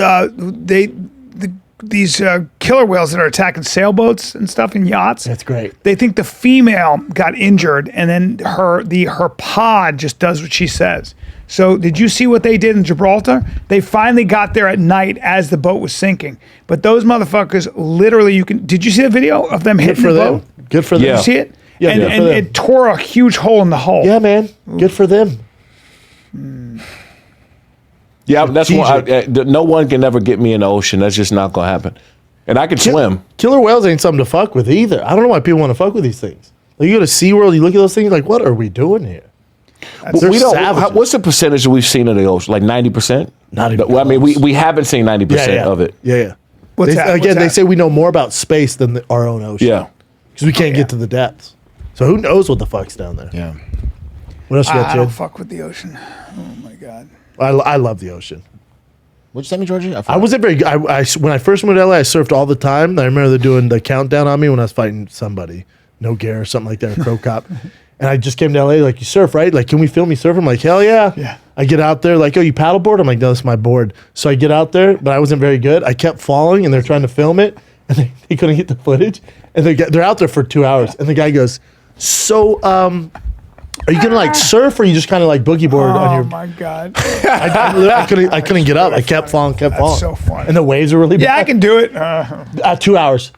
These killer whales that are attacking sailboats and stuff and yachts. That's great. They think the female got injured, and then her pod just does what she says. So did you see what they did in Gibraltar? They finally got there at night as the boat was sinking. But those motherfuckers, literally, did you see the video of them hitting for the them. boat? Good for them. Yeah. Did you see it? Yeah, and good for and them. it tore a huge hole in the hull. Yeah, man. Good for them. Yeah, that's why no one can ever get me in the ocean. That's just not gonna happen. And I can swim. Killer whales ain't something to fuck with either. I don't know why people want to fuck with these things. Like you go to SeaWorld, you look at those things, like, what are we doing here? But They're we don't. savages. What's the percentage that we've seen of the ocean? Like 90%. Not even Well, I mean, close. we haven't seen 90% of it. Yeah. What's They- that? Again, What's they that? say we know more about space than our own ocean. Yeah. Because we can't get to the depths. So who knows what the fuck's down there? Yeah. What else you got, I don't Jed? fuck with the ocean. Oh my God. I love the ocean. What'd you send me, Georgie? I wasn't very. When I first moved to LA, I surfed all the time. I remember them doing the countdown on me when I was fighting somebody, No Gear or something like that, a pro cop. And I just came to LA like, you surf, right? Like, can we film me surf? I'm like, hell yeah. Yeah. I get out there like, oh, you paddleboard? I'm like, no, that's my board. So I get out there, but I wasn't very good. I kept falling, and they're trying to film it, and they couldn't get the footage. And they're out there for 2 hours, and the guy goes, so are you gonna like surf, or you just kind of like boogie board on Oh your? my God. I couldn't get up. I kept falling. so funny. And the waves were really bad. Yeah, I can do it. 2 hours.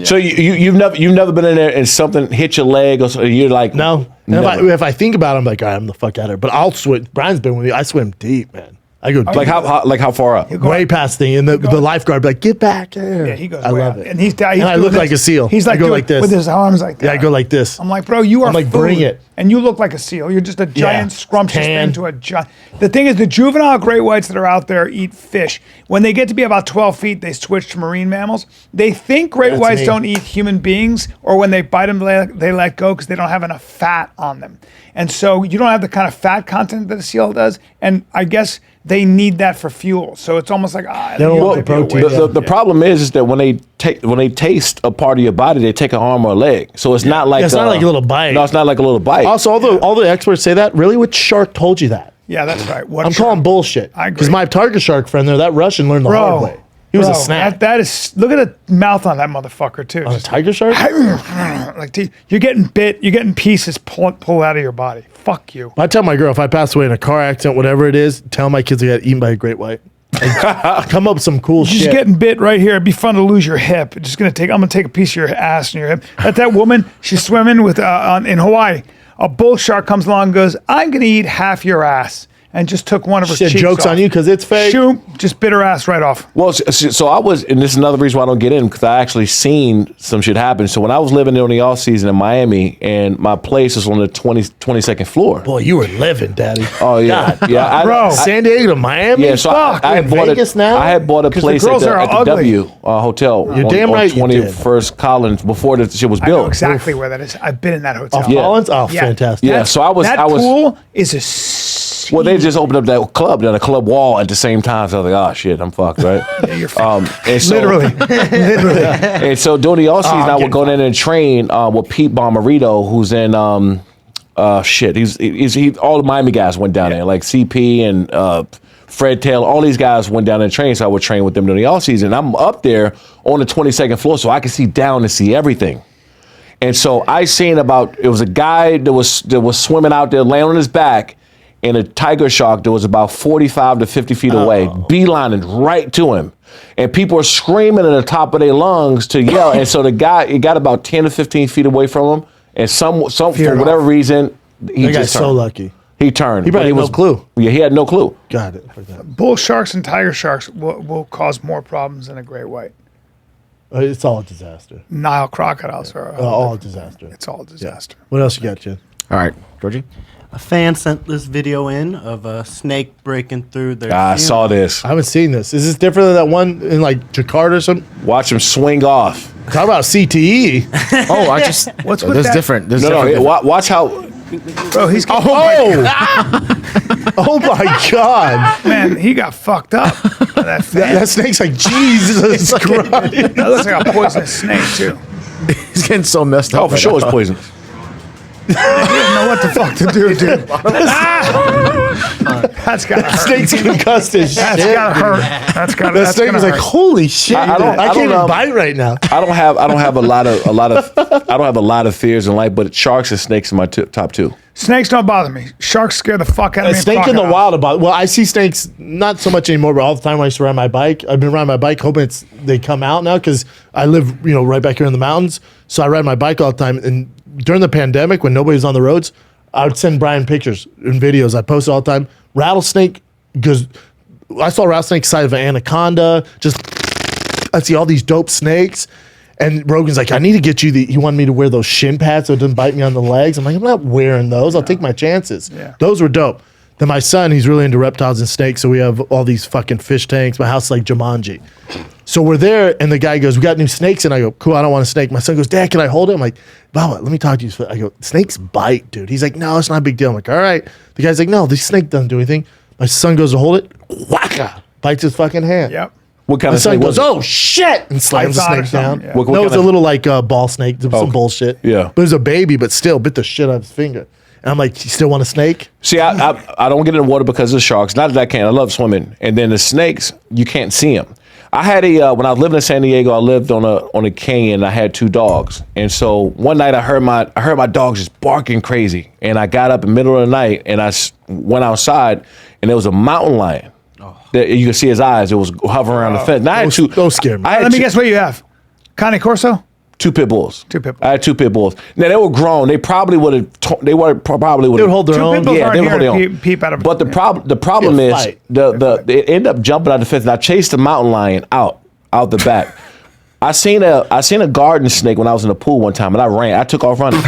So you've never been in there and something hit your leg or so you're like No. And never. if I think about it, I'm like, all right, I'm the fuck out of here. But I'll swim. Brian's been with me. I swim deep, man. I go deep. like how far up? Way past the and the lifeguard be like, get back here. Yeah, he goes. I way love out. it. And he's And I doing look this. like a seal. He's like I go doing- like this. with his arms like that. Yeah, I go like this. I'm like, bro, you are. I'm like, food, bring it. And you look like a seal. You're just a giant scrumptious tan. thing to a giant. The thing is, the juvenile great whites that are out there eat fish. When they get to be about 12 feet, they switch to marine mammals. They think great That's whites me. don't eat human beings, or when they bite them, they let go because they don't have enough fat on them. And so you don't have the kind of fat content that a seal does. And I guess they need that for fuel. So it's almost like They don't want the might be a protein. waste. The problem is that when they taste a part of your body, they take an arm or a leg. So it's not like Yeah, it's not like a little bite. No, it's not like a little bite. Also, all the experts say that. Really, which shark told you that? Yeah, that's right. What I'm shark? calling bullshit. I agree. Because my target shark friend there, that Russian learned the hard way. He was a snack. That is. Look at the mouth on that motherfucker too. On a Just tiger shark? like you're getting bit. You're getting pieces pulled out of your body. Fuck you. I tell my girl, if I pass away in a car accident, whatever it is, tell my kids I got eaten by a great white. Like, come up with some cool You're just shit. getting bit right here. It'd be fun to lose your hip. I'm gonna take a piece of your ass and your hip. That woman, she's swimming with in Hawaii. A bull shark comes along and goes, I'm gonna eat half your ass. and just took one of her Shit, cheeks jokes off. on you because it's fake. Shoot, just bit her ass right off. Well, so I was, and this is another reason why I don't get in, because I actually seen some shit happen. So when I was living in the off season in Miami, and my place was on the 22nd floor. Boy, you were living, Daddy. Oh yeah, God. yeah, Bro. San Diego to Miami? Yeah, so Fuck, I in had bought Vegas now? I had bought a place girls at are the ugly. W hotel. You're damn on right you did. 21st Collins before the shit was I know built. exactly where that is. I've been in that hotel. Off Yeah. Collins? Oh, Yeah. fantastic. Yeah, so I was pool is a Well, they just opened up that club, then a club wall at the same time. So I was like, oh shit, I'm fucked, right? You're fucked. And so, Literally. Literally. And so during the off season, I would getting go in and train with Pete Bomarito, who's in shit. He's all the Miami guys went down there, like CP and Fred Taylor. All these guys went down there and trained, so I would train with them during the off season. I'm up there on the 22nd floor, so I could see down and see everything. And so I seen it was a guy that was swimming out there, laying on his back, and a tiger shark that was about 45 to 50 feet away, beelining right to him. And people were screaming at the top of their lungs to yell. And so it got about 10 to 15 feet away from him. And some for whatever reason, he That guy's just so turned. lucky. He turned. He probably had no clue. Yeah, he had no clue. Got it. Like that. Bull sharks and tiger sharks will cause more problems than a great white. It's all a disaster. Nile crocodiles are All a disaster. It's all a disaster. What else you got, Jen? All right, Georgie. A fan sent this video in of a snake breaking through their. I saw this. I haven't seen this. Is this different than that one in like Jakarta or something? Watch him swing off. Talk about CTE. Oh, I just. What's with There's that? different. There's No, different. watch how. Bro, he's Oh, oh my God. man, he got fucked up. That fan. That snake's like, Jesus Christ. That looks like a poisonous snake too. He's getting so messed up. Oh, for sure, it's poisonous. He didn't know what the fuck to do, dude. That's gotta hurt. Snake's concussed as shit. That's gotta hurt. That's gotta. That That's snake gonna was like, hurt. holy shit. I don't- I I can't don't, even bite right now. I don't have a lot of fears in life, but sharks and snakes are my top two. Snakes don't bother me. Sharks scare the fuck out of A me. snake in the Fuck wild about. Well, I see snakes not so much anymore, but all the time when I used to ride my bike, I've been riding my bike hoping they come out now because I live right back here in the mountains. So I ride my bike all the time. And during the pandemic, when nobody was on the roads, I would send Brian pictures and videos. I post all the time. Rattlesnake, because I saw a rattlesnake side of an anaconda. Just I see all these dope snakes. And Rogan's like, I need to get you he wanted me to wear those shin pads so it doesn't bite me on the legs. I'm like, I'm not wearing those. I'll take my chances. Yeah. Those were dope. Then my son, he's really into reptiles and snakes. So we have all these fucking fish tanks. My house is like Jumanji. So we're there and the guy goes, we got new snakes. And I go, cool, I don't want a snake. My son goes, Dad, can I hold it? I'm like, Baba, let me talk to you. I go, snakes bite, dude. He's like, no, it's not a big deal. I'm like, all right. The guy's like, no, this snake doesn't do anything. My son goes to hold it. Whacka. Bites his fucking hand. Yep. What kind My of son snake goes, was it? oh shit, and slams the Python or snake down. something, yeah. What No, kind it was a of- little like ball snake, some bullshit. Yeah. But it was a baby, but still bit the shit out of his finger. And I'm like, you still want a snake? See, I don't get in the water because of the sharks. Not that I can't. I love swimming. And then the snakes, you can't see them. I had when I was living in San Diego, I lived on a canyon. And I had 2 dogs, and so one night I heard my dogs just barking crazy, and I got up in the middle of the night and I went outside, and there was a mountain lion. That you could see his eyes. It was hovering around the fence. And I had Those scare me. I had Let me guess what you have. Cane Corso? 2 pit bulls. 2 pit bulls. I had 2 pit bulls. Now they were grown. They probably would have. They would hold their 2 own. pit bulls Yeah, aren't they would here hold to their own. peep out of. But the problem They'll is fight. they end up jumping out the fence. And I chased the mountain lion out the back. I seen a garden snake when I was in the pool one time, and I ran. I took off running.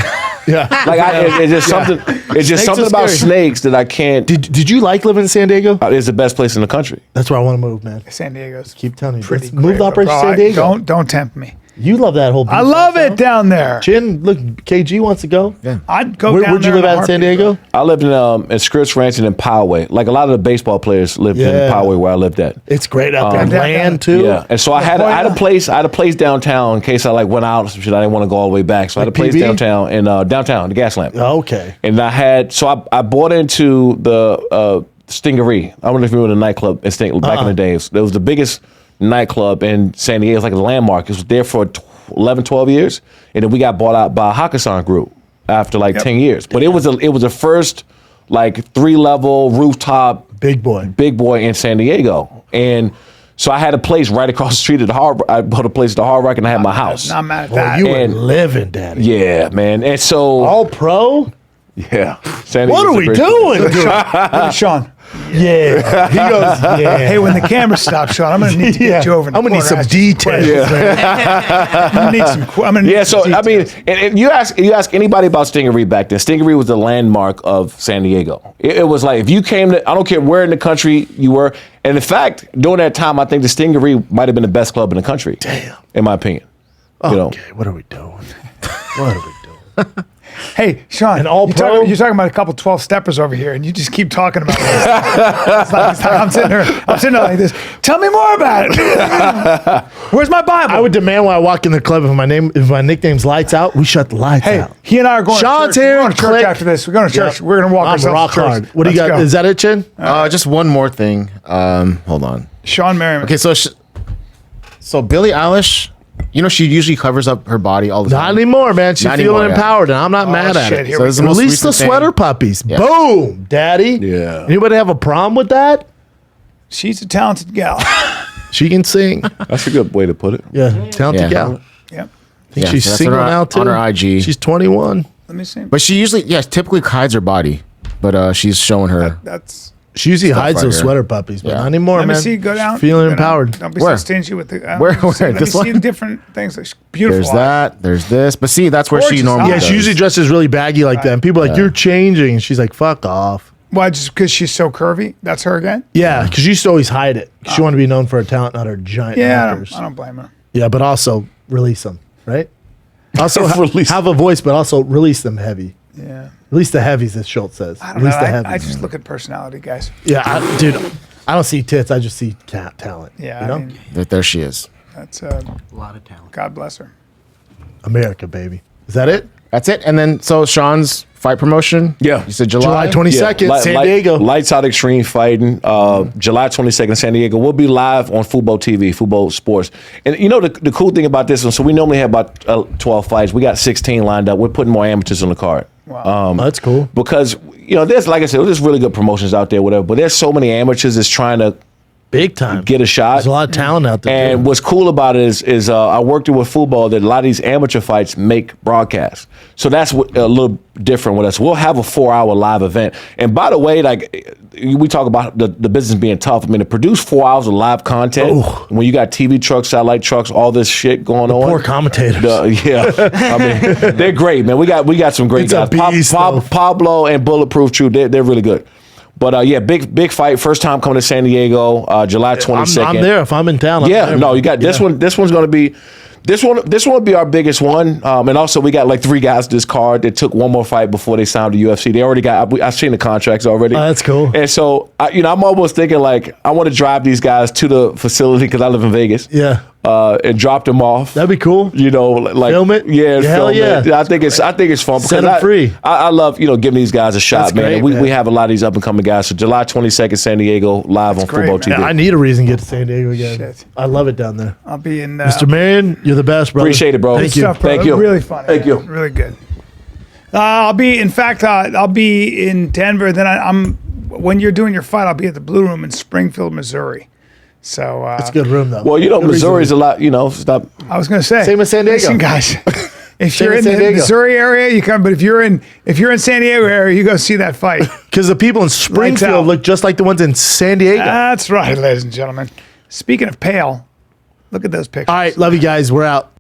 Yeah. Like it's just something. It's just Snakes something are about scary. snakes that I can't. Did you like living in San Diego? It's the best place in the country. That's where I want to move, man. San Diego's Keep telling you. pretty Let's move the great, operation to bro. San Diego. Don't tempt me. You love that whole. I love it down there. Chin, look, KG wants to go. Yeah. I'd go Where, down where'd you there live in a at in San heartbeat, Diego? bro. I lived in Scripps Ranch and in Poway. Like a lot of the baseball players lived in Yeah. Poway where I lived at. It's great out there. Yeah, Land too. Yeah, and so I had a place downtown in case I went out or some shit. I didn't want to go all the way back, so I had a Like place PB? downtown in downtown, the gas lamp. Okay. And I bought into the Stingery. I don't know if you remember the nightclub back in the days. It was the biggest nightclub in San Diego. It was like a landmark. It was there for 11, 12 years, and then we got bought out by a Hakkasan group after 10 years. But it was the first 3-level rooftop Big boy. in San Diego, and so I had a place right across the street at the Hard. I bought a place at the Hard Rock, and I had my house. Not mad at Boy, that. you were And- living, Daddy. Yeah, man. And so All pro. Yeah. San What Diego's are a we great- doing? Look at Sean. Yeah. He goes, yeah. Hey, when the camera stops, Sean, I'm gonna need to get you over. In the I'm gonna need corner, some ask you details. questions. I'm gonna need some. I'm gonna need Yeah, some so I mean, details. and you ask anybody about Stingery back then. Stingery was the landmark of San Diego. It was like if you came to, I don't care where in the country you were, and in fact, during that time, I think the Stingery might have been the best club in the country. Damn. In my opinion. You know. Okay, what are we doing? What are we doing? Hey, Sean, An all-pro? you're talking about a couple 12-steppers over here, and you just keep talking about this. it's like I'm sitting there like this. Tell me more about it. Where's my Bible? I would demand when I walk in the club if my nickname's Lights Out, we shut the lights Hey, out. he and I are going Sean's to church. here, We're going to church click. after this. We're going to church. Yep. We're going to walk I'm ourselves rock to church. hard. What do you Let's got? go. Is that it, Chin? Just one more thing. Hold on. Shawne Merriman. Okay, so Billie Eilish, you know, she usually covers up her body all the Not time. anymore, man. She's Not feeling anymore, yeah. empowered, and I'm not mad at shit, it. here So we this is go. the most Release the recent thing. sweater puppies. Yeah. Boom, daddy. Yeah. Anybody have a problem with that? She's a talented gal. She can sing. That's a good way to put it. Yeah, talented Yeah. gal. Yep. I think Yeah, she's so that's single on her- now too. on her IG. She's 21. Let me see. But she usually, typically hides her body. But she's showing her. That's. She usually hides right those here. sweater puppies, but Yeah. not anymore, Let man. me see. Go down. She's feeling Go down. empowered. Don't be Where? so stingy with the. Where? Let This me see one? different things. Like, beautiful. There's eyes. that. There's this. But see, that's where she Gorgeous normally Yeah, eyes. does. she usually dresses really baggy like that, and people are like, "You're changing." And she's like, "Fuck off." Why? Just because she's so curvy? That's her again? Yeah, because she used to always hide it. She wanted to be known for her talent, not her giant Yeah, knockers. I don't blame her. Yeah, but also release them, right? Also Release have a voice, but also release them heavy. Yeah. Release the heavies, as Schultz says. I don't Release know. the I heavies. just look at personality, guys. Yeah, dude, I don't see tits. I just see talent. Yeah, you know? I mean, There she is. that's A lot of talent. God bless her. America, baby. Is that it? That's it. And then, so Sean's fight promotion. Yeah. You said July 22nd, San Diego. Lights Out Extreme Fighting. July 22nd, San Diego. We'll be live on Fubo TV, Fubo Sports. And you know the cool thing about this one, so we normally have about 12 fights. We got 16 lined up. We're putting more amateurs on the card. Wow. Oh, that's cool. Because, you know, there's, like I said, there's really good promotions out there, whatever, but there's so many amateurs that's trying to Big time. get a shot. There's a lot of talent out there. And too. what's cool about it is I worked with football that a lot of these amateur fights make broadcasts. So that's a little different with us. We'll have a 4-hour live event. And by the way, like we talk about the business being tough. I mean, to produce 4 hours of live content when you got TV trucks, satellite trucks, all this shit going on. poor commentators. Yeah, I mean, they're great, man. We got some great It's a guys. beast, though. Pablo and Bulletproof Truth, they're really good. But yeah, big fight. First time coming to San Diego, July 22nd. I'm there if I'm in town. I'm Yeah, there, no, man. you got this one. This one's going to be. This one will be our biggest one. And also, we got like 3 guys this card that took one more fight before they signed the UFC. They already got. I've seen the contracts already. Oh, that's cool. And so, I'm almost thinking like I want to drive these guys to the facility because I live in Vegas. Yeah. And drop them off. That'd be cool. You know, like Film it? Yeah, Hell film yeah. it. I think it's fun Set because 'em free. I love giving these guys a shot, That's man. great, And we man. have a lot of these up and coming guys. So July 22nd, San Diego, live on great, Fubo man. TV. Yeah, I need a reason to get to San Diego again. Shit. I love it down there. I'll be in. Mr. Marion, you're the best, brother. Appreciate it, bro. Thank Good you. stuff, bro. Thank you. Really fun. Thank you. Really good. I'll be in Denver. Then I'm when you're doing your fight, I'll be at the Blue Room in Springfield, Missouri. So It's a good room, though. Well, Good Missouri's reason. a lot. Stop. I was going to say Same as San Diego. Listen, guys, if Same you're as in San the Diego. Missouri area, you come. But if you're in San Diego area, you go see that fight. Because the people in out. Springfield look just like the ones in San Diego. That's right, ladies and gentlemen. Speaking of pale, look at those pictures. All right, love you guys. We're out.